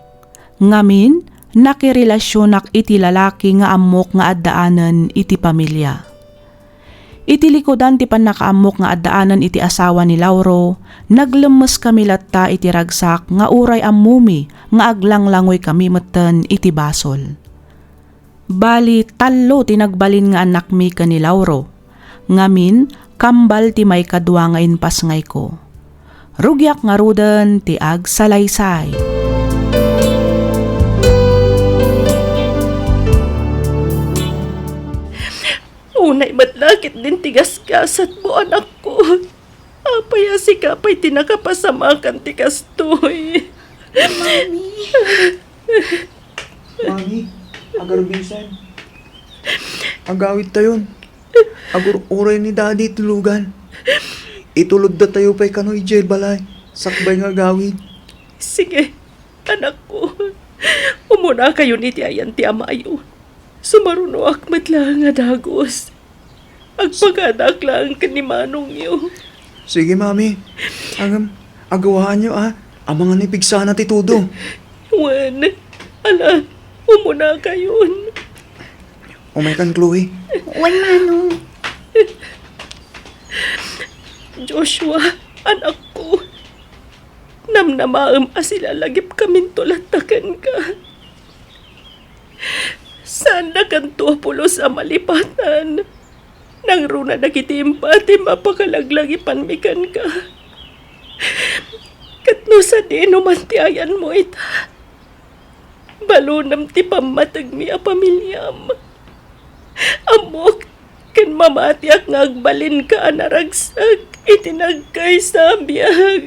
Ngamin, nakirelasyonak iti lalaki nga amok nga addaanan iti pamilya. Iti likodan ti panakaamok nga addaanan iti asawa ni Lauro, naglemes kami latta iti ragsak nga uray ammumi nga aglanglangoy kami metten iti basol. Bali tallo tinagbalin nga anak mi ka ni Lauro. Ngamin, kambal ti may kadwa nga inpas ngay ko. Rugyak nga ruden ti ag salaysay. Unay matlakit din tigas-gasat mo, anak ko. Apay asikapay tinakapasamakan tikastoy. Mami, agar bisan. Agawid tayon. Agur uray ni daddy tulugan. Itulod da tayo pa'y kano'y jail balay. Sakbay nga gawid. Sige, anak ko. Umuna kayo ni tiayan ti amayo. Sumaruno akmat lang nga dagos. Agpagadak lang ka ni manong yo. Sige, mami. Agawaan nyo, Amangan ni pigsana ti tudo. Juan, ala, umuna kayon. Umay kan, Chloe. Wan manong. Joshua, anak ko. Namnamaam asilalagip kamin tulatakan ka. Saan na kanto pulos sa malipatan? Nang runa nakitimpa ti mapakalaglagipan mikan ka. Katno sa di numantiayan mo ita. Balunam ti pamatag mi a pamilyam. Amok, kan mamatiak nga agbalin ka anaragsak, itinagkay sa biyag.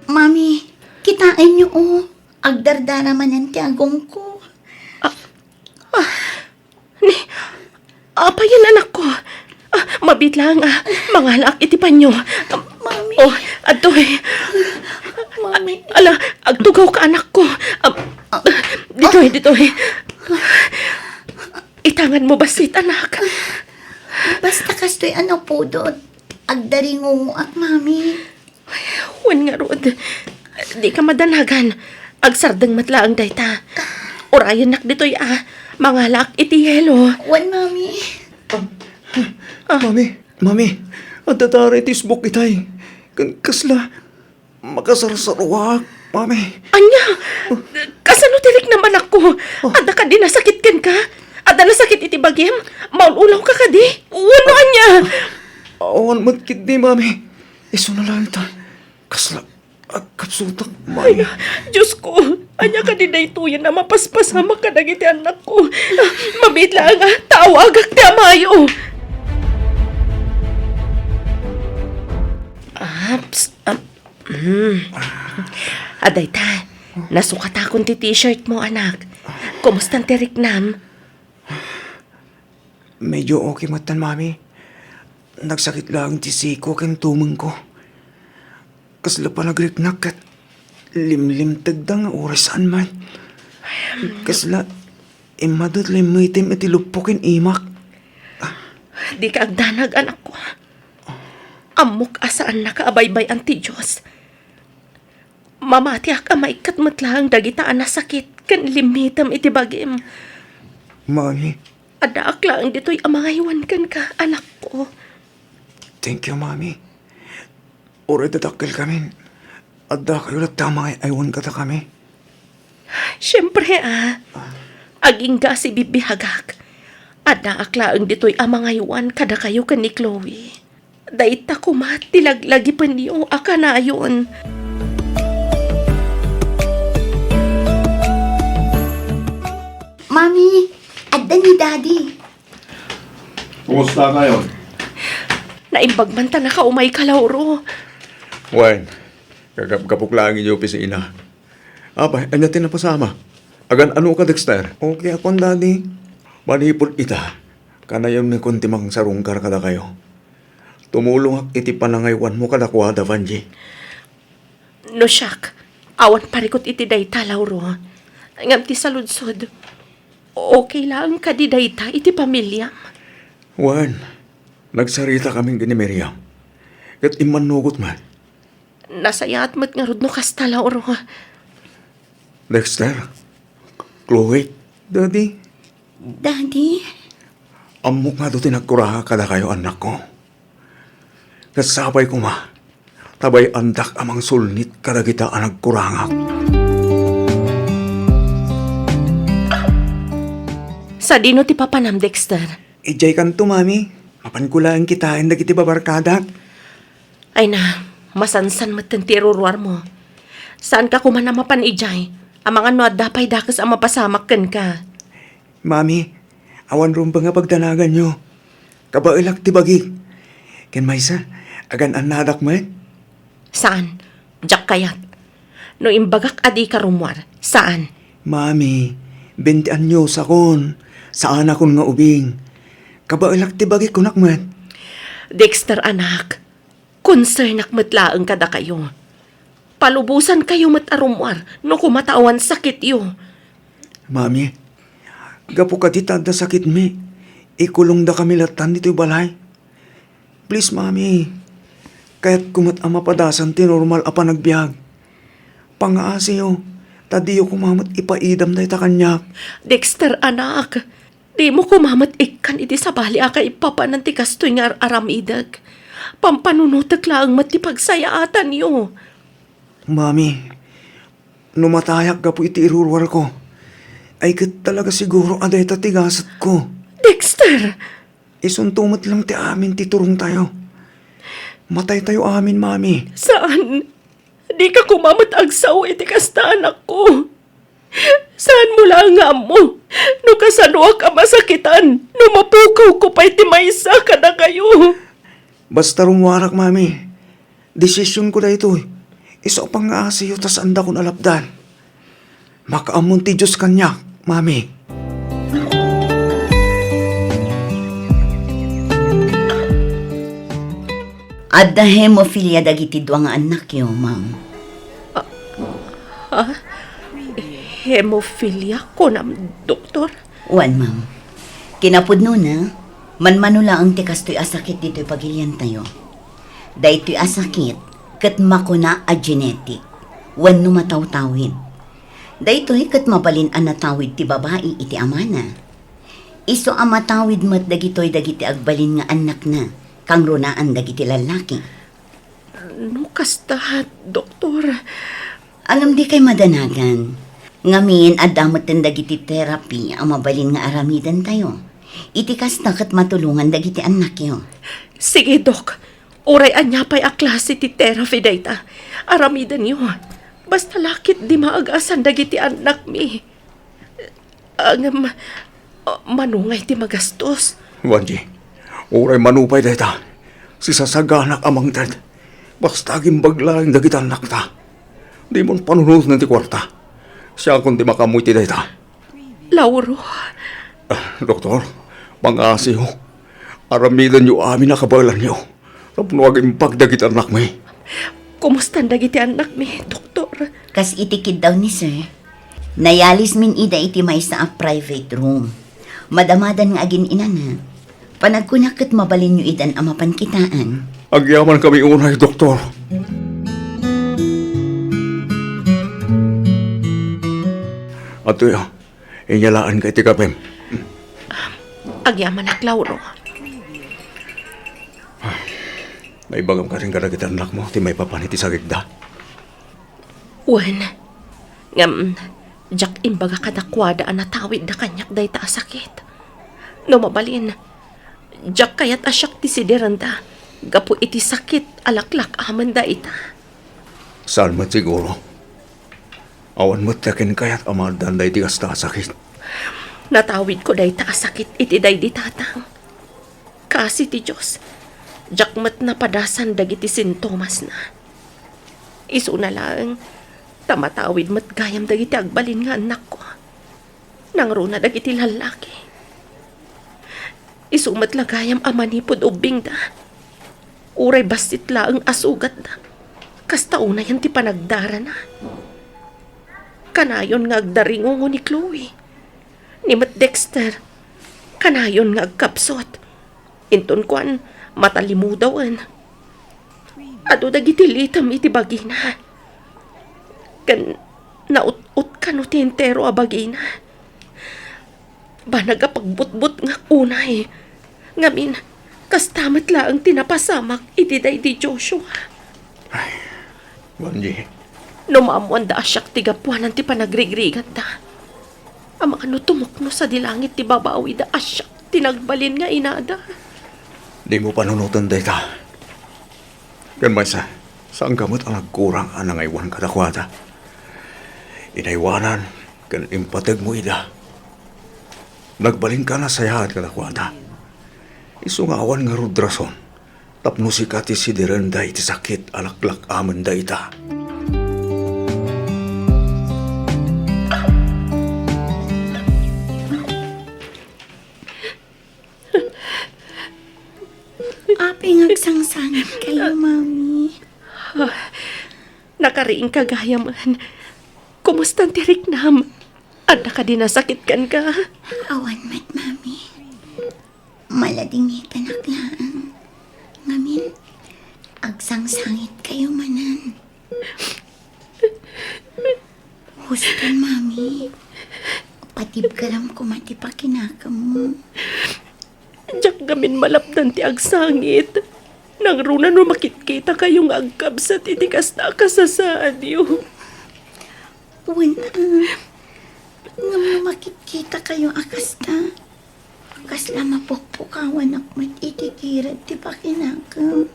Mami, kitain niyo agdardara man ang tiagong ko. Apa yan, anak ko? Mabit lang, mangalak iti panyo. Mami. Oh, adoy. Mami. Ala, agtugaw ka, anak ko. Ditoy. Itangan mo basit, anak. Basta kastoy ano po doon. Agdaringo ak, mami. Wan nga rod. Di ka madanagan. Agsardeng matlaang dayta. Orayan nak ditoy, mangalak iti yelo. Wan, mami. Mami, ang tatari tisbok itay. Kasla, makasarsaruak, mami. Anya, kasano tirik naman ako? Ada ka di nasakit ka? Ada nasakit iti bagyem? Maululaw ka di? Uno, anya? Awan matkit di, mami. Iso na lang ita. Kasla, agkapsutak, mami. Diyos ko, anya ka di na ito yan na mapaspasama ka nagiti anak ko. Mabit lang, tawag ak ti amayo. Aday ta, nasukat akong ti t-shirt mo, anak. Kumusta ang tirik nam? Medyo okay matan, mami. Nagsakit lang ti siko ken tumeng ko. Kasla pa nagriknak at limlim tagdang orasan man. Kasla, imadot lim itim iti lupukin imak. Di ka agdanag, anak ko. Amok asaan nakaabaybay ang ti Diyos. Mamatiak ka maikatmat lang dagitaan na sakit kan limitam iti bagim. Mami, Adaak lang dito'y amangaywan kan ka, anak ko. thank you, Mami. Uri dadakil kami. Adda kayo lang tama aywan kata kami. Siyempre aging ga si bibihagak. Adaak lang dito'y amangaywan kada kayo kan ni Chloe. Daita kumat tilaglagi pa niyo akanayon. Mami, adda ni Daddy. Kumusta kayo? Naimbagman ta na ka umay kalawro. Wan, kagap-kapok lang yung opisina. Abay, ay natin na pasama. Agan ano ka, Dexter? Okay ako, Daddy. Manipod ita. Kanayon may kuntimang sarungkar kada kayo. Tumulong ak iti panangaywan mo kadakwada, Vanji. No siyak, awan parikot iti dayta lawro. Ngam ti saludsod. Okay lang kadi dayta iti pamilya. Wan, nagsarita kaming gini Miriam. Kat imanugot man. Nasayat mo't nga rod no kasta lawro. Dexter, Chloe, Daddy, Daddy? amok nga doon tinagkuraha kada kayo anak ko. Kasabay ko ma, tabay andak amang sulnit kada kita ang nagkurangak. Sa dino ti papanam, Dexter. Ijay kanto, Mami. Mapankulaan kita ang dagiti babarkadak. Ay na, masansan mo't tiruruar mo. Saan ka kumana mapan ijay? Ang mga no dapay dakas ang mapasamak kan ka. Mami, awan rumba nga pagdanagan nyo. Kabailak ti bagi. Ken maysa, agan anadak man. Saan? Diyak kayat. No imbagak adi ka rumwar. Saan? Mami, 20 anyos akon. Saan akon nga ubing. Kabailak ti bagi kunak man. Dexter anak, concern matlaang kada kayo. Palubusan kayo matarumwar no kumatawan sakit yo. Mami, gapo ka di tanda sakit mi. Ikulong da kami latan dito'y balay. Please, Mami. Kaya't kumat ang mapadasan ti normal apa nagbiag. Pangaasiyo, tadiyo kumamat ipaidam da ita kanyak. Dexter anak, di mo kumamat ikan iti sabali aka ipapanan ti kastoy nga aramidag. Pampanunutag lang matipagsayaatan yo. Mami, numatayak gapo iti irurwar ko. Ay kat talaga siguro aday tatigasat ko. Dexter! Isuntumat lang ti amin ti turong tayo. Matay tayo amin, Mami. Saan? Di ka kumamat agsaw iti kasta anak ko. Saan mo lang nga mo? No kasano ka masakitan? No mapukaw ko pa iti maysa kada kayo. Basta rumwarak, Mami. Desisyon ko na ito. Iso pang aasiyo tas anda ko nalapdan. Makaamon ti Diyos kanya, Mami. Adda hemophilia dagiti duwa nga anak yo, ma'am. Hemophilia ko nam, doktor? Wan, ma'am. Kinapudno na, manmanula ang tikastoy asakit dito'y pagilian tayo. Dahito'y asakit, kat makuna a genetic. Wan numatawtawid. Dahito'y kat mabalin ang natawid ti babae iti amana. Iso ang matawid mat dagito'y dagiti agbalin nga anak na, kang runaan dagiti lalaki. No kasta, doktor? Alam di kay madanagan. Ngamin adamot ng dagiti therapy ang mabalin nga aramidan tayo. Itikas na kat matulungan dagiti anak yo. Sige, dok. Uray anya pa'y a klase ti therapy dayta. Aramidan niyo. Basta lakit di maagasan dagiti anak mi. Manungay ti magastos. Wanji, uray manupay deta. Si sasaganak amang dad. Basta gimbaglaing dagiti anak ta. Di mon panunod ng ti kwarta. Siya kung di makamuy ti deta. Lauro. Doktor, pangasiyo. Aramidan niyo amin na kabalan niyo. Tapos impag dagiti anak may. Kumusta dagiti anak mi, doktor? Kas itikid daw ni sir. Nayalis min ida iti may sa a private room. Madamadan nga agin ina na. Panagkunakit mabalin nyo idan ang mapankitaan. Agyaman kami unay, doktor. Ato ya, inyalaan kay Tikapem. Agyaman ak Lauro. Naibagam ka rin kadagitan anak mo, ti may papaniti sa gigda. Wen, ngam, jak imbaga kadakwada ang natawid na kanyak day ta sakit. No mabalin, jak kayat asyak ti sidiranda, gapu iti sakit alaklak aman da ita. Saan mo siguro? Awan mo takin kayat amadan day tigas ta sakit. Natawid ko day ta sakit iti day di tatang. Kasi ti Diyos, jak mat napadasan dagiti sintomas na. Isu na lang, tamatawid mat gayam dagiti agbalin nga anak ko. Nangro na dagiti lalaki. Isu mat lagayam amanipod ubing da. Uray basit laang asugat da. Kasta una yan ti panagdara na. Kanayon nga agdaringongo ni Chloe. Ni Matt Dexter. Kanayon nga agkapsot. Inton kuan, matalimudawan. Ado dagiti litam iti bagina. Kan naut-ut ka no ti entero a bagina. Ba nagapagbutbut nga unay. Ngamin, kastamat laang tinapasamak iti day di Joshua. Wanji, Numamuan da asyak ti gapuanan ti panagrigrigat da. Ang mga nutumok no sa dilangit ti babawi da asyak tinagbalin nga inada. di mo panunutan day ta. Kan maysa, saan gamot ang nagkurang anang aywan kadakwada? Inaywanan, kan impatag mo ida. Nagbalin ka na sayahat kadakwada. Isu nga awan nga rudrason. Tapno si kati si direnda iti sakit alaklak aman da ita. Aping agsangsangit kayo, Mami. Nakariing kagayaman. Kumusta ang tiriknam? Ada ka dinasakit kan ka? Awan mat, Mami. Maladingitan aklaan. Ngamin, agsangsangit kayo manan. Huston, Mami. Patibgaram ko matipakinakam mo. Diyak gamin malapdan ti agsangit. Nang runa no makitkita kayong agkabsat iti kasta kasasaan yo. Wala. Ngam na makikita kayo akasta. Kasla mapukpukawan akmat itikirat ti pakinakam.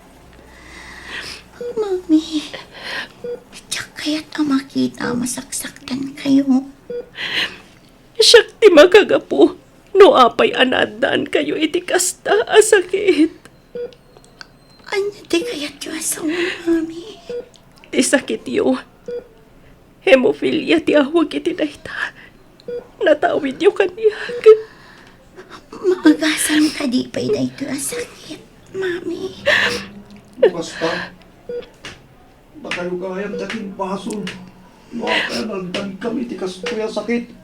Mami, tiyak kaya't makita masaksaktan kayo. Siyak ti magagapu. No apay anadaan kayo iti kasta asakit. Ano di kaya't yung asawa, Mami? Ti sakit yo. Hemophilia ti awag iti dayta. Natawid yo kaniyag. Maagasan ka di pa'y na ito sakit, Mami. Basta, bakayo kayang dating basol. Makayanagdan kami tikas kuya sakit.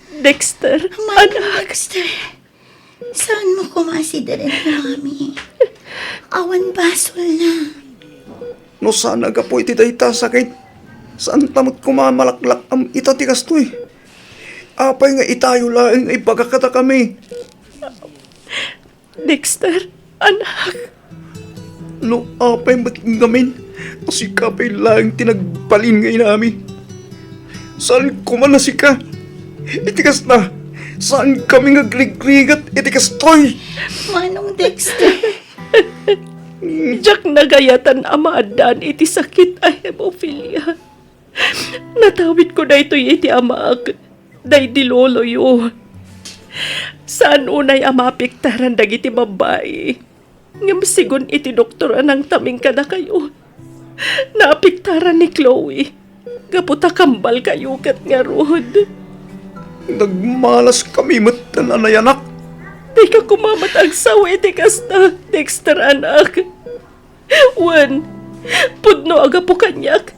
Dexter, Mami, anak. Dexter, saan mo kumasidarin ni Mami? Awan basol na. No sana ka po iti dayta sakit. Saan tamot kumamalaklak am ita tikas to eh. Apay nga itayo lang ay pagkakata kami. Dexter, anak. No apay matgamin. Kasi kapay lang tinagbalin ngayon namin. Saan kuman na si ka? Itikas na. Saan kami ngagrig-rigat? Itikas toy. Manong Dexter, Diyak nagayatan amadaan iti sakit a hemophilia. Natawid ko na ito'y iti amaak. Day di lolo yo. Saan unay amapiktaran dagiti babae? Ngam sigun iti doktora ng taming kada kayo. Naapiktaran ni Chloe. Gaputa kambal kayo kat nga rod. Nagmalas kami matan anayanak. Di ka kumamat ang sawa iti kasta, Dexter anak. Wan, pudno aga po kanyak.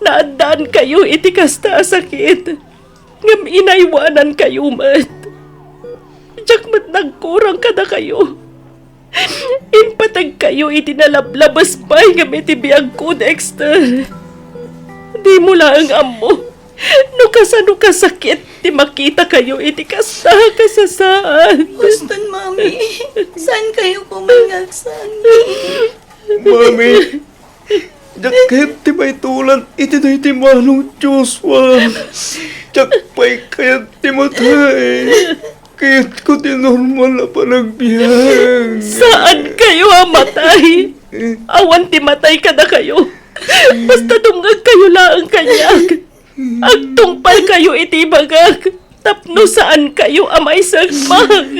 Naandaan kayo iti kasta sakit. Ngam inaywanan kayo mat. Diyak mat nagkurang kada kayo. Impatag kayo itinalablabas pa nga may tibiyag ko, Dexter. Di mo lang amo. No kasakit, ti makita kayo iti kasta kasasaan. Huston, Mami. Saan kayo kumangagsan? Mami, kahit ti may tulan, iti na iti manong Joshua. Tiyak pa'y kayat ti matay. Kahit ko ti normal na panagbihan. Saan kayo amatay? Awan ti matay kada kayo. Basta dumgag kayo lang kanyag. Agtungpal kayo iti bagag. Tapno saan kayo amay sagmag.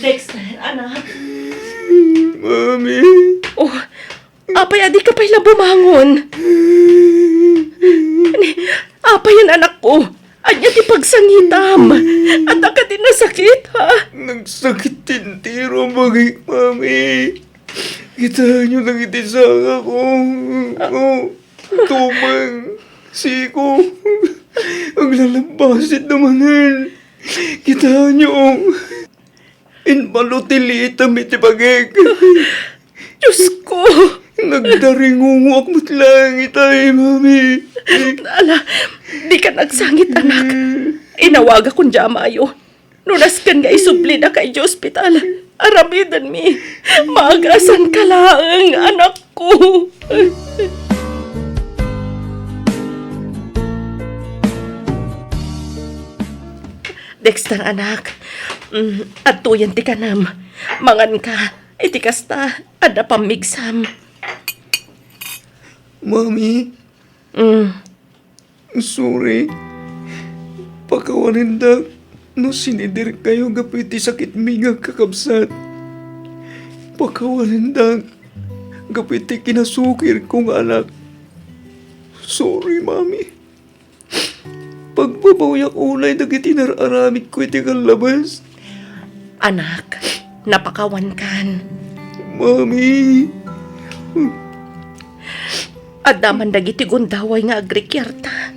Dexter, anak. Mami, Oh, apay, adi ka pa'y bumangon. Apay yan, anak ko. Anya ti pagsangitam. At ka din nasakit, ha? nagsakit tintiro bagay, Mami. Kita nyo nang itisang ako. Tumang. Siko. Ang lalabasit namanan. Kita nyo. Inbalutilitam iti bagay. Diyos ko. Nagdaringungok mo't lang itay, Mami. Ala, di ka nagsangit, anak. Inawag akong jamayo. Nunas kan nga isubli na kay hospital. Aramidan mi. Maagasan ka lang, anak ko. Dexter, anak. At tuyan ti kanam. Mangan ka. Iti kasta. Ada pamigsam. Mami, Mm. sorry. Pakawaninda, no sinidir kayo gapiti sakit mi nga kakabsat. Pakawaninda, gapiti kinasukir kong anak. Sorry, Mami. Pagbabawayak ulay dagiti nararamid ko iti kalabas. Anak, napakawan kan. Mami, Adaman dagiti gundaway nga agrikyarta.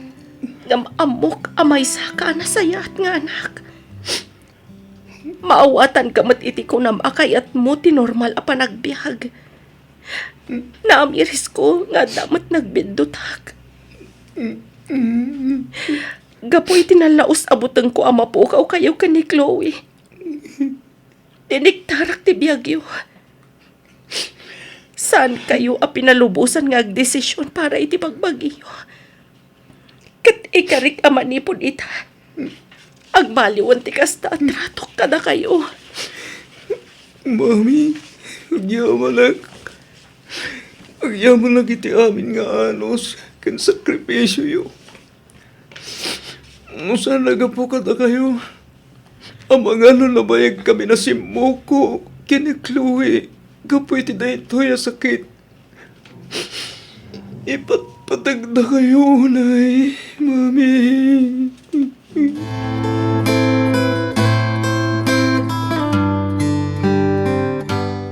Ngam amok amay saka na sayat nga anak. Maawatan kamat iti ko na makayat mo ti normal a panagbiag. Naamiris ko nga damat nagbidutak. Gapoy tinalaos abutang ko ama po kaw kayo ka ni Chloe. Tiniktarak ti biyagyo. Saan kayo a pinalubusan nga agdesisyon para iti pagbagyo? Kat ikarik a manipod ita. Agmaliwan ti kasta at tratok kada kayo. Mami, agyaman lang iti amin nga anos kan sakripisyo yo. Saan nagapo kada kayo? Amang ano nabayag kami na simuko kini Chloe. Kapoy ti daytoy a sakit. Ipatpatag na kayo, Nay, Mami.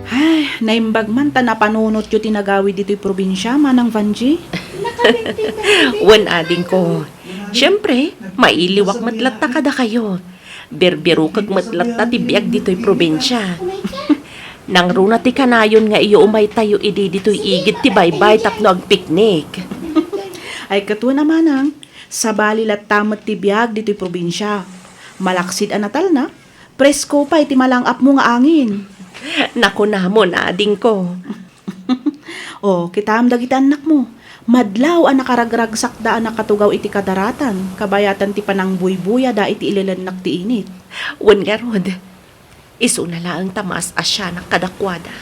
Ay, naimbag man ta napanunot yu tinagawid dito'y probinsya, manang Vanji. Wan ading ko. Siyempre, mailiwak matlatta kada kayo. Berbero kag matlatta ti biag dito'y probinsya. Nang runa ti kanayon nga iyo umay tayo idi dito'y igit ti baybay tapno ag picnic. Ay katwa naman ang, sa balilat tamat ti biag dito'y probinsya. Malaksid a natal na, presko pa iti malangap mo nga angin. Naku na mo na ading ko. O, kitam dagiti anak mo. Madlaw ang nakaragragsak da ang nakatugaw iti kadaratan, kabayatan ti panang buybuya da iti ililanak ti init. Wan nga rod, iso na lang tamas asya ng kadakwada.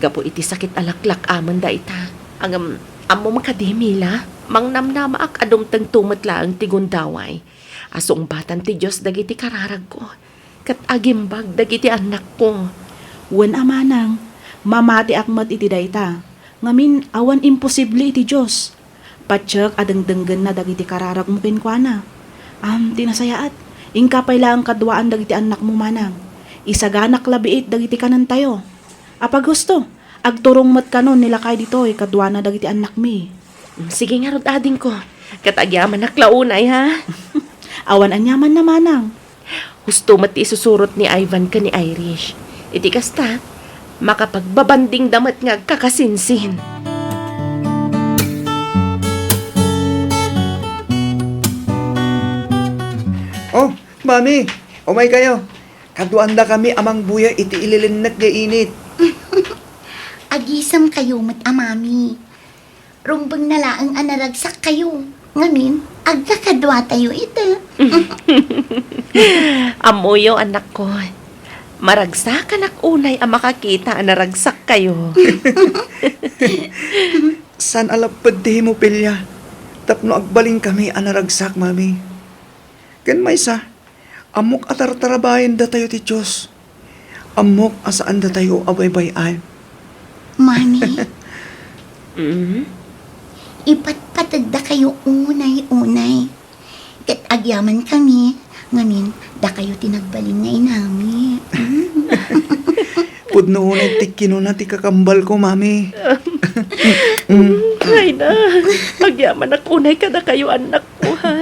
Gapo iti sakit alaklak aman da ita. Ang amo makademila, mang namnama ak adumtang tumat lang ti gundaway. Asong batan ti Diyos dagiti kararag ko. Kat agimbag dagiti anak ko. Wen amanang, mamati akmat iti dayta. Ngamin awan imposible iti Diyos. Patsyak adengdenggen na dagiti kararag mo kenkwana. Tinasayaat, ingkapay lang kadwaan dagiti anak mo manang. Isaganak labiit dagiti kanan tayo. Apag gusto, Agturong mat kanon nila kay ditoy kadwa na dagiti anak mi. Sige nga rod ading ko. Katagyaman naklaunay ha. Awan anyaman na manang. Husto mati isusurot ni Ivan ka ni Irish. Iti kasta, makapagbabanding damat nga kakasinsin. Oh, mami, umay kayo. Kaduanda kami amang buya iti ililinnak ga init. Agisam kayo mat amami. Rumbang nalaang anaragsak kayo. Ngamin, agkakadwa tayo ito. Amoyo anak ko. Maragsak anak unay ang makakita ang naragsak kayo. San alapad di mo pilya? Tapno agbaling kami anaragsak, mami. Kan may sa, amok atartarabayan da tayo ti Diyos. Amok asaan da tayo abay-bayan. Mami, Mm? ipatpatag da kayo unay-unay. Kat agyaman kami. Ngamin, da kayo tinagbalin nga inami. Pudno unay tikino na ti kakambal ko, mami. Ay na, pagyaman na kunay ka na kayo anak ko ha.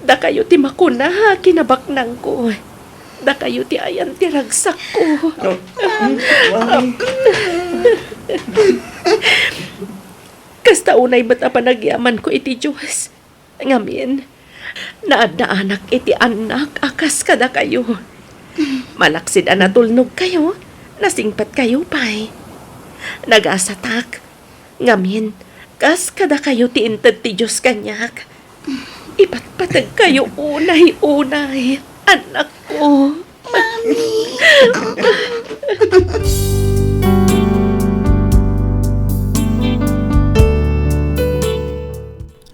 Da kayo ti makuna ha, kinabaknang ko. Da kayo ti ayan ti ragsak ko. Mami. Kasta unay ba't panagyaman ko iti Diyos. Ngamin, naadaanak iti anak akas kada kayo. Malaksid anatulnog kayo, nasingpat kayo pa'y. Nagasatak, ngamin, kas kada kayo ti inted ti Diyos kanyak. Ipatpatag kayo unay-unay, anak ko.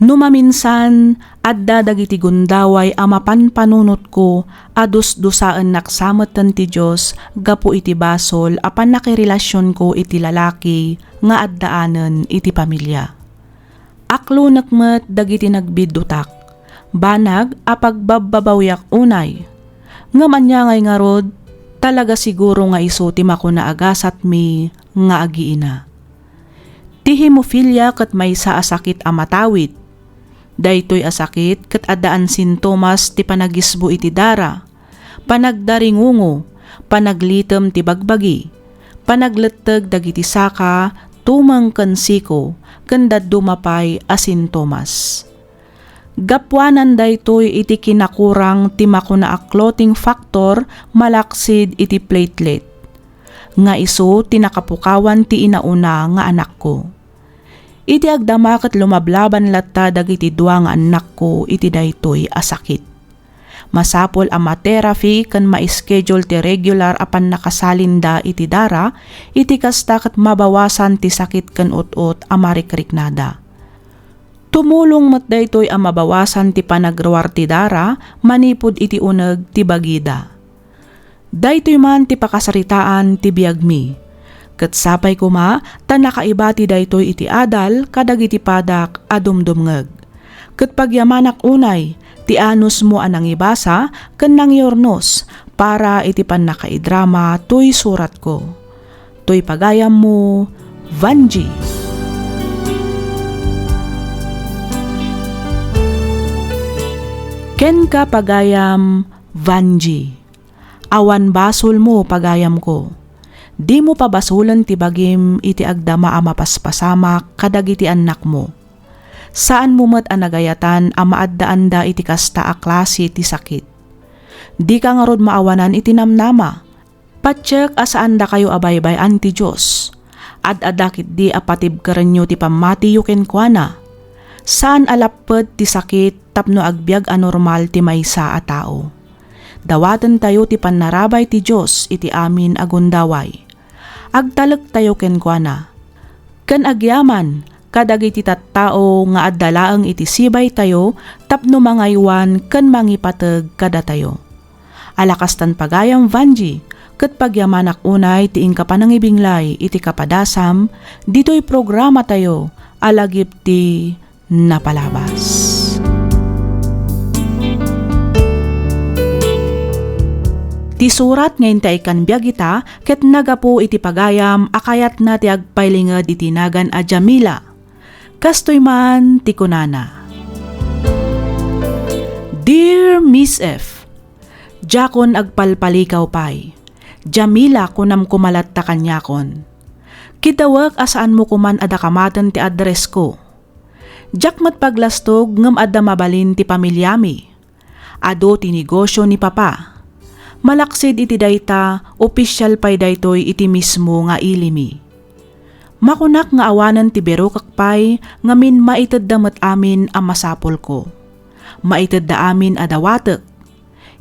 Numaminsan, adda dagiti gundaway amapan panunot ko, adus dusaan naksamatan ti Diyos, gapu iti basol, apan nakirelasyon ko iti lalaki, nga addaanan iti pamilya. Aklo nakmet dagiti nagbidutak, banag apagbababawyak unay. Nga manyangay nga rod, talaga siguro nga iso ti makuna agasat mi, nga agiina. Ti hemophilia kat may sa asakit amatawid, daytoy asakit ket addaan sintomas ti panagisbo iti dara, panagdaringungo, panaglitem ti bagbagi, panagletteg dagiti saka, tumang ken siko, ken daddo mapay a sintomas. Gapwanan daytoy iti kinakurang ti makuna a clotting factor malaksid iti platelet. Nga iso tinakapukawan ti inauna nga anak ko. Iti agdama ket lumablaban latta dagiti dua nga anak ko iti daytoy a sakit. Masapol a ma-therapy ken ma-schedule ti regular apan nakasalinda iti dara, iti kasta ket mabawasan ti sakit ken ut-ut a marikriknada. Tumulong met daytoy a mabawasan ti panagruar ti dara, manipud iti uneg ti bagida. Daytoy man ti pakasaritaan ti biagmi. Ket sapay kuma, tan nakaibati daytoy iti adal, kadagiti padak adumdumngeg. Ket pagyamanak unay, ti anus mo anang ibasa, ken nangyornos, para iti pan nakaidrama, tuy surat ko. Tuy pagayam mo, Vanji. Ken ka pagayam, Vanji. Awan basol mo pagayam ko. Di mo pabasulan ti bagim iti agdama a mapaspasamak kadagiti anak mo. Saan mo met anagayatan a maaddaanda iti kasta a klase ti sakit. Di ka nga rod maawanan iti namnama. Patsek asaan da kayo abaybay ti Diyos. Ad-adakit di apatib karenyo ti pamatiyo kenkwana. Saan alapet ti sakit tapno agbyag anormal ti maysa a tao. Dawatan tayo ti panarabay ti Diyos iti amin agundaway. Agtalag tayo kenkwana. Ken agyaman, kadagiti tattao nga addalaeng iti sibay tayo, tapno mangaywan ken mangipateg kada tayo. Alakastan pagayam Vanji, ket pagyamanak unay ti inkapanangibinglay iti kapadasam, dito'y programa tayo, alagip ti napalabas. Ti surat ngayon ta ikan biyag ita, ket nagapu iti pagayam, akayat na ti agpailingad iti nagan a Jamila. Kastoy man ti kunana. Dear Miss F, Jakon agpalpalikaw pay. Jamila kunam kumalat ta kanyakon. Kitawag asaan mo kuman ada kamatan ti address ko. Jak mat paglastog ngem adda mabalin ti pamilyami. Ado ti negosyo ni papa. Malaksid iti dayta, opisyal pay daytoy iti mismo nga ilimi. Makunak nga awanan ti bero kakpay, ngamin maited damat amin ang masapol ko. Maited da amin adawatek.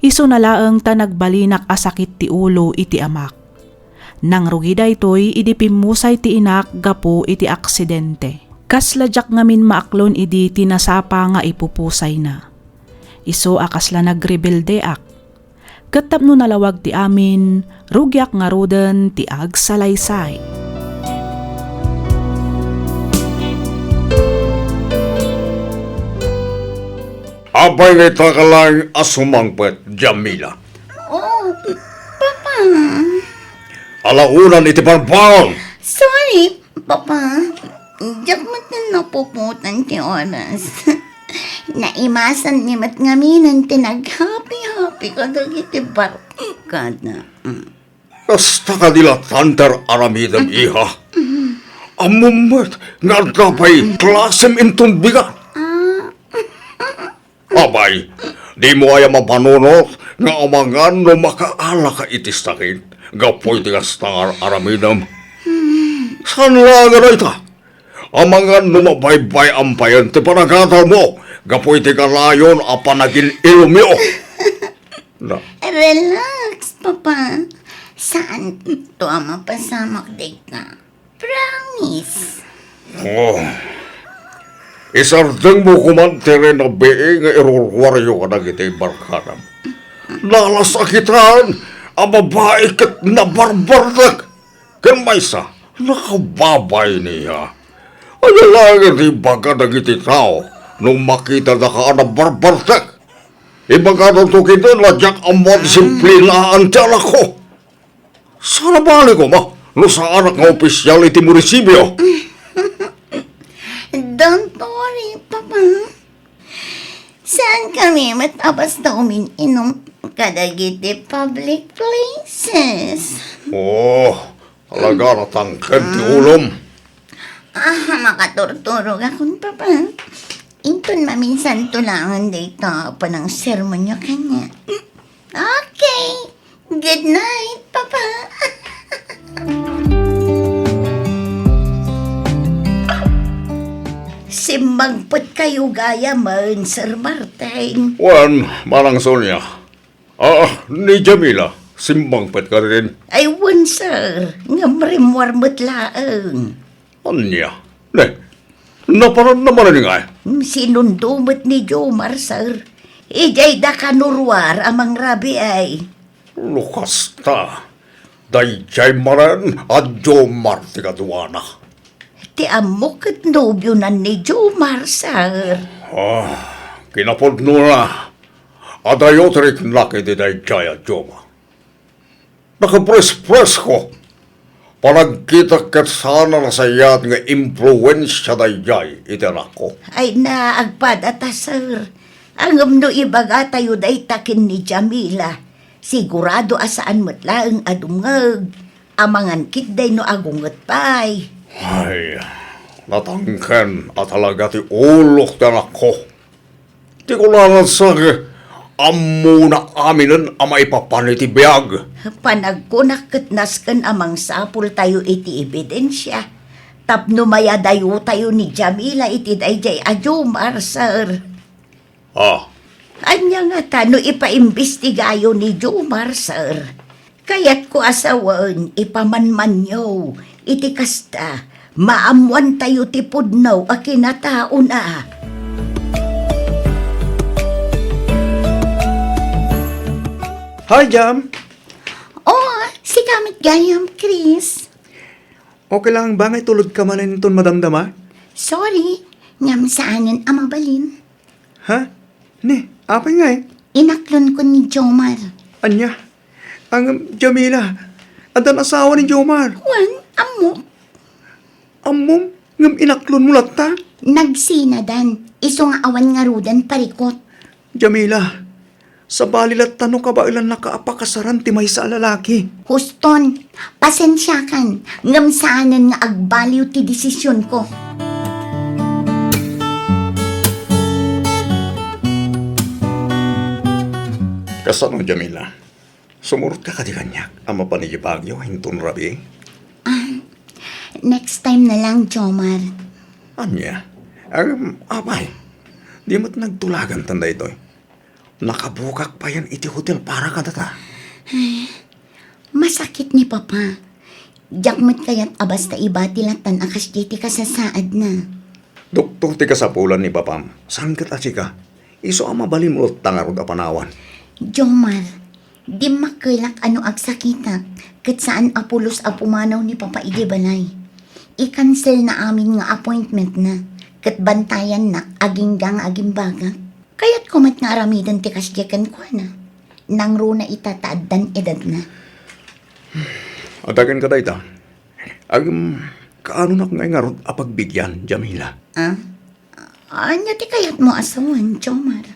Iso na laeng ta nagbalinak asakit ti ulo iti amak. Nang rugi daytoy, idi pimusay ti inak gapo iti aksidente. Kasladyak ngamin maaklon idi tinasapa nga ipupusay na. Iso akasla nagrebelde ak. Katap no nalawag ti amin, rugyak nga roden ti agsalaysay. Abay na ita ka lang asumangpet, Jamila. Oh, Papa. Alaunan iti parpaon. Sorry, Papa. Diyak mat na napuputan ti oras. Naimasan ni mat ngaminan ti nag-happy-happy ka dagiti barkada. Kasta ka nila tantar aramidam iha. Amumet nga dapay klasem intong bigat. Abay, di mo ay mapanunot nga amangan no makaala ka itis sakit. Gapoy ti kasta aramidam. San laga na ita? Amangan no mabaybay ampayan ti panagata mo. Gapoy ti kalayon a panagin ilumyo. Na. Relax, Papa. Saan to ang mapasamak day ka? Promise. Oh. Isardeng mo kumantere na bee nga irurwaryo ka na iti barkanam. Lalasakitan ang babae kat nabarbardag. Kan maysa, nakababay niya. Ano lang iti baga na iti tao nung makita na ka na barbardag. Ibaga na ito kita ladyak ang mga disiplinaan ti anak ko. Sana bali ko ma, no sa anak nga opisyal iti munisipyo. Don't worry, Papa. Saan kami matabas na umiinom kadagiti public places? Oh, talaga natangkad ti ulom. Makaturturog akong Papa. Inton maminsan tulangan dito pa ng sermon niyo kanya. Okay. Good night, Papa. Simbagpot kayo gaya man, Sir Martin. Wan, manang Sonia. Ni Jamila, simbang pet ka rin. Ay, wan, sir. Ngamrimwar mo't laang. Anya? Ne, naparad naman nga. Sinundumot ni Jomar, sir. Ijay da kanurwar amang rabi ay. Lukas ta. Dayjay maran at Jomar ti kaduana. Ti amok at nobyo na ni Jomar, sir. Kinapod na. At ayotrik laki di dayjay at Joma. Nakapres-pres ko. Panagkita kat sana nasayat nga impluensya dayjay itirak ko. Ay naagpadata, sir. Ang amno ibaga tayo day takin ni Jamila. Sigurado asaan mo't laang adungag. Amangan kit day no agungat pay. Ay, natangken at talaga ti ulok tanak ko. Ti ko langan sa ammo na aminen ama ipapaniti biyag. Panagkunakatnaskan amang sapul tayo iti ebidensya. Tapno maya dayo tayo ni Jamila iti dayjay Jomar, sir. Anya nga tano ipaimbestigayo ni Jomar, sir. Kaya't ko asawan ipamanmanyo iti kasta maamuan tayo ti pudnaw a kinatao na. Hi, Jam! Oh, si kamit gayam, Chris. Okay lang ba ngay tulod ka man itong madamdama? Sorry, ngam saanan amabalin. Ha? Ne, apay nga eh. Inaklon ko ni Jomar. Anya? Ang Jamila, adan asawa ni Jomar. Wan, amo, Amom, ngam inaklon mo latta. nagsinadan. Iso nga awan nga rudan parikot. Jamila, sa balilat tanong ka ba ilan nakaapakasaran ti may sa lalaki? Huston, pasensyakan. Ngam saanan nga agbaliw ti desisyon ko. Kasano, Jamila? Sumurot ka ka di kanyak. Ama pa ni Bagyo, hintun rabi. Next time na lang, Jomar. Anya? Abay, di mo't nagtulagan tanda ito. Nakabukak pa yan iti hotel para ka data. Masakit ni Papa. Jakmat kayat abas ta iba tilatan akas diti ka sa saad na. Doktor ti kasapulan ni Papam. Saan ka ka? Iso ang mabalimulot tangarod a panawan. Jomar, di makulak ano agsakitak kat saan apulos apumanaw ni Papa Ide Balay. I-cancel na amin nga appointment na kat bantayan na aging gang aging baga. Kaya't kumat nga aramidan ti kasyakan ko na. Nang runa itataadan edad na. Atagan ka dayta. Kaano na nga nga rod apagbigyan, Jamila? Anya ti kayat mo asawan, Jomar?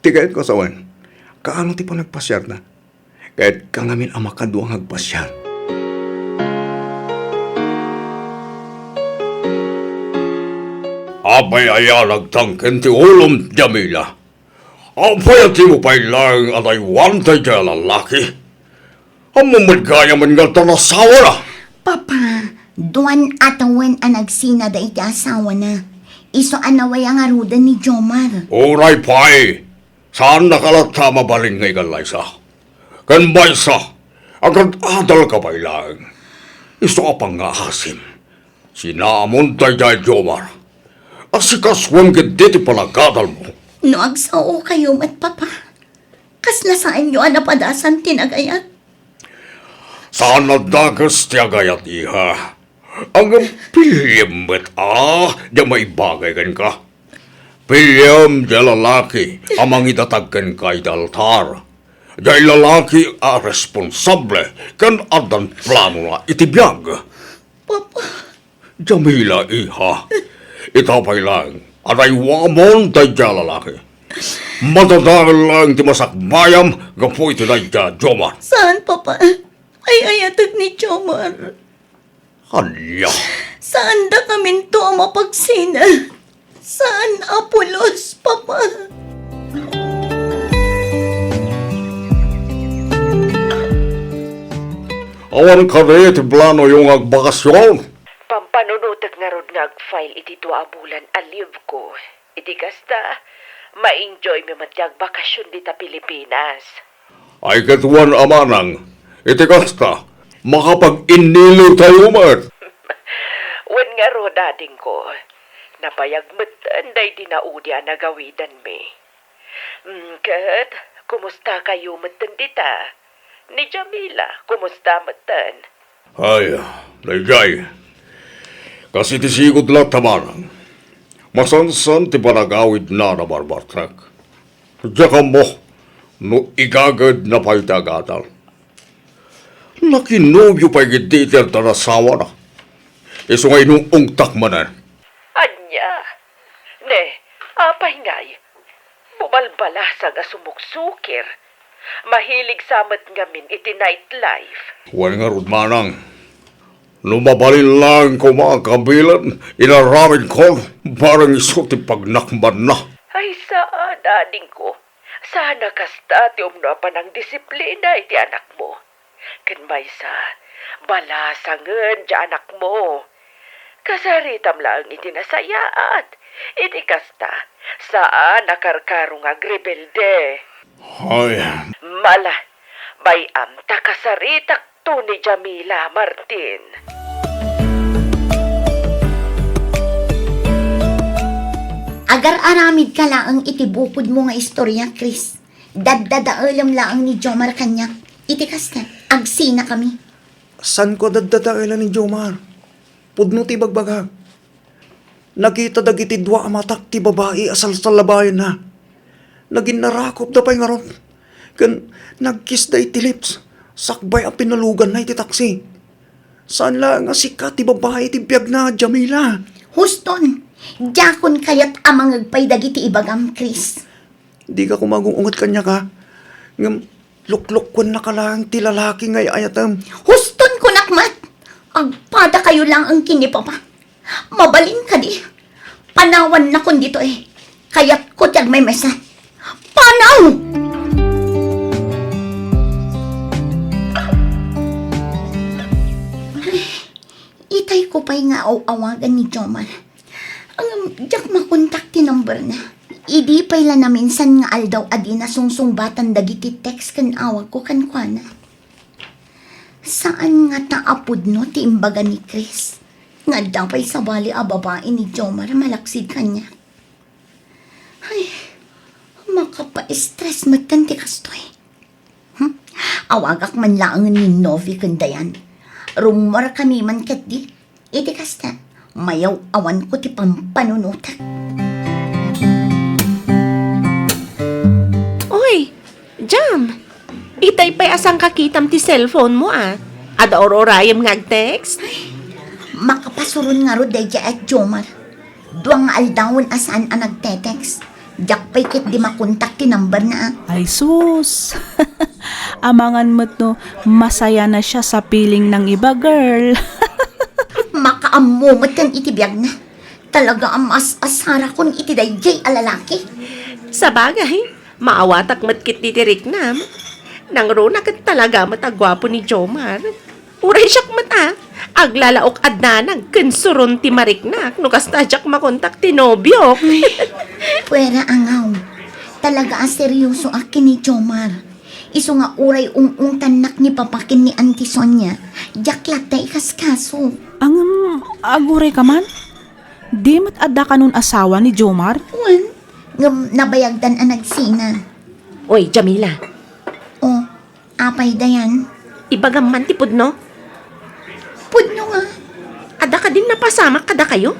Tigayat ko asawan. Kaano ti pa nagpasyar na? Kahit kangamin ang makaduang agpasyar. Abay aya nagtangken ti ulom, Jamila. Abay at mo pa'y lang at ay wantay kaya lalaki. Ang mamadgaya man nga tanasawa na. Papa, duwan atawan ang nagsina da iti asawa na. Iso anaway ang arudan ni Jomar. Uray pa'y. Saan nakalata mabaling ngay kalaysa? Kan baysa, agad adal ka pa'y lang. Iso ka pang nga asim. Sinamon tayo dahil Jomar. Asikaswan ganditi palagadal mo. No agsao kayo mat Papa. Kas nasaan nyo anapadasan tinagayat. Saan nadagas ti agayat iha? Ang pilyam met di may bagay kan ka. Pilyam di lalaki amang itatagkan ka idaltar. Di lalaki responsable kan adan plano na itibiyag. Papa, Jamila iha, itapay lang, aray wamon tayo dya lalaki. Matadahal lang ti masakbayam, gapo iti na dya, Jomar. saan Papa? Ay ayatag ni Jomar. Anya, Saan da kamin to ang mapagsina? Saan apulos, Papa? awan ka rin ti plano yung agbakasyon. Pampanunutak nga rod nga ag-file iti 2 bulan a leave ko. Iti kasta, ma-enjoy mi matyag bakasyon dita Pilipinas. Ay katuan amanang, iti kasta, makapag-inilo tayo mat. Wen nga ro dading ko, napayagmet anday dinaudi ang nagawidan mi. Kat, kumusta kayo matan dita? Ni Jamila, kumusta matan? Ay, Dayjay, kasi ti sigod lang tamanang, masansan ti panagawid na barbartrak. Diyan mo, no igagad na pa'y tagatal. Nakinobyo pa'y gititir tanasawa na. Iso ngay nung ungtak manan. Anya, ne, apay ngay, bubalbalasa nga sumuksukir. Mahilig samat ngamin iti nightlife. Huwag nga rod manang. Lumabalin lang ko mga kabilan, inaramid ko, parang iso ti pagnakban na. Ay saan, dading ko? Sana kasta ti umno pa ng disiplina iti anak mo. Kan may sa, balasangan di anak mo. Kasaritam lang iti nasayaat. Iti kasta, saan nakarkarong agrebelde. Ay, Mala, bayam takasaritak to ni Jamila Martin. Agar aramid ka laang itibukod mo nga istorya, Chris. Daddadaalam laang ni Jomar kanya. Iti kasta, agsina kami. San ko dadadailan ni Jomar? Pudno ti bagbagag. Nakita dagiti 2 amatak ti babae asal sa labayan na. Naging narakop da pa'y nga ron. Kan nagkiss da iti lips. Sakbay ang pinalugan na iti taksi. Saan lang nga sikat ti babae iti biyag na, Jamila? Huston, jakon kayat amang agpay dagiti ibagam, Chris. Di ka kumagungungot kanya ka. Ngam, luklok ko na ka lang ti lalaki ngay ayatam. Huston ko nakmat. Agpada kayo lang ang kinipapa. Mabalin ka di. Panawan na kun dito eh. Kaya't ko tiyag may mesa. Panaw! Itay ko pa'y nga awagan ni Jomar. Ang jak makontak ti number na. Idi pa'y la na minsan nga aldaw adi na sungsungbatan dagiti text kan awag ko kan kuana. Saan nga taapod no ti imbaga ni Chris? Nga daw pa'y sabali a babae ni Jomar malaksid kanya. Ay, makapa-stress matan ti kastoy. Awagak man laang ni Novi kandayan. Rumor kami man kat di. Iti kasta, mayaw awan ko ti pampanunutak. Oy, Jam! Itay pa'y asang kakitam ti cellphone mo Ada ororayam nga text? Makapasurun nga ro dayja at Jomar. Duang aldawon asaan ang nagtetext. Jak pa'y kit di makontak ti number na Ay sus! Amangan mo't no, masaya na siya sa piling ng iba, girl. Makaamumot kan iti biyag na. Talaga ang asara kon iti dayjay alalaki. Sa bagay, maawatak matkit titirik nam. Nang runa kat talaga matagwapo ni Jomar. Uray siyak mata. Aglalaok adnanag kansuron ti mariknak. No kastadyak makontak ti nobyok. Pwera angaw. Talaga ang seryoso akin ni Jomar. Iso nga uray tanak ni papakin ni Auntie Sonia. Jaklat na ikaskaso. Ang agure ka man? Di mat adda ka nun asawa ni Jomar? Wan, nabayagdan ang nagsina. Oy, Jamila. O, apay dayan. Ibagam man ti pudno. Pudno nga. Ada ka din napasamak kada kayo?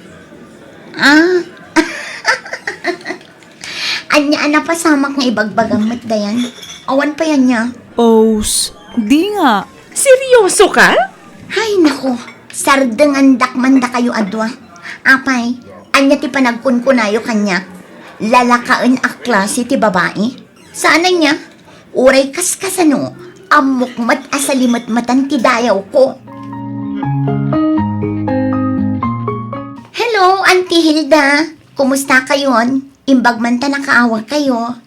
Anya napasamak nga ibagbagamot dayan. Awan pa yan niya. Os, di nga. Seryoso ka? Hay nako, sardengan dakman da kayo adwa. Apay, anya ti panagkunkunayo kanya. Lalakain a klase ti babae. Sana niya, uray kaskasano, amukmat asalimat matan ti dayaw ko. Hello, Auntie Hilda. Kumusta kayon? Imbag man ta nakaawag kayo.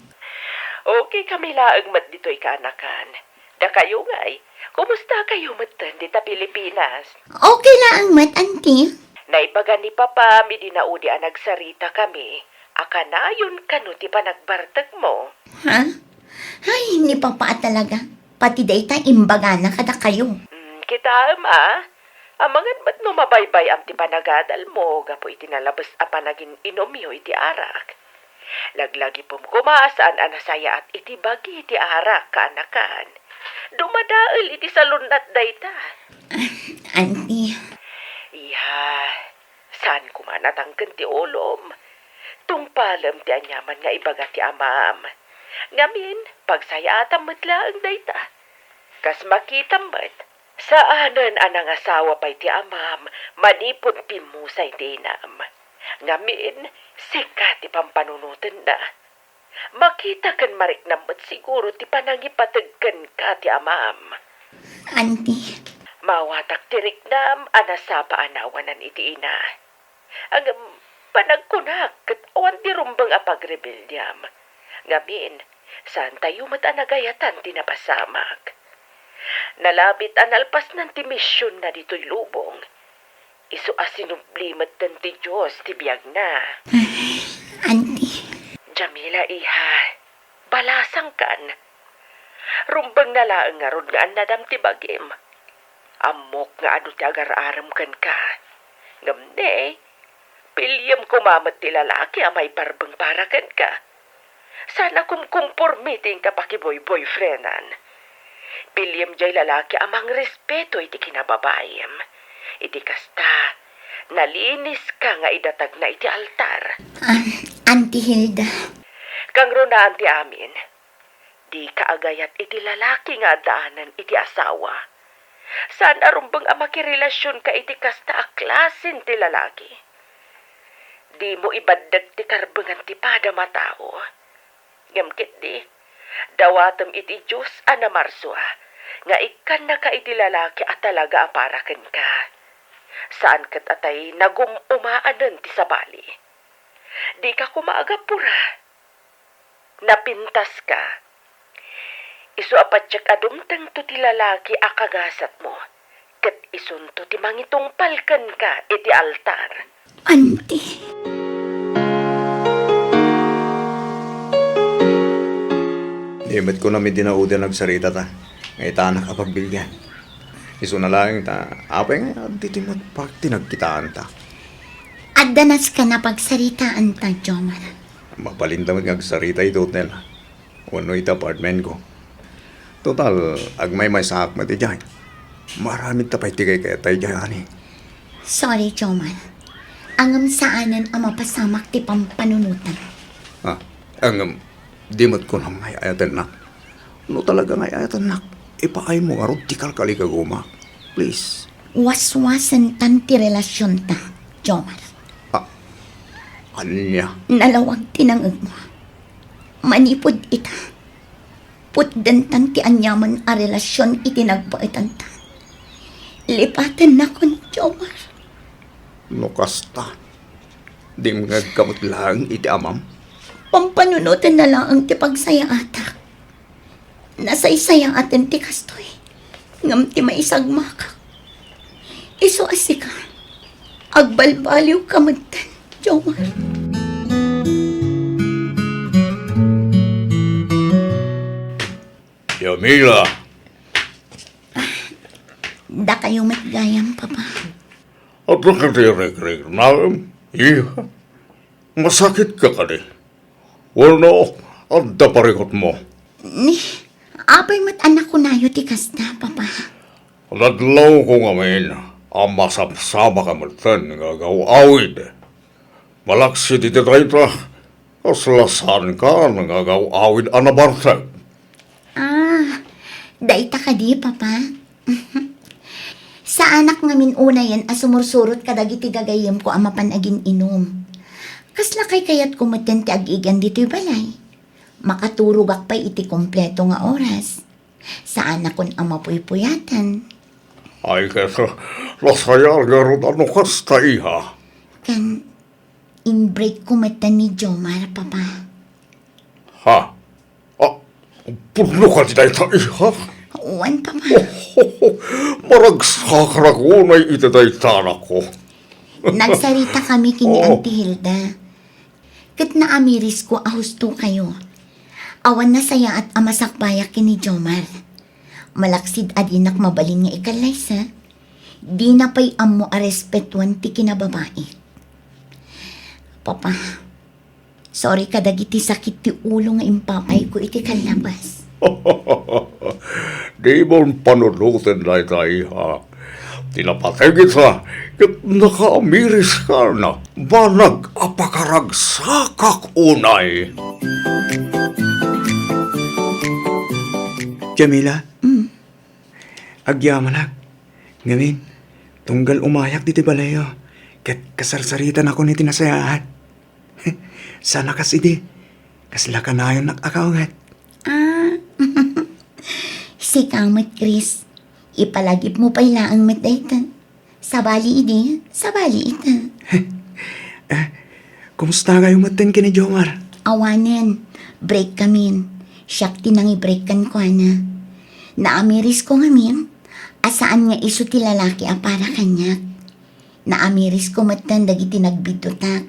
Okay kami laang mat dito'y kaanakan. Da kayo nga'y, kumusta kayo matan dita Pilipinas? Okay lang, mat, Auntie. Naibaga ni Papa, mi dinaudi ang nagsarita kami. Akanayon kano ti panagbartag mo. Ha? Ay, ni Papa talaga. Pati day ta imbaga na kada kayo. Kita amangan ba't no mabaybay am ti panagadal mo, gapo iti nalabas a panagin inomyo iti arak. Laglagi pom kumasaan anasaya at iti bagi iti arak kaanakan. Dumadaal iti salunat dayta. Auntie. Iha, saan kumanatangken ti ulom? Tungpalam ti anyaman nga ibaga ti amam. Ngamin, pagsayatan matlaang dayta. Kas makitam ba't, saanan anang asawa pa'y ti amam, manipod pimusay dinam. Ngamin, sikat ti pampanunutan na. Makita kan mariknam at siguro ti panangipatagkan ka ti amam. Auntie. Mawatak ti riknam, anasapa anawanan iti ina. Ang panagkunak, kat awan ti rumbang apagrebeldyam. Ngamin, saan tayo matanagayatan ti napasamak. Nalabit analpas ng ti misyon na dito'y lubong. Isu asinublimat ng ti Diyos ti biyag na. Auntie. Jamila, iha, balasang kan. Rumbang nalaang nga ron nga anadam ti bagim. Amok nga ano ti agar-aram kan ka. Ngamne, pilyam kumamat ti lalaki amay parbang parakan ka. Sana kumkumpormiting ka pakiboy-boyfriendan. Pilyam jay lalaki amang respeto iti kinababayam. Iti kasta, nalinis ka nga idatag na iti altar. Auntie Hilda. Kang runaan ti amin, Di kaagayat iti lalaki nga daanan iti asawa. Saan arumbang makirelasyon ka iti kasta a klasen ti lalaki? Di mo ibaddag ti karbengan ti pada matao. Ngamkit di, dawatom iti Diyos ana marswa, nga ikan na ka iti lalaki at talaga aparaken ka. Saan kat atay nagumumaanan ti sabali? Di ka kumaagapura. Napintas ka. Isu apatsak adumtang to ti lalaki akagasat mo. Kat isunto ti mangitungpalkan ka iti altar. Auntie. Imet ko namin dinaudan nagsarita ta. Ngay tanak apagbilyan. Iso na lang ta. Apay nga, dito mo't pag tinagkitaan ta. Adanas ka na pagsaritaan ta, Jomar. Mapalintamad nga agsarita ito hotel. Wano ito apartment ko. Total, agmay may saak mati dyan. Maraming tapay tigay kaya tayo dyan eh. Sorry, Jomar. Angam saanan ang mapasamak ti pampanunutan. Di mo't ko na ngay ayatan nak. No talaga ngay ayatan nak. Ipaay mo nga ti kalkali kaguma. Please. Waswasan tan ti relasyon ta, Jomar. Anya? Nalawag tinangag mo. Manipod ita. Putdan tan ti anyaman a relasyon itinagpaitan ta. Lipatan na kon, Jomar. No kasta. Di nga kamot lang iti amam. Pampanunutan na lang ang ti pagsaya atak. Nasaysaya atin ti kastoy. Ngam ti maisagmakak. Iso asika. Agbalbaliw kamutan, Jomar. Yamila, Da kayo matgayam, Papa. at nakatirik-rik na, iha. Masakit ka ka di. Wala, at daparikot mo. Ni, apay mat anak ko nayo ti kasta, Papa. Ladlaw ko ngamin, ang masapsama ka matan nga gawawid. Malaksi di tayo kaslasan ka nga gawawid anabartag. Daita ka di, Papa. Sa anak ngamin una yan, asumursurot kadagiti gagayem ko ang mapanagin inom. Kasla kay kayat kumatan ti agigan dito'y balay. Makaturugak pa iti kompleto nga oras. Sa anak kon ang mapuypuyatan. Ay kesa, lasayal garot ano kasta iha. Kan, in-break kumatan ni Jomar, Papa. Ha? Puno ka di tayo iha? Uwan, Papa. Maragsakaragunay itaday tanak ko. Nagsarita kami kini Auntie Hilda. Kat naamiris ko ahusto kayo. Awan na saya at amasakbayak kini Jomar. Malaksid adinak mabalin nga ikalaysa. Di na pa'y amo a respetuan ti kinababae. Papa, sorry kadagiti sakit ti ulo nga impapay ko iti kalabas. Di mo panunutin na tayo ha. Tinapatigit sa kat nakaamiris ka na banag apakaragsakak unay. Jamila? Agyaman ngamin, tunggal umayak diti balayo. Kat kasarsaritan ako ni tinasayahan. Sana kasidi. Kasla ka na yun nakakaungat. Si Kamot Chris, ipalagip mo pa ilaang matdaytan. Sabali idi, sabali ita. Kumusta kayo matin kini Jomar? Awanen, break kamin. Siyak tinang i-breakan ko na. Naamiris ko ngamin, asaan nga iso ti lalaki a para kanyak. Naamiris ko matan dagiti nagbitutak.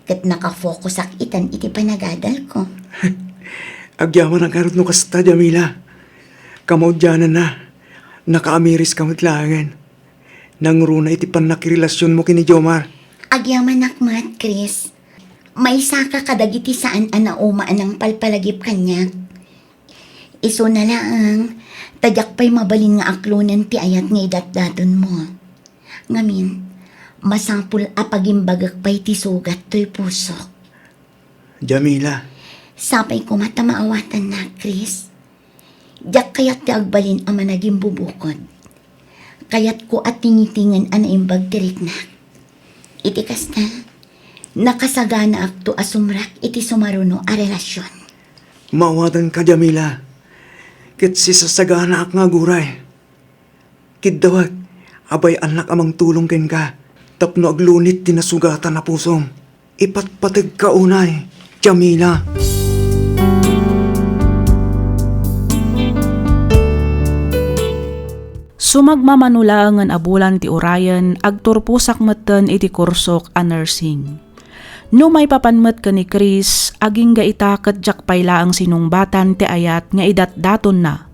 Kat nakafocus ak itan iti panagadal ko. Agyaman ang karot no kasta, Jamila. Kamaudyanan na. Nakaamiris kamatlangan. Nangruna iti panakirelasyon mo kini Jomar. Agyaman akmat, Chris. May saka kadagiti saan anaumaan ang palpalagip kanyak. Iso na lang, tadyak pa'y mabalin nga aklunan ti ayat nga idatdaton mo. Ngamin, masapul apagimbagak pa'y ti sugat to'y puso. Jamila. Sapay ko matamaawatan na, Chris. Diyak kayat ti agbalin ama naging bubukod. Kayat ko at tingitingan ana imbag tirik na. Iti kasta, nakasagana akto asumrak iti sumaruno a relasyon. Mawadan ka, Jamila. Kit sisasagana ak nga guray. Kit dawag, abay anak amang tulong ken ka. Tapno aglunit tinasugatan na pusom. Ipatpatag ka unay, Jamila. Sumagmamanulangan abulan ti Orion, agturpusak meten iti kursok a nursing. No may papanmet ka ni Chris, aging ga itaket jak paylaang sinungbatan ti ayat nga idatdaton na.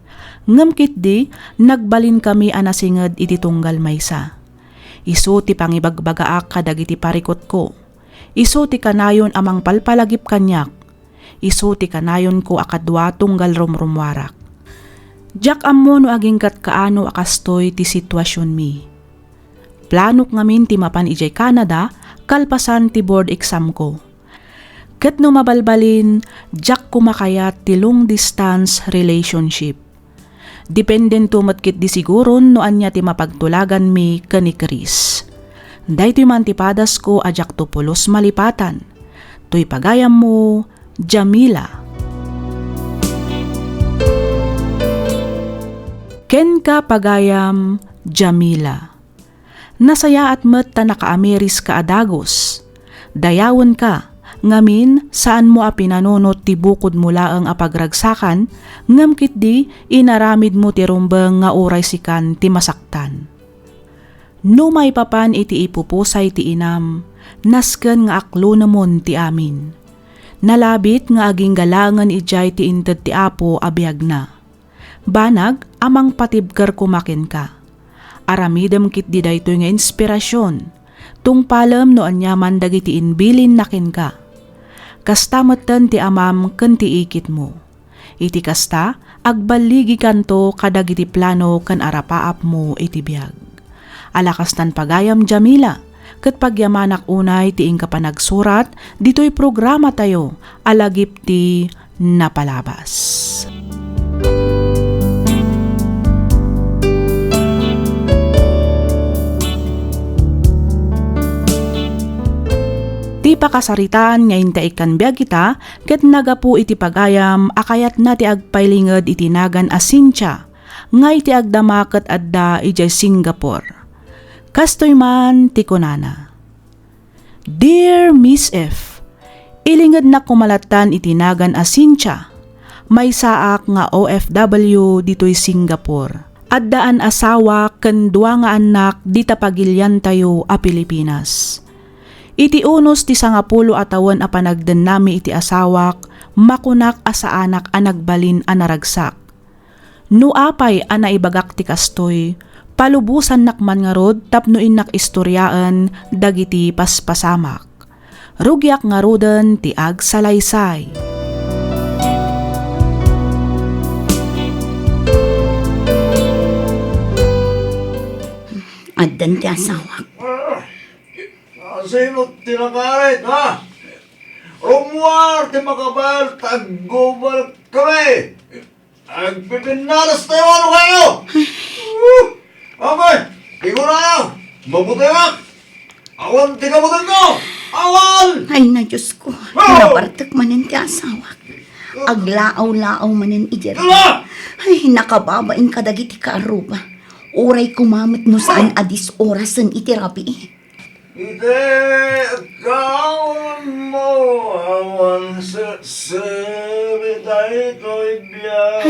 Ngamkit di, nagbalin kami anasinged iti tunggal maysa. Isu ti pangibagbagaak kadagiti parikot ko. Isu ti kanayon amang palpalagip kanyak. Isu ti kanayon ko akadwa tunggal rumrumwarak. Jak ammo no aging kat kaano akastoy ti sitwasyon mi. Planok ngamin ti mapan ijay Canada, kalpasan ti board exam ko. Ket no mabalbalin, jak kumakayat ti long distance relationship. Dependen tumatkit di siguron no anya ti mapagtulagan mi kani Chris. Dahito man ti padas ko ajak to pulos malipatan. To'y pagayam mo, Jamila. Ken ka pagayam, Jamila. Nasaya at met ta naka-ameris ka adagos. Dayawon ka, ngamin saan mo a pinanunot ti bukod mula ang apagragsakan, ngamkit di inaramid mo ti rumbeng nga uray sikan ti masaktan. No may papan iti ipupusay ti inam, nasken nga aklo namon ti amin. Nalabit nga aging galangan ijay ti inted ti apo abiyag na. Banag, amang patibker kumakin ka. Aramidem kit di daytoy nga inspirasyon. Tungpalem no anyaman dagiti inbilin nakin ka. Kasta metten ti amam ken ti ikit mo. Iti kasta, agbaligi kanto kadagiti plano ken arapaap mo iti biag. Alakastan pagayam, Jamila. Ket pagyamanak unay ti ingka panagsurat, dito'y programa tayo, alagip ti napalabas. Ti pakasaritaan nga intaikan biag kita, ket nagapu iti pagayam, akayat na ti agpailinged itinagan a Cynthia, nga iti agdamaket adda ijay Singapore. Kastoy man ti kunana. Dear Miss F, ilinged na kumalatan itinagan a Cynthia, may saak nga OFW dito'y Singapore. Addaan asawa ken dua nga anak di tapagilyan tayo a Pilipinas. Iti unos ti 10 atawan a panagden nami iti asawak, makunak asa anak a nagbalin a naragsak. No apay a naibagak ti kastoy, palubusan nakman nga rod tapno inak istoryaan dagiti paspasamak. Rugyak nga roden ti ag salaysay. Addan ti asawak. Sino tinakarit, ha? Rumuar, di makabal, taggubal kami! Agpipinalas tayo, ano kayo? Okay, di ko na yan! Mabuti ka! Awan, di ka mabuti ko! Awan! Ay na Diyos ko, nabartak manin ti asawak. Aglaaw-laaw manin ijer. Ay, nakababain ka dagiti kaaruba. Uray kumamit mo saan adis orasan iti rabi. Ite, kaon mo, awan sa sabitay ko'y biyag.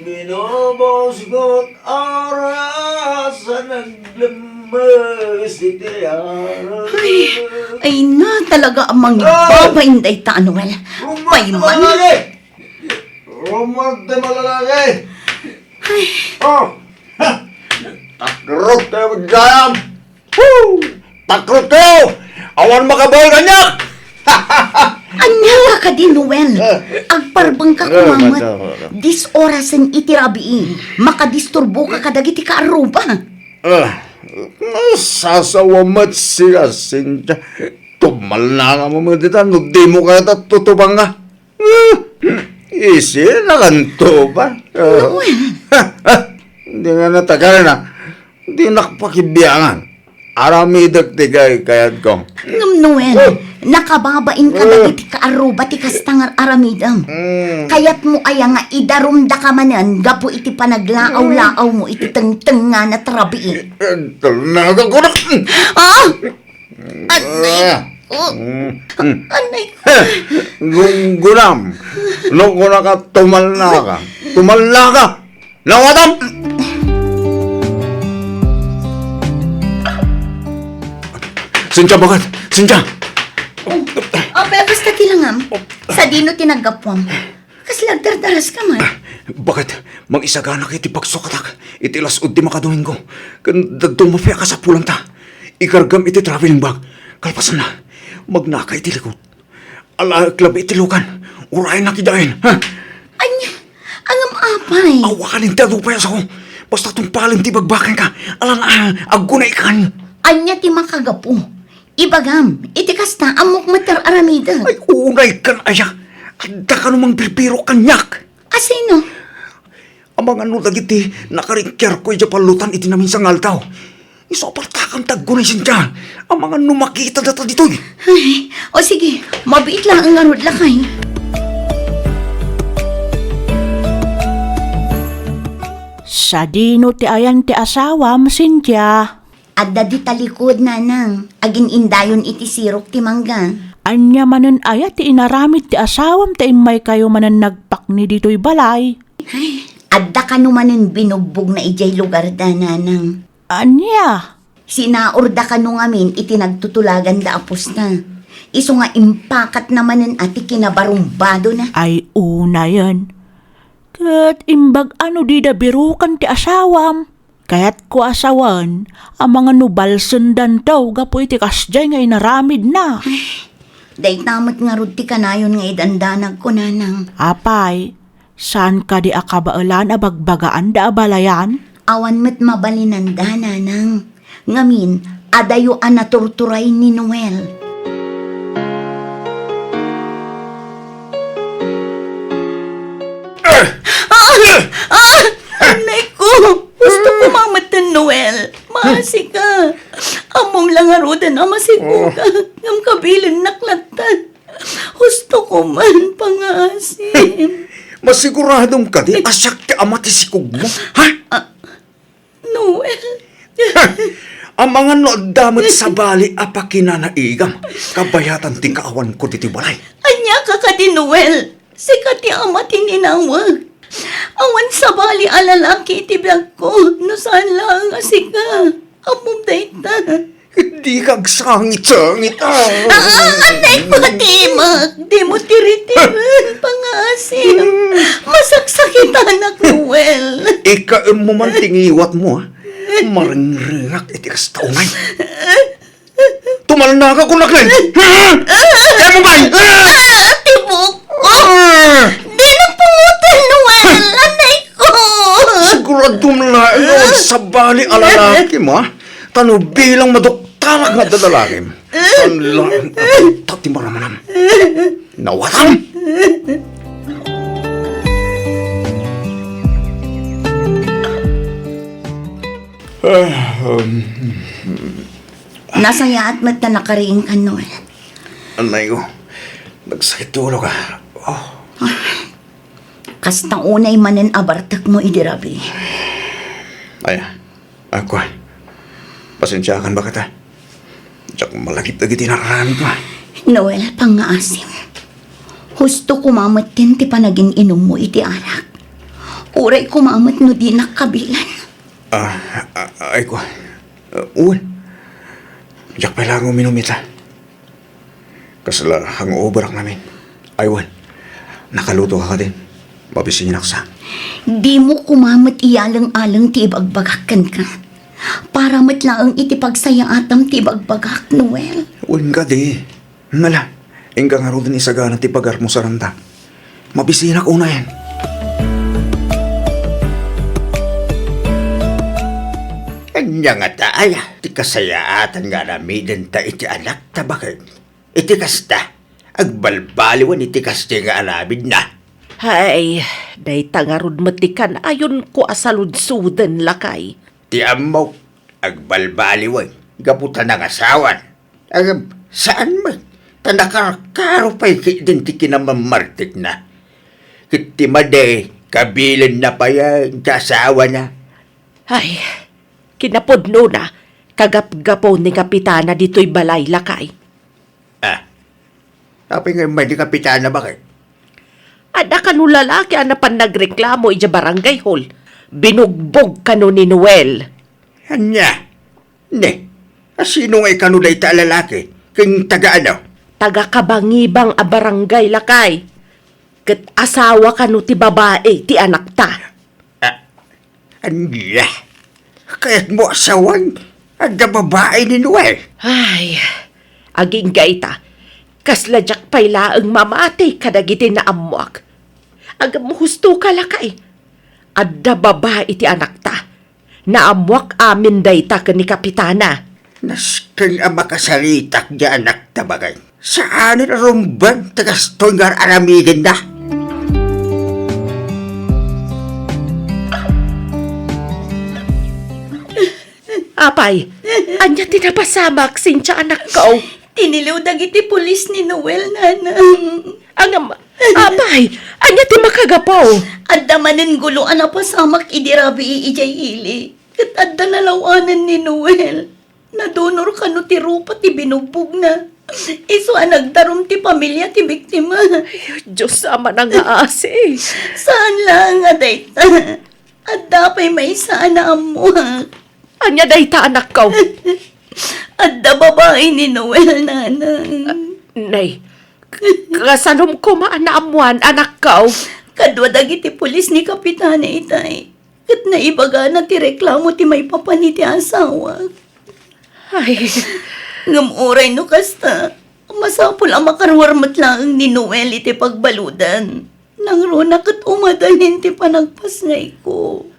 Binobos ko't oras sa naglambas iti araw. Ay na talaga amang babain day ta, Anuel. Payman. Rumante malalaki! Oh! Takrot tayo magjayam! Woo! Takrot tayo! Awan makabal kanyak! Anya ka din, Noel. Agparbang ka kumamat. Dis orasan iti rabii. Makadisturbo ka kadagiti kaaruba. Sasawamat siya, Cynthia. Tumal na nga mo dita, no di mo kaya tutubang nga. Isi na kanto ba? Hindi nga natagal na. Hindi nakpakibiyangan. Aramidag tigay kayat ko. Ngam Noel, nakababain ka dagiti kaaruba ti kastangar aramidam. Kayat mo aya nga idarumda ka manan, gapo iti panaglaaw-laaw mo iti tengteng nga na trabi. Talaga ko na. Ah! Anay ko! Anay ko! Gunam. Nung ko na ka, tumalna ka. Tumalna ka! Nawatam! Sinja, bakit? Sinja! Pero basta tilangam, sa dino tinagapwam. Kasi lagdardaras ka man. Bakit? Mag-isagana kayo ti pagsukatak. Itilasod ti makadomingo. Kan dagtumapya ka sa pulang ta. Ikargam iti traveling bag. Kalpasan na. Magnakay ti likod. Alaklab iti lukan. Urayan na kidain. Ha? Anya, angam apay. Awakan yung dadupayas ako. Basta tumpalim ti bagbakan ka. Alang agunay kan. Anya ti makagapo. Ibagam, iti kasta amok mater aramida. Ay, unay kan aya. Adda ka namang birbiro kanyak. Asino? Amang ano dagiti nakaringkyar ko iti palutan iti namin sa ngaltaw. Isopartakang taggunay sinja. Amang ano makita data ditoy. Ay, o sige, mabiit lang ang ngarod lakay. Sa dino ti ayan ti asawam, Cynthia. Adda di talikod nanang, agin indayon iti sirok ti mangga. Anya manen aya ti inaramid ti asawam ti imay kayo manen nagpakni dito'y balay. Ay, adda ka numanin binugbog na ijay lugar da nanang. Anya? Sinaorda ka nung amin iti nagtutulagan da apos na. Iso nga impakat namanen ati kinabarumbado na. Ay una yan. Kat imbag ano di da birukan ti asawam. Kaya't ko asawan, ang mga nubal sundan daw gapo iti kasjay nga inaramid na. Day tamat nga rod ti kanayon nga idandanag ko nanang. Apay, saan ka di akabaalan a bagbagaan da abalayan? Awan met mabalinan da nanang. Ngamin, adayo an naturturay ni Noel. Anay ko! Gusto ko mamatan Noel. Maasi ka. Among lang arudan ang masigo ka. Ngam kabilin naklatan. Gusto ko man pangasim. Masiguradong ka di asyak ti amati sikog mo. Ha? Noel. Ang mga noadamot sa bali apakinanaigam. Kabayatan ti kaawan ko diti balay. Anya ka ka di Noel. Sikat ti amati ninawag. Awan sa bali alalaki iti biyag ko. No saan lang asika. Among dayta. Hindi kag sangit-sangit. Anay ko timag. Di mo tiritiran. Pangasim. Masaksakit anak Noel. Ika mo man tingiwat mo. Maringringak iti kastaunay. Tumalnaga ko naklen. Kaya mo ba? Tibok ko. Di na pungutan Noel. Anay ko. Siguradong lain sa bali alalaki mo. Tano bilang madoktarak nga dadalakim. Tanlaing tati maramanam. Nawatam! Nasaya at mata nakariing ka Noel. Anay ko, nagsakit tulo ka. Oh. Kastang unay manen abartak mo idirabi. Ay, ako. Pasensyakan ba kita? Diyak malagip na giti nakaramid mo. Noel, pangaasim. Husto kumamat din ti panaging inom mo iti arak. Uray kumamat no di nakabilan. Ay ko. Uwan. Diyak pala akong minumita. Kasala hangover namin. Aywan. Nakaluto ka din. Mabisin sa. Di mo kumamat iyalang-alang ti ibagbagakan ka. Para matlaang iti pagsaya atam ti ibagbagak, Noel. Uwan ka di. Nala. Ingka nga rin isagana ti pagar mo sa ranta. Mabisin ako na yan. Kanya nga taaya, ti kasayaatan nga namidan ta iti anak ta bakit? Iti kasta, agbalbaliwan iti kasta nga alabid na. Hay, day tangarod matikan ayon ko asaludsudan lakay. Ti amaw, agbalbaliwan, gaputan ng asawan. Agam, saan man? Tanakakaro pa'y din ti kinamamartik na. Kiti maday, kabilin na pa yan, kasawa na. Ay, kinapodno na, kagap-gapo ni kapitana dito'y balay lakay. Tapi nga may di kapitana bakit? Ada kanu lalaki anapan nagreklamo ija barangay hall. Binugbog kanu ni Noel. Anya? Ne, sino nga ikanulay ta lalaki? King taga ano? Taga kabangibang a barangay lakay. Kat asawa kanu ti babae ti anak ta. Anya? Kaya't mo asawan? Ada babae ni Noel? Ay, aging gaita. Kasladyak payla ang mamati kadagiti na amuak. Agam husto ka lakay. Adda babae ti anak ta. Naamuak amin dayta ni kapitana. Nasken ang makasalitak di anak tabagay. Saan na rumban tagastoy nga aramidin na? Apay, anya tinapasamak sincha anak ko. Tiniliw dagiti pulis ni Noel, nanang. Angam, apay, anya ti makagapaw. Adda manen guluan na pasamak idirabi ijay ili. Kat adda nalawanan ni Noel. Nadonor ka no ti rupa ti binugbog na. Iso ang nagdarum ti pamilya ti biktima. Diyos ama na nga ase. Saan lang nga dayta? Adda pa'y may sana amuak. Anya dayta anak ko. Adda babae ni Noel, nanang. Nay, kasanom ko maanaamuan anak ko. Kadwa dagiti pulis ni kapitana itay. Kat naibaga na ti reklamo ti may papani ti asawa. Ay, Ngamuray no kasta. Masapul ang makarwarmat lang ni Noel iti pagbaludan. Nang runa kat umadanin ti panagpasnay ko.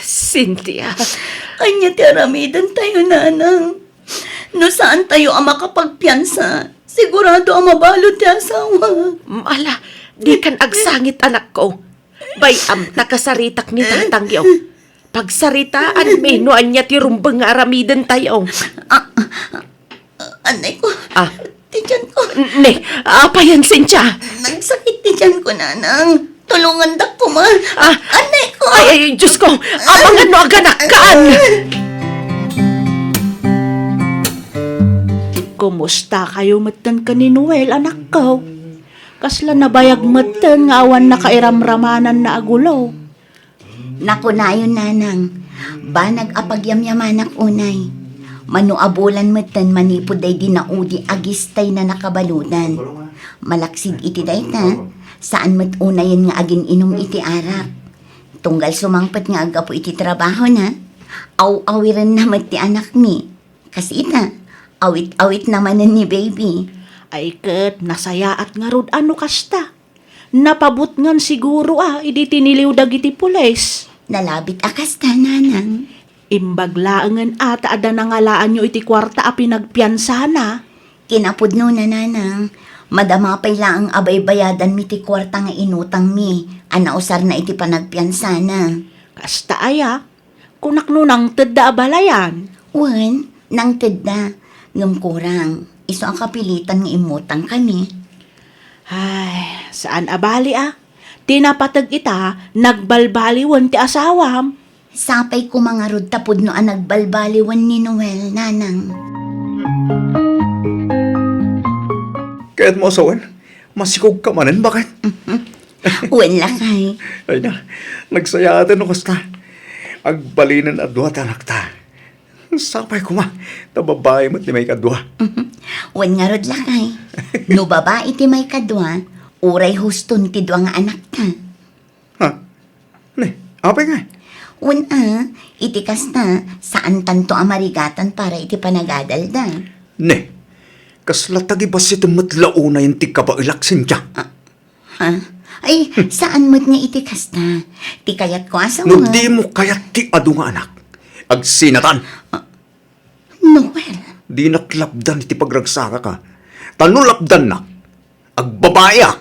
Cynthia. Anya ti aramidan tayo, nanang. No saan tayo ang makapagpiyansa? Sigurado ang mabalot ti asawa. Mala, di kan agsangit anak ko. Bayam nakasaritak ni tatangyaw. Pagsaritaan no anya ti rumbang nga aramidan tayo. Anay ko. Ti tiyan ko. Ne, apa yan, Cynthia? Nagsakit ti tiyan ko, nanang. Tulungan dak ko, ma. Anay ko. Ay, Diyos ko, amang ano aganakaan. Kumusta kayo matan ka ni Noel, anak ko? Kasla nabayag matan nga awan nakairamramanan na agulaw. Naku na yun, nanang. Banag apagyamyamanak unay. Manuabulan matan manipod day dinaudi agistay na nakabaludan. Malaksid iti dayta. Saan mat unayan nga agin inom iti arak. Tunggal sumangpat nga agapo iti trabaho na. Aw-awiran na mat ti anak mi. Kasi ita, awit-awit naman ni baby. Ay ket, nasayaat nga rod ano kasta. Napabot ngan siguro idi tiniliw dagiti pulis. Nalabit akas ta, nanang. Imbaglaangan ata ada nangalaan nyo iti kwarta a pinagpiyansa na. Kinapudno na, nanang. Madama pa'y laang abay-bayadan mi ti kwarta nga inutang mi. Anausar na iti panagpiyansana. Kasta aya, kunak nunang tedda abalayan. Wan, nang tedda. Ngam kurang. Iso ang kapilitan nga imutang kami. Ay, saan abali Tinapatag ita, nagbalbaliwan ti asawam. Sapay ko mga rod tapod no ang nagbalbaliwan ni Noel, nanang. Kaya't mo asawan, masikog ka manan, bakit? Wala kay. Ay na, nagsayatan no kasta. Agbalinan at duwa anak ta. Sapay ko ma, tababay mo't ni may kadwa. Wan nga rod lakay. No babae ti may kadwa, uray huston ti dwa nga anak ta. Ha? Ne, apay nga. Wan iti kasta, saan tanto amarigatan para iti panagadalda. Ne, kaslatagi ba si tumatlaw na yung tigkabailak sinja? Ha? Ay, saan mo't nga iti kasta? Ti kayat ko asa No mo. di mo kayat ti adu nga anak. Agsinatan. Noel. Di naklapdan iti pagragsaka ka. Tanulapdan na. Agbabaya.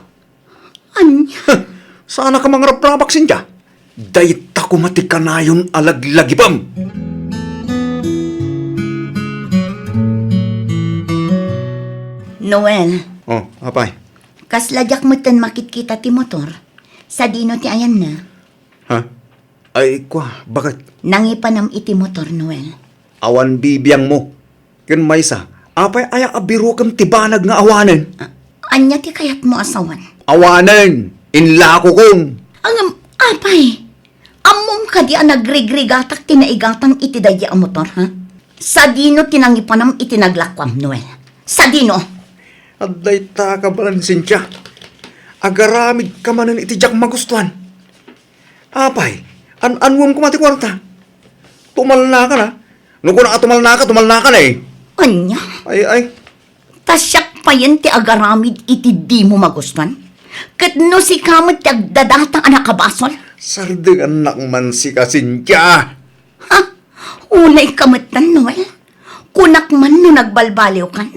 Anya? Sana ka mga raprabak sinja. Dayta kumati ka na yun alaglagibam. Noel, Oh, apay. kasladyak mo tan makikita ti motor. Sa dino ti ayan na. Ha? Ay, kwa, bakit? Nangipanam iti motor, Noel. Awan bibiyang mo. Kun maysa, apay aya abiro kam tibanag nga awanen. Anya ti kayat mo asawan. Awanen! Inlako kong! Apay, amom ka di nagregregatak tinaigatang iti daya ang motor, ha? Sa dino tinangipanam iti naglakwam, Noel. Sa dino. Aday ta ka balan Cynthia. Agaramid ka manan iti jak magustuhan. Apay, anwam kumati kwarta. Tumal na ka na. Nung ko na tumal na ka na eh. Anya, Ay. tasyak pa yan ti agaramid iti di mo magustuhan. Kat no si kamot ti agdadatang anak kabasol. Sardeng anak man si ka Cynthia. Ha? Unay kamatan, Noel. Kunak man no nagbalbaliw kan.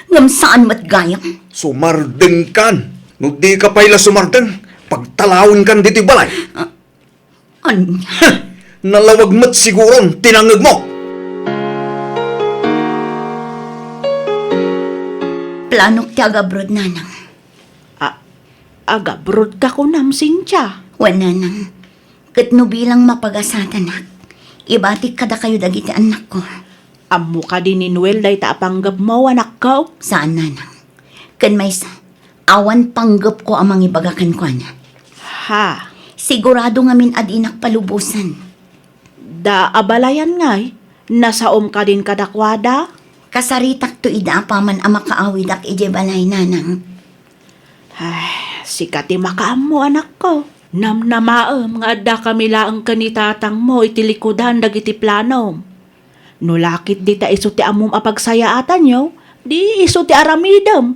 Ngam saan mat gayam. Sumardeng kan. No di ka pa'y sumardeng. Pagtalawin kan dito balay. Anya, Nalawag mat siguron, tinangag mo. planok ti agabrod nanang. Agabrod ka ko nam, Cynthia. Wala nang. Kat no bilang mapagasatanag. Ibatik kada kayo dagiti anak ko. Ammo ka din ni Noel day tapanggap mo, anak ko. Saan nanang? Kan may awan panggap ko amang ibagakan ko na. Ha? Sigurado nga min adinak palubusan. Da abalayan ngay. Nasaom ka din kadakwada. Kasaritak to ida paman ang makaawidak ije balay nanang. Ay, sikati makaam mo, anak ko. Namnamaam nga adda kami laang kanitatang mo itilikudan dagiti planom. Nulakit di ta iso ti amom apagsayaatan yo, di iso ti aramidam.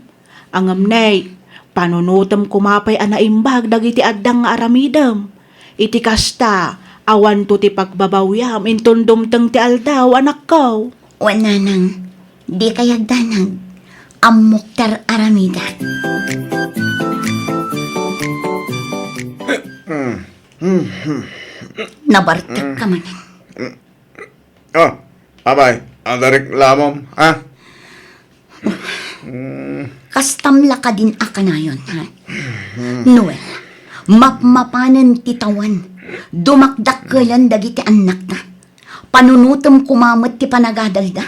Angam nay, panunutam kumapay anaimbag dagiti addang nga aramidam. Iti kasta, awan to ti pagbabawyam intundumteng ti aldaw, anak ko. Wala nang. Di kayagdanag. Amuktar aramidak. Nabartik ka man. Oh, abay, adarik lamom, ha? Kastamla ka din akanayon, ha? Noel, mapmapanan titawan. Dumakdak ka lang dagiti anak na. Panunutom kumamot ti panagadalda.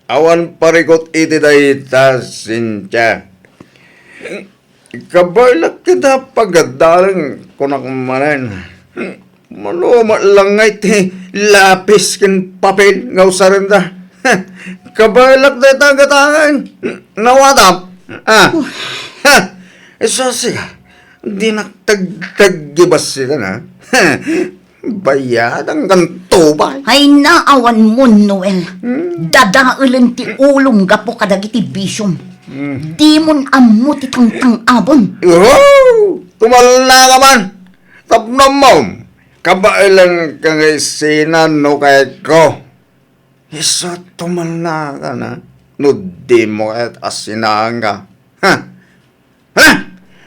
Awan parikot iti dayta, Cynthia. Kabalak kita pagadalang kunak manan. Maluma lang nga iti lapis kin papel nga usaranda. Kabalak day tagatangan. Nawadap. Isa siya. Di nagtagtagibas sila na. Bayadang ganto ba? Ay naawan mo, Noel. Dadaulan ti ulong gapo kadagiti bisyom. Di mon ammo ti tang-abon. Oh! Tumal na ka man! Tapnom mo! Kabailan ka nga isinan no kahit ko. Isa tumal na ka na. No di mo kahit asinaan ka. Ha? Ha?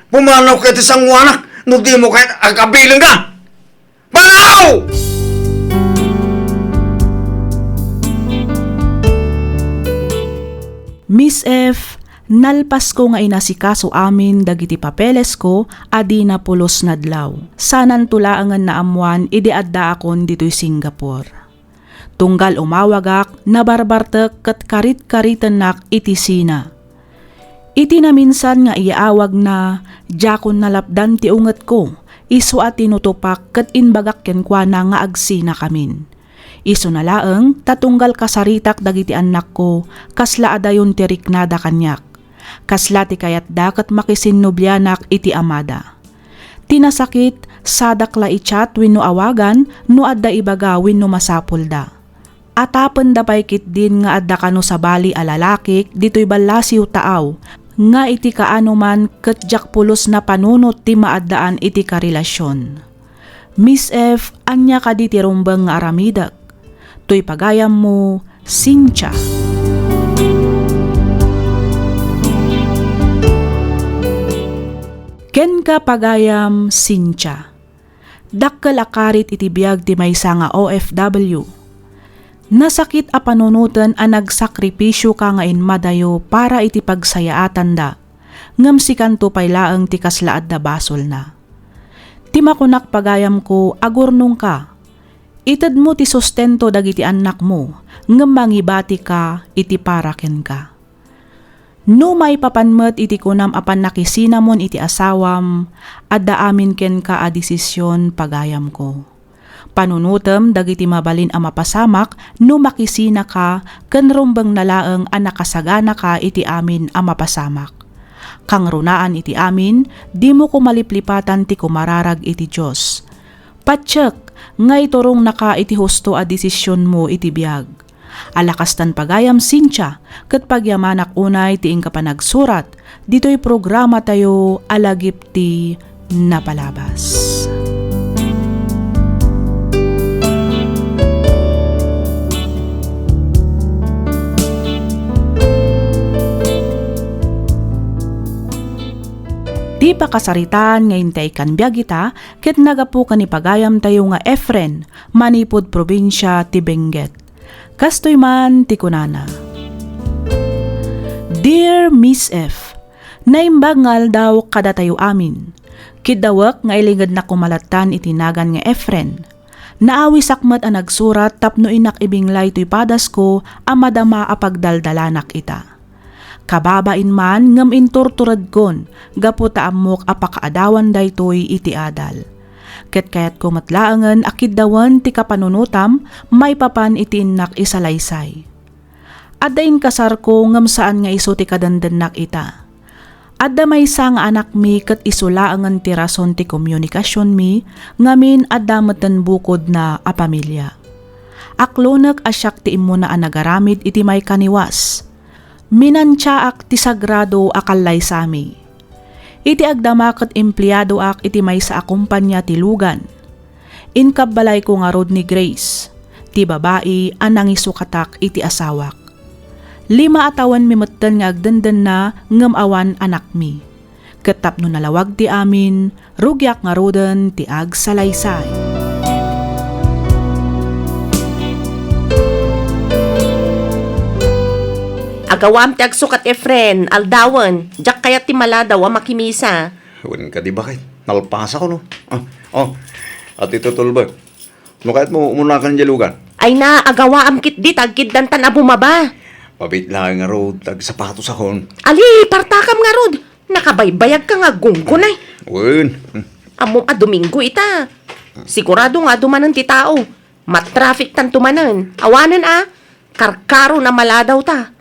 Pumanaw kahit isang wanak. No di mo kahit agkabiling ka. Panaw! Miss F, nalpas ko nga inasikaso amin dagiti papeles ko adi na pulos nadlaw. Sanan tulaangan na amuan idi adda akon dito'y Singapore. Tunggal umawagak nabarbartek ket karit-karitenak iti sina. Iti na minsan nga iawag na jakon nalapdan ti unget ko. Isu at tinutupak ket inbagak kenkwana nga agsina kamin. Isu na laeng tatunggal kasaritak dagiti anak ko kasla adayon ti riknada kanyak. Kasla ti kayat daket makisinnublianak iti amada. Tinasakit sadakla ichat wenno awagan no adda ibaga wenno masapulda. Atapen da paykit din nga adda kano sa bali a lalaki ditoy ballasiw taaw nga iti kaano man ket jakpulos na panunot ti maaddaan iti karelasyon. Miss F, anya ka di ti rumbeng nga aramidak. To'y pagayam mo, Cynthia. Ken ka pagayam Cynthia. Dakkel akarit iti biag ti maysa nga OFW. Nasakit a panunutan a nagsakripisyo ka nga inmadayo para iti pagsayaatan da. Ngem si kanto pay laeng ti kaslaad da basol na. Ti makunak pagayam ko agurnong ka. Ited mo ti sustento dagiti anak mo ngem mangibati ka iti paraken ka. No may papanmet iti kunam apan nakisinamon iti asawam adda amin ken ka a desisyon pagayam ko. Panunutem dagiti mabalin a mapasamak no makisina ka ken rumbeng nalaeng a nakasagana ka iti amin a mapasamak. Kang runaan iti amin, di mo kumaliplipatan ti kumararag iti Diyos. Patsyak, ngay turong naka iti husto a desisyon mo iti biag. Alakastan pagayam Cynthia, ket pagyamanak unay ti ingka panagsurat, dito'y programa tayo alagip ti napalabas. Di pa kasaritan ngayon tayo kan biyagita, ket nagapu ka ni pagayam tayo nga Efren, manipod probinsya ti Benguet. Kastoy man ti kunana. Dear Miss F, naimbangal daw kada tayo amin. Kidawak nga iligad na kumalatan itinagan nga Efren. Naawi sakmat a nagsurat tapno inak ibinglay to'y padas ko a madama a pagdaldalanak ita. Kababain man ngem inturturad kon, gaputa amok apakaadawan daytoy iti adal. Ket kayat kumatlaangan akiddawan ti kapanunutam, may papan iti innak isalaysay. Addain kasar ko ngem saan nga iso ti kadandanak ita. Adda may nga anak mi ket isulaangan ti rason ti komunikasyon mi, ngamin adda meten bukod na a pamilya. Aklonek asyak ti imo na anagaramid iti may kaniwas. Minansyaak ti sagrado akalay sami. Iti agdamakot empleyado ak iti may sa akumpanya ti lugan. Inkabalay ko nga rod ni Grace, ti babae anang isukatak iti asawak. 5 atawan mi metten nga agdenden na ngem awan anak mi. Ketapno nalawag ti amin, rugyak nga roden ti agsalaysay. Agawam ti agsukat Efren, aldawan, jak kayat ti maladaw a makimisa. Huwag ka di bakit? Nalpasa ko no. At ito tulbag. No kahit mo umunakan jalugan. Ay na, agawaam kit di, tagkid dantan a bumaba. Pabit lang nga ro, tag sapatos akon. Ali, partakam nga rod, nakabaybayag ka nga gunggunay. Wen. Amom a Domingo ita. Sigurado nga dumanan ti tao. Matraffic tan tumanan. Awanan karkaro na maladaw ta.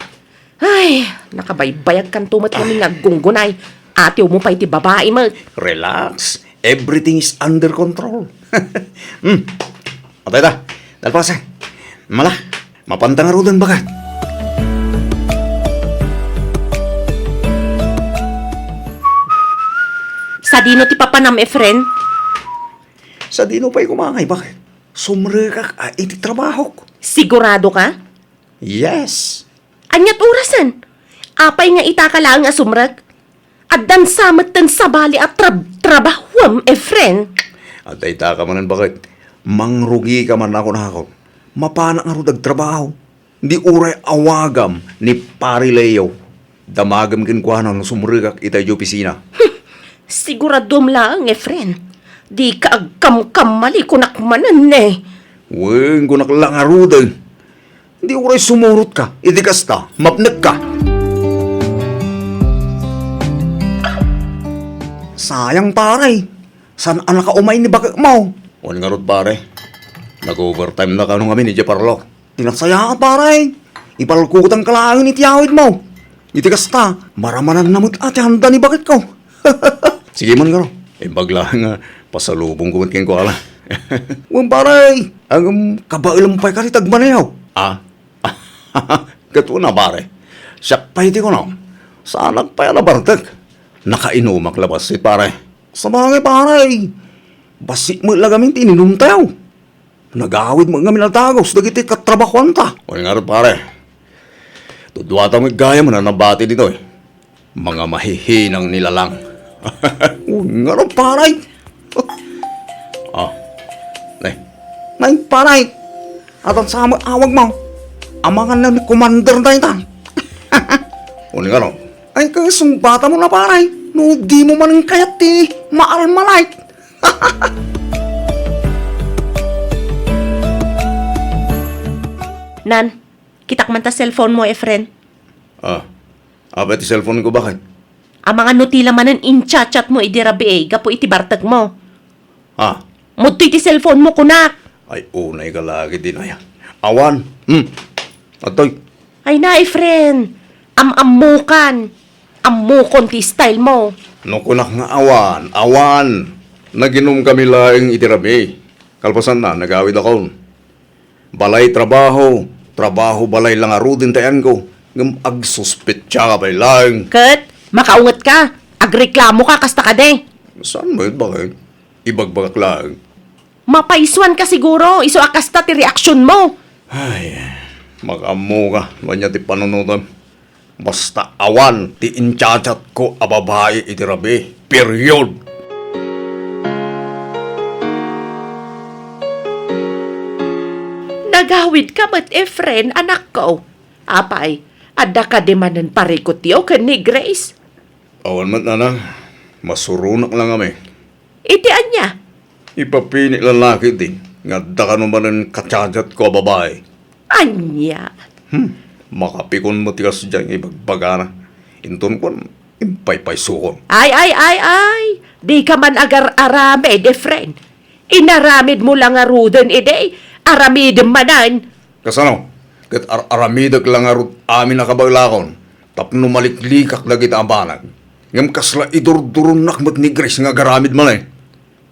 Ay, nakabaybayag kan tumat kami nga gunggunay. Ate mo pa iti babae mo. Relax. Everything is under control. Atay ta. Dalpasa. Mala. Mapantang arudan bagat. Sa dino ti papanam, Efren? Sa dino pa'y kumangay. Bakit? Sumrikak iti trabaho ko. Sigurado ka? Yes. Anyat orasan. Apay nga itakala nga sumrag. Addan samet ten sabali at trabahwam, Efren. At ay ka manan bakit? Mangrugi ka man ako na ako. Mapana nga rudag trabaho. Di uray awagam ni Pari Leo. Damagam kinkwana ng sumrigak itay opisina. Siguradom lang, Efren. Di ka agkam-kamali kunak manan Wen, kunak lang nga rudag. Di uray sumurot ka. Iti kasta, mapnek ka. Sayang pare. San anak ka umay ni bakit mo? Wan nga rod pare. Nag-overtime na ka nung kami ni Jeparlo. Tinasaya ka pare. Ipalkutan ka lang ni tiyawid mo. Iti kasta, maramanan namot ati handa ni bakit ko. Sige man garo. Bagla nga pasalubong ko ko ala. Wan pare. Ang kabailampay ka rin tagmanayaw. Gato na pare. Siyak pa iti ko no. Saan nagpaya na bartag? Nakainumak labas si pare. Sa bagay pare. Basi mo lagamin tininom tayo. Nagawid mo nga minatagos. Dagiti katrabakuan ta. O nga rin pare. Tudwata mo gaya mo na nabati dito eh. Mga mahihinang nilalang. Nga rin, paray. Nay, paray. At ang sama awag mo. Amangan na ni Commander na ito. Uni nga rin. Ay, kasong bata mo na, paray. No, di mo man kayat maalmalay. Nan, kitak man ta cellphone mo, Efren. Abet yung cellphone ko bakit? Ang mga nutila manan in-chat mo idirabi gapo iti bartag mo. Muto iti cellphone mo kunak. Ay, unay ka lagi din ay. Awan. Atoy. Ay na, Efren. Amukan. Amukon ti style mo. No kunak nga awan. Naginom kami laing itirabi. Kalpasan na, nagawid ako. Balay trabaho balay lang arudin tayan ko. Ngam agsuspit siya ka bay laing. Kat, makaungat ka. Agreklamo ka kasta ka de. Saan mo yun bakit? Ibagbagak lang. Mapaiswan ka siguro. Iso akasta ti reaksyon mo. Ay, mag-amo ka. Wanya ti panunutan. Basta awan, ti inchachat ko ababae itirabi. Period. Nagawid ka ba't, Efren, anak ko? Apay, adda ka di manan parikot yo kan ni Grace. Awan mat nanang, masurunak lang kami. Iti anya. Ipapini lalaki din. Nga da ka naman ang kachajat ko babae. Anya. Makapikon mo tigas dyan ibagbagana. Inton ko, impay-pay sukon. Ay. Di ka man agar-aramid, Efren. Inaramid mo lang aruden, ide. Aramid manan. Kasano? Kat aramidag lang arut amin nakabaglakon. Tapno maliklikak na kita ambanag. Ngam kasla idurduron nakmat ni Grace nga garamid man eh.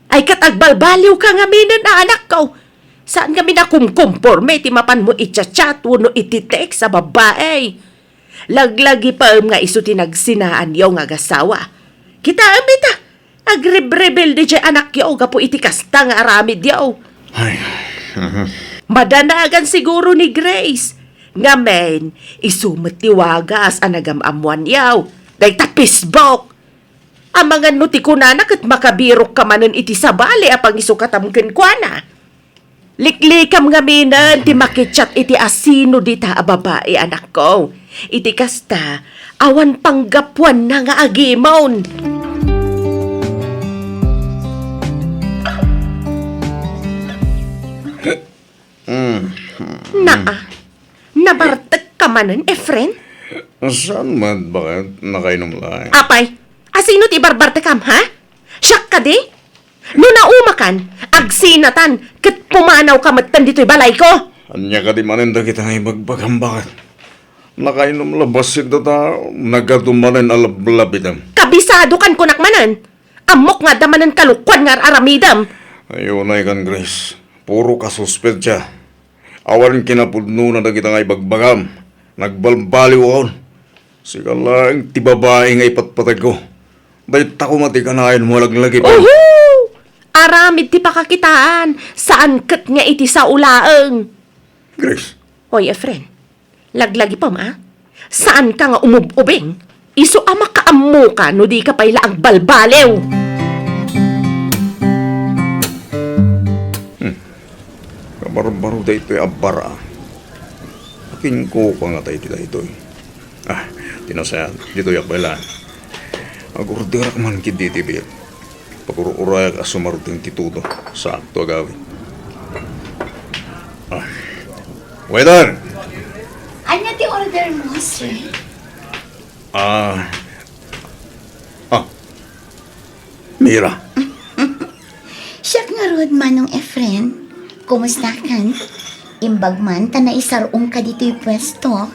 Ay katagbalbaliw ka nga minan na anak ko. Saan kami na kumkumporme ti mapan mo itchat no iti-text sa babae. Laglagi pa nga iso tinagsinaan yaw nga gasawa. Kita amita. Agrebrebel di dyan anak yaw gapo iti kasta nga aramid yaw. Ay. Madanagan siguro ni Grace. Nga men, isumatiwagas ang nagamamuan yaw. Day tapisbok. Ang mga nuti ko nanak at makabirok ka manan iti sabali apang isukatamken kwa na. Liklikam nga minan, ti makichat iti asino dita a babae anak ko. Iti kasta, awan panggapuan na nga agimon. Nabartag ka manan, Efren? Saan man bakit nakainom lang? Apay, asino ti barbartekam, ha? Siyak ka di? No naumakan, agsinatan, kat pumanaw ka matan dito'y balay ko. Anya ka di maninda kita nga ibagbagam bakit? Nakainom labas ito ta, nagatumanin alablabidam. Kabisado kan kunak manan. Amok nga damanan kalukwan nga aramidam. Ayun na ikan Grace, puro ka suspect siya. Awan kinapudno na kita nga ibagbagam. Nagbalbaliw ako. Sige lang, ti babae nga ipatpatag ko. Dahil tako matikanayan mo laglagi pa. Aramid ti pakakitaan. Saan kat nga iti sa ulaeng? Grace. Hoy, Efren. Laglagi pa ma? Saan ka nga umububing? Iso ama kaammo ka no di ka payla ang balbalew. Baro-baro da ito'y abara. Akin ko pa nga tayo tila ito'y. Tinasayan. Dito yak pala. Agurdirak man kiditibir. Pagururayak asumaruting titudo. Sakto agawin. Waiter! Ano ti order mo, sir? Mira. Siyak nga rod manong Efren. Kumusta kan? Imbag man, tanaisarong ka dito'y pwesto.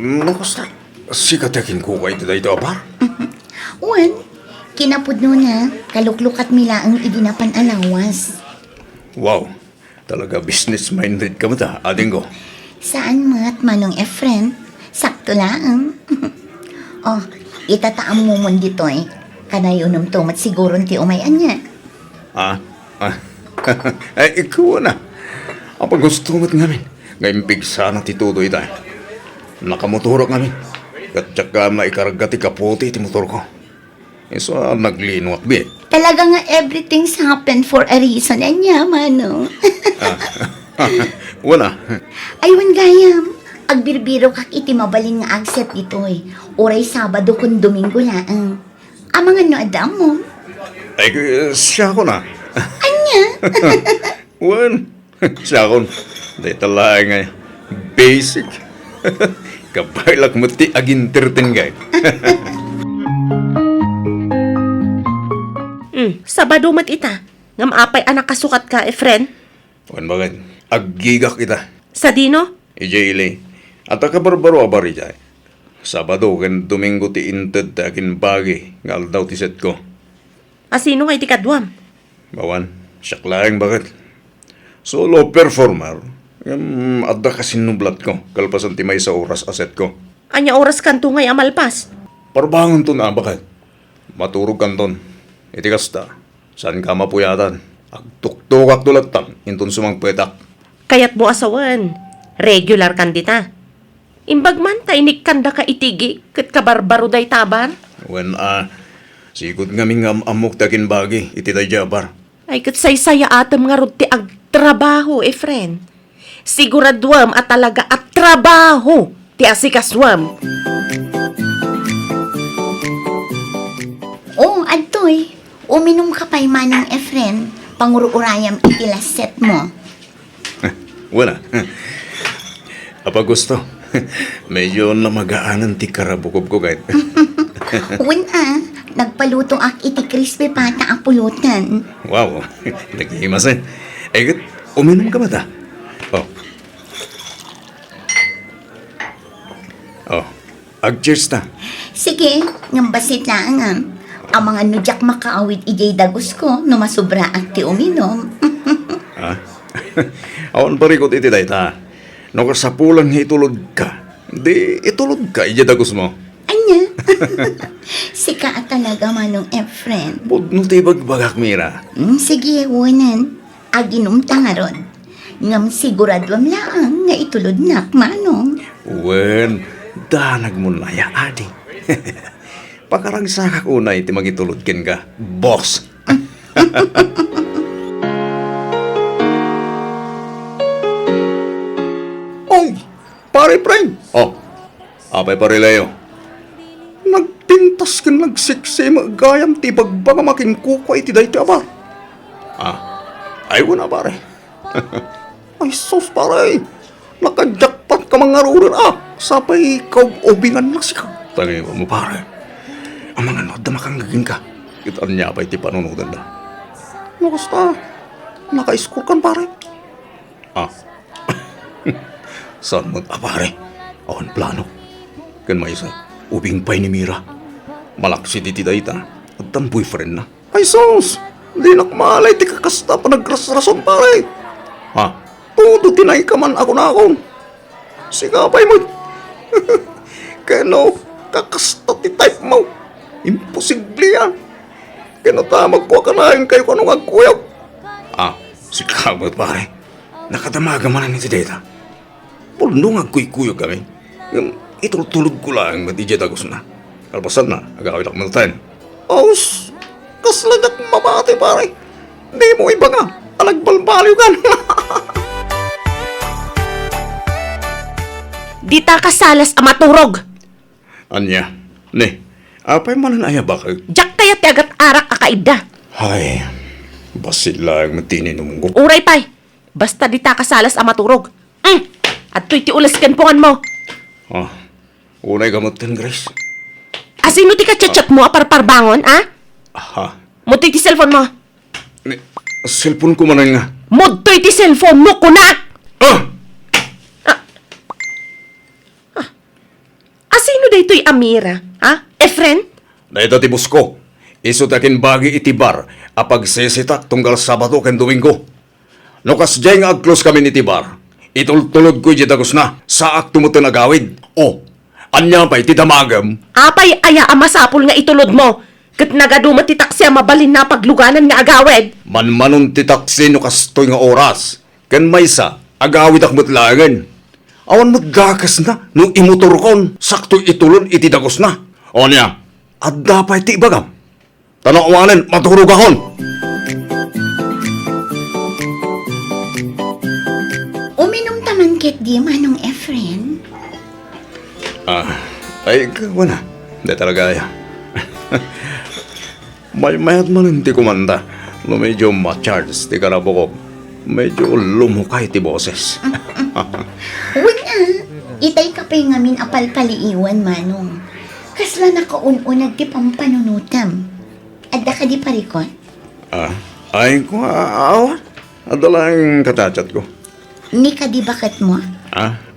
Nakusta? Sikatakin ko kayo dito apa? Wan, kinapudno na, kaluklukat mila ang idinapan alawas. Wow, talaga business-minded ka mo ta, ading ko. Saan mat, manong Efren? Sakto lang. Oh, itataam mo mo dito eh. Kanayon tumat siguro ti umayan niya. Ay, ikaw na. Ang pag-gusto mo't ngamin. Ngayon pigsa na titudo ita. Nakamotorok ngamin. At tsaka maikarga ti kaputi ti motor ko. So, naglinwak, be. Talaga nga everything's happen for a reason. Anya, Manong. Wala. Aywan gayam. Agbirbiro kak iti mabalin nga agset ditoy. Oray Sabado kun Domingo laang. Amang ano adam mo? Ay, siya ko na. Anya? Wan. Siya ko. Dahil talaga nga. Basic. Kabailak mo ti aginterten gay. Sabado mat ita. Ngam apay anak kasukat ka, friend. Wan bagay. Aggigak kita. Sa dino? Ijay at akabarbaro abari jay. Sabado kan Domingo ti inted takin bagi ngal daw ti set ko. Asino nga iti kadwam? Bawan, siyak laeng bakit? Solo performer. Adda kasi nublat ko. Kalpasan ti may sa oras aset ko. Anya oras kanto ngay amalpas. Parbangon to na bakit? Maturog kanton. Iti kasta. Saan ka mapuyatan? Agtuktukak tulatan. Intun sumang petak. Kayat mo asawan. Regular kandita. Imbag man tainik kanda ka itigi. Kat kabarbaro day tabar. When sigod ngaming amok takin bagi. Iti day jabar. Ay kat say-saya atam nga rod ti agtrabaho, friend. Siguradwam at talaga at trabaho ti asikaswam. Oo, adtoy. Uminom ka pa'y Manong Efren. Pangururayam iti laset mo. Wala. Apa gusto? Medyo namagaanan ti karabukob ko kahit. Nagpaluto ak iti crispy pata ang pulutan. Wow, naghihimas eh. Eh, uminom ka ba ta? Oh. Oh, ag-cheers ta. Sige, ngambasit lang ang mga nudyak makaawid ijay dagos ko no masubra ak ti uminom. Ha? Awan parikot iti day ta. No kasapulan nga itulod ka. Di itulod ka, ijadagos mo. Anya? Sika at talaga Manong Efren. Budno ti bagbagak, Mira. Sige, wanan. Aginom ta nga ron. Ngam siguradwam laang nga itulod nak, Manong. Wen, danag mo na ya, adi. Pakarang sakak unay ti magitulod ken ka, boss. Oy, pare friend. Oh, apay pare Leo. Nagpintas ken nagsiksi magayam ti bagbaga makin kuko iti day ti abar. Ay wala pare. Ay sus pare. Nakajakpat ka mga ruran sapay ikaw obingan na siya. Tagay mo pare. Ang mga nod na makangagin ka. Itaan niya pa iti panunudan na. Nakasta. Naka-score kan pare. Saan mo pare? Awan plano. Kan may isa. Ubing pay ni Mira. Malaksi di tidayta. At tan boyfriend na. Ay sus. Di nakmalay ti kakasta pa nagras-rason pare. Todo tinay ka man ako na akong. Sigapay mo. Kano, kakasta ti type mo. Imposible yan. Kano tamag ko akalain kayo kanong agkuyaw. Sigapay pare. Nakadamaga man ni ti data. Pulnong agkuy-kuyo kami. Itultulog ko lang matijay tagos na. Kalpasan na, agawin ako mantayin. Aus, kaslagat mabati pare. Di mo iba nga. Alagbalbaliw ka. Dita kasalas amaturog. Anya, ne, apay manan aya bakit? Jak kaya ti agat arak akaida. Ay, basit lang matinin mo. Uray pay. Basta dita kasalas amaturog. At to'y ti ulas kanpungan mo. Unay gamot kan, Grace. Asino ti kachat-chat mo aparparbangon, Aha. Mutoy ti cellphone mo. Ne, cellphone ko manan nga. Mutoy ti cellphone mo kunat. Asino daytoy Amira? Efren? Dahito ti busko. Iso takin bagi iti bar. Apag sesitak tunggal Sabado ken Domingo. Nukas jay nga agclose kami ni ti bar. Itultulod ko iti dagos na. Saak tumuto nagawid. Anya pa'y ti damagam. Apay aya amasapul nga itulod mo. Kat nagadumat ti taksi mabalin na pagluganan nga agawed. Manmanon ti taksi no kastoy nga oras. Ken maysa, agawid ak mutlangan. Awan maggakas na, no imuturkon, sakto itulon iti dagos na. O niya, at dapat ti ibagam. Tanawanan, maturog akon! Uminom taman ket di manong Efren. Ay, wala. Hindi talaga ya. May mayat man hindi kumanda. No medyo ma-charge ti karabokop. Medyo lumukay ti boses. Wala. Itay ka pa'y ngamin apal paliiwan manong. Kasla nakaununag ti pampanunutam. Adda ka di parikot? Ay ko awan. Adala yung katachat ko. Ni ka di bakat mo?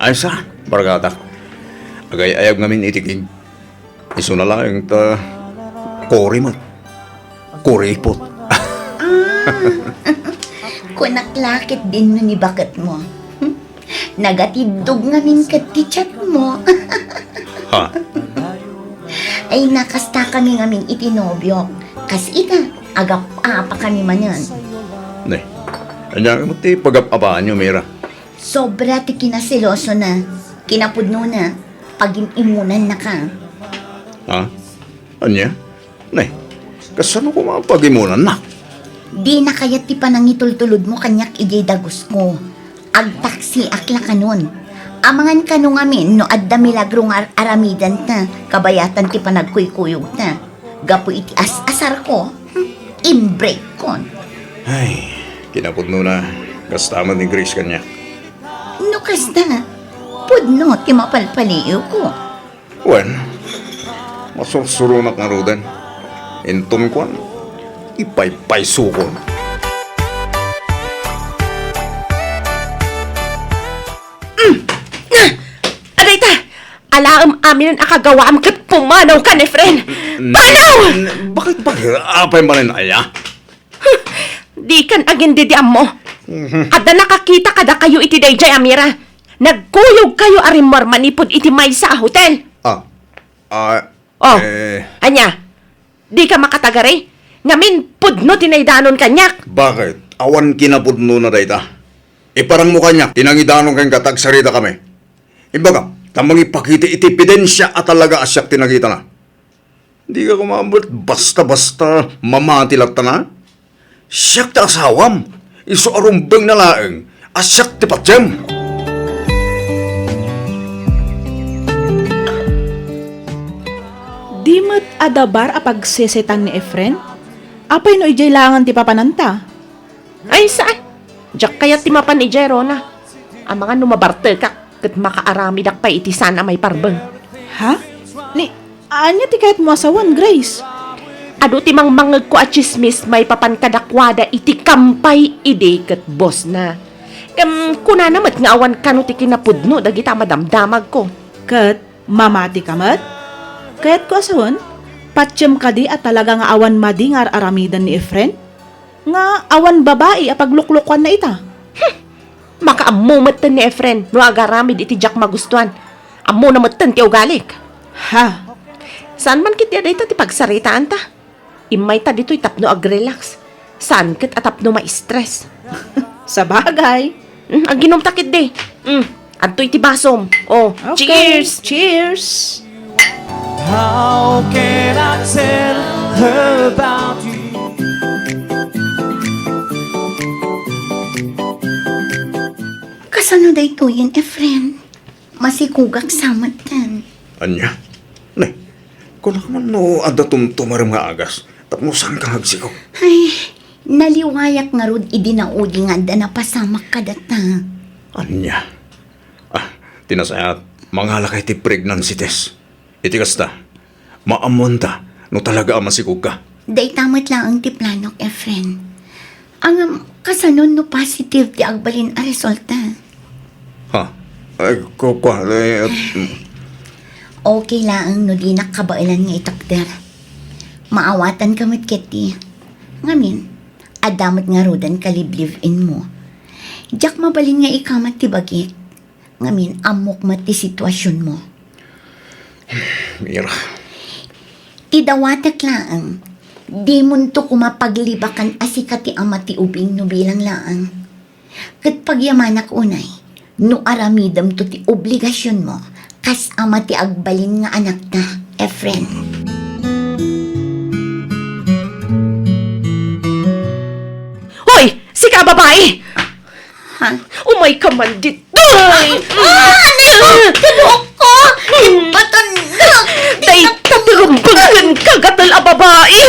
Ay sa, bargatak. Agay ayag namin itikig. Iso na lang yung kori mo. Kori ipot. Kunaklakit din no ni bakat mo. Nagatidog ngamin kat ti chat mo. Ha? Ay nakasta kami ngamin itinobyo. Kas ita, agap pa kami manan. Ne. Anya mo ti pagapabaan nyo, Mira. Sobra ti kinasiloso na. Kinapudno na. Pag-imunan na ka. Ha? Anya? Ne. Kasano ko mapagimunan na? Di na kayat ti panangitultulod mo kanyak ijay dagos ko. Agtaksi akla kanon. Amangan kano ngamin no adda milagro nga aramidan ta. Kabayatan ti panagkuykuyog ta. Gapo iti asar ko. Imbreak kon. Ay, kinapudno na. Kastaman ni Grace kanya. No kasta. Pudno ti mapalpaliw ko. Wen, masursurunak nga rudan. Intom ko, ipay-pay sukon. Aray ta! Alaam amin ang akagawaam kat pumanaw ka ni friend! Panaw! Bakit apay man rin aya? Di kan agin didiam mo. Ada nakakita kada kayo iti dayjay Amira. Nagkuyog kayo arimor manipod iti may sa hotel. Oh, Anya, di ka makatagari? Ngamin pudno tinaydanon kanyak. bakit? Awan kinapudno na dayta. Iparang mo kanya, tinangidanon kang katagsarita kami. Ibaga, tamang ipakita iti ebidensya at talaga asyak tinagita na. Di ka kumabot, basta-basta mamatilat na. Siyak ta asawam, iso arumbeng na laeng, asyak ti patyem. Di mo't adabar a pagsesetan ni Efren? Apay no ijay langan ti papananta? Ay saan? Diyak kaya timapan ni Jerona. Ang mga numabarte ka, kat makaarami dak pa iti sana may parbeng. Ha? Ni, anya ti kahit mo asawan, Grace? Ado timang mangag ko at chismis may papankadakwada iti kampay ide kat boss na. Kuna namat nga awan kano ti kinapudno dagita madamdamag ko. Kat, mamati ka mat? Kaya't ko asawan, patsyem ka di at talaga nga awan madi nga aramidan ni Efren? Nga awan babae a pagluklukan na ita. Makaamumatan ni Efren no agaramid iti jak magustuhan. Amo namatan ti ugalik. Ha? Saan man kit dito ti pagsaritaan ta? Imay ta dito'y tapno ag-relax. Saan kit atapno ma-stress? Sa bagay. Ang ginom takit de. Adto'y ti basom. Oh, Okay. cheers! Cheers! How can I tell her about you? Kasano day to yun, Efren? Masikugak samatan. Anya? Ne, kung naman no adatum tumaram nga agas, tapno saan ka hagsiko? Ay, naliwayak nga rod idinaudi nga da napasamak ka data. Anya? Tinasayat, mangalakay ti pregnancy test. Iti kasta, maamonta no talaga ang masikog ka. Day tamat lang ang tiplanok, Efren. Ang kasanon no positive ti agbalin a resulta. Ha? Ay, kukwa, Okay lang no di nakabailan nga itakder. Maawatan kamit keti. Ngamin, adamat nga rodan kaliblive-in mo. Diyak mabalin nga ikamat ti bagit. Ngamin, amok mat ti sitwasyon mo. Mira. Tidawatak laang. Di munto kumapaglibakan asika ti ama ti ubing no bilang laang. Kat pagyamanak unay, no aramidam to ti obligasyon mo, kas ama ti agbalin nga anak na, Efren. babae! Ha? Umay ka man ditoy! Tinuok ko! Batan na! Day tatirumbagan kagatal a babae!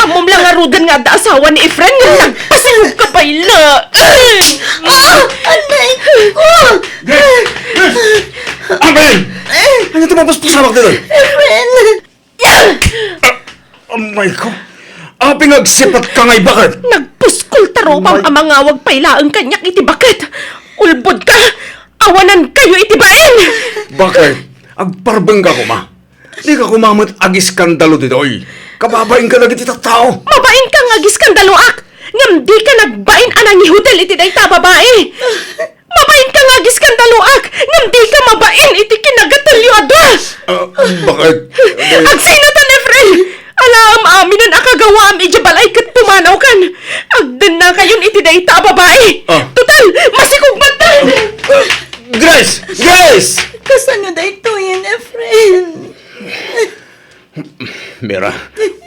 Amom lang arudan nga da asawa ni Efren nga nagpasilog ka payla! Anay ko! Amen! Ano ito mapaspasamak dito? Amay ko. Aping agsipat ka ngay bakit? Nagpuskol tarupang ang mga wag paylaang kanyak iti bakit! Ulbod ka! Awanan kayo iti baen! Bakit? Agparbeng ka ko, ma. Di ka kumamot ag-iskandalo dito, oy. Kababain ka lagi tita tao. Mabain ka nga giskandaluak! Ngam di ka nagbain anang hotel iti dayta babae! Mabain ka nga giskandaluak! Ngam di ka mabain iti kinagatalyo adwa! Bakit? Agsinatan, Efren! Alam amin ang akagawa am ijabalay kat pumanaw kan! Agdan na kayon iti dayta babae! Total! Masikog batan! Grace! Grace! Kasano da ito yan, Efren? Mira,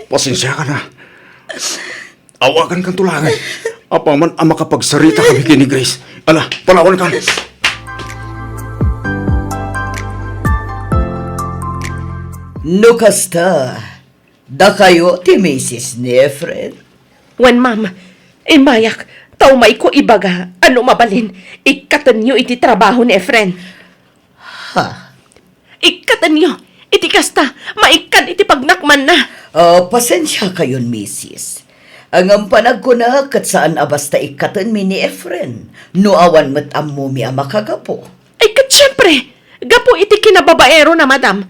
pasensya ka na. Awakan kang tulangan. Apa man ang makapagsarita kami kini Grace. Ala, palawan ka. No kasta, da kayo ti Mrs. ni Efren. Wan ma'am, imayak, taumay ko ibaga, ano mabalin, ikatan nyo iti trabaho ni Efren. Ha? Ikatan nyo, iti kasta, maikan iti pagnakman na. Pasensya kayon, Mrs. Ang panag ko na kat saan abasta ikatan mi ni Efren. No awan met ammo mi makagapo. Ay kat syempre, gapo iti kinababaero na madam.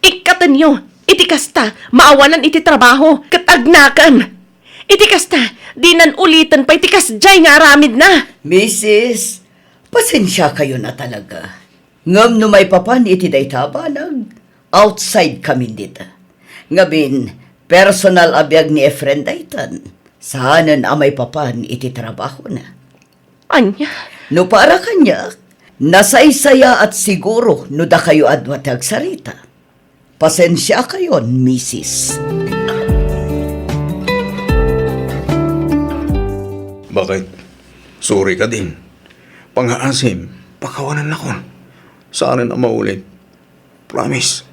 Ikatan nyo, iti kasta, maawanan iti trabaho, kat agnakan. Iti kasta, di nan ulitan pa iti kasjay nga aramid na. Mrs., pasensya kayo na talaga. Ngam no may papan iti daytabanag, outside kami dito. Ngabin, personal abiyag ni Efren daytan. Saanan amay papan iti trabaho na. Anya? No para kanya, nasaysaya at siguro no da kayo adwatag sarita. Pasensya kayon, Mrs. Bakit? Sorry ka din. Pang-aasim, pakawanan na kon. Saanan ang maulit. Promise.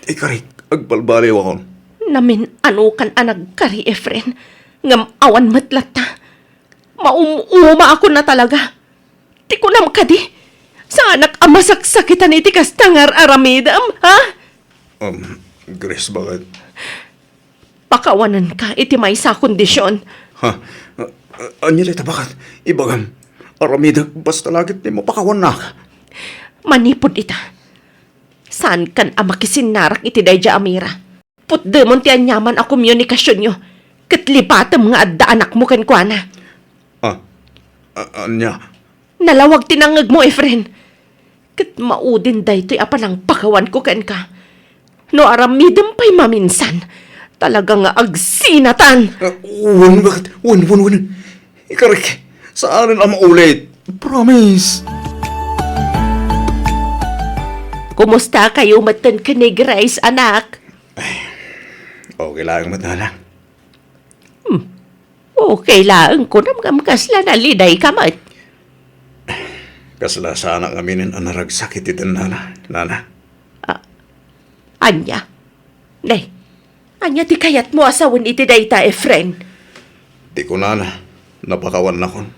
Ikarik, agbalbaliw ako. Namin ano kan anag kari Efren, ngam awan matlata. Maumuma ako na talaga. Di ko nam kadi. Sa anak amasaksakitan iti kastangar aramidam, ha? Grace, bakit? Pakawanan ka iti may sa kondisyon. Ha? Anya dito, bakit? Ibagam, aramidag basta lagit ni mo pakawan na. Manipod ita. Saan kan amakisinarak iti dayja amira? Putdemon ti anyaman a komunikasyon nyo. Katlipatam nga adda anak mo kan kuana. Anya? Nalawag tinangag mo, Efren. Kat maudin daytoy apanang pakawan ko kan ka. No aramidem pa'y maminsan. Talaga nga agsinatan. Bakit? Wan. Ikarik, saanan ang maulit? Promise. Kumusta kayo matan ka ni Grace, anak? Okay lang matala. Okay lang ko namgam kasla na liday kamat. Kasla sana kaminin ang naragsakit ito, nana. Anya? Nay, anya ti kayat mo asawan iti dayta, Efren? Di ko nana, napakawan na kon.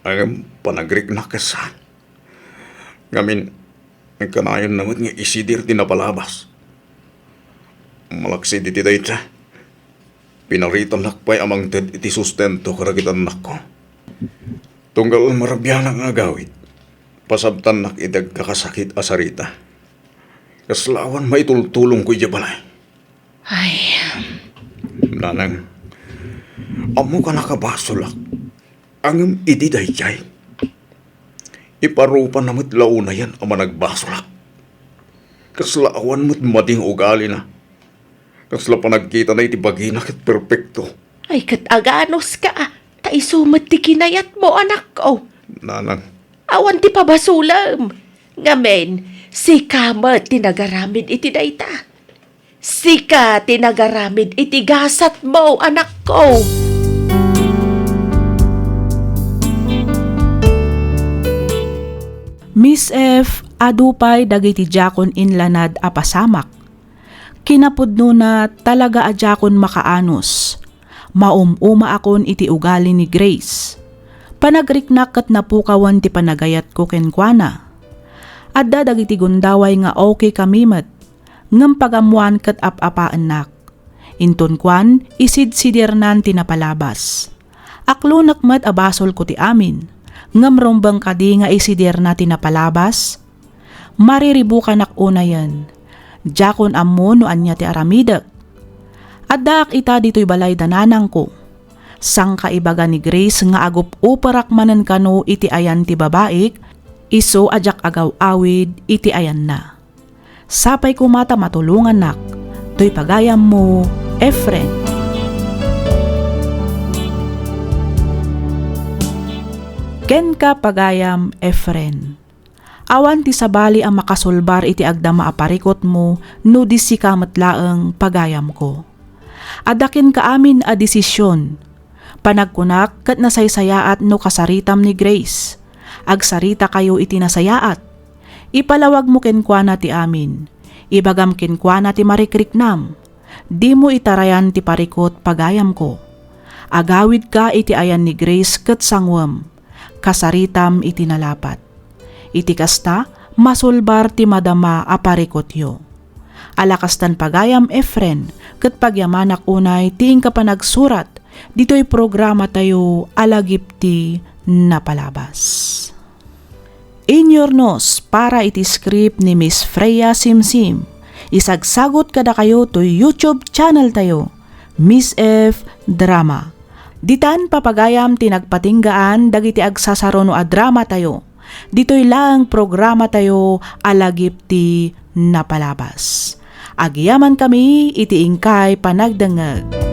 Ang panagrik na kasan. Ngamin, ang kanayon naman nga isidir di napalabas. Malaksi di dayta. Pinaritan lakpay amang ted iti sustento karagitan nak ko. Tunggal marabyan ang agawit. Pasabtan nak idag kakasakit asarita. Kaslawan maitultulong ko balay. Ay, Nanang, amo ka nakabasolak. Ang itiday jay. Iparupan namit launa yan ang managbasolak. Kaslaawan mo't mading ugali na. Kasla pa nagkita na itibagi na kit perfecto. ay kataganos ka. Taisumat ti kinayat mo, anak ko. Nanang, Awan ti pabasulam. Ngamen, sika mo tinagaramid iti dayta. Sika tinagaramid iti gasat mo, anak ko. Miss F, adupay dagiti jakon inlanad a pasamak. Kinapudno na talaga a jakon makaanos. Maumuma akon iti ugali ni Grace. Panagriknak kat napukawan ti panagayat ko kenkwana. Adda dagiti gundaway nga okay kamimet. Ngem pagamuan kat apapaanak. Inton kwan, isid-sidirnan tinapalabas. Aklo nakmat abasol ko ti amin. Ngem rombang kadi nga isidir na tinapalabas. Mariribukan ak una yan. Jakon ammo no anya ti aramidak. Adda ak ita dito'y balay dananang ko. Sang kaibaga ni Grace nga agup uparak manen kano iti ayan ti babaik, iso ajak agaw awid iti ayan na. Sapay kumata matulungan nak, to'y pagayam mo, Efren. Ken ka pagayam, Efren. Awan ti sabali ang makasulbar iti agdama aparikot mo, no di si kamatlaang pagayam ko. Adakin ka amin a desisyon. Panagkunak kat nasaysayaat no kasaritam ni Grace. Agsarita kayo iti nasayaat. Ipalawag mo kenkwana ti amin. Ibagam kenkwana ti marikriknam. Di mo itarayan ti parikot pagayam ko. Agawid ka iti ayan ni Grace kat sangwam. Kasaritam iti nalapat. Iti kasta, masulbar ti madama aparikot yo. Alakastan pagayam Efren, kat pagyamanak unay tiing kapanagsurat, dito'y programa tayo alagipti na palabas. In your nose, para iti script ni Miss Freya Simsim. Isagsagot kada kayo to YouTube channel tayo, Miss F Drama. Ditan papagayam tinagpatinggaan dagiti agsasaro no a drama tayo. Dito'y lang programa tayo alagipti na palabas. Agyaman kami iti ingkay panagdangag.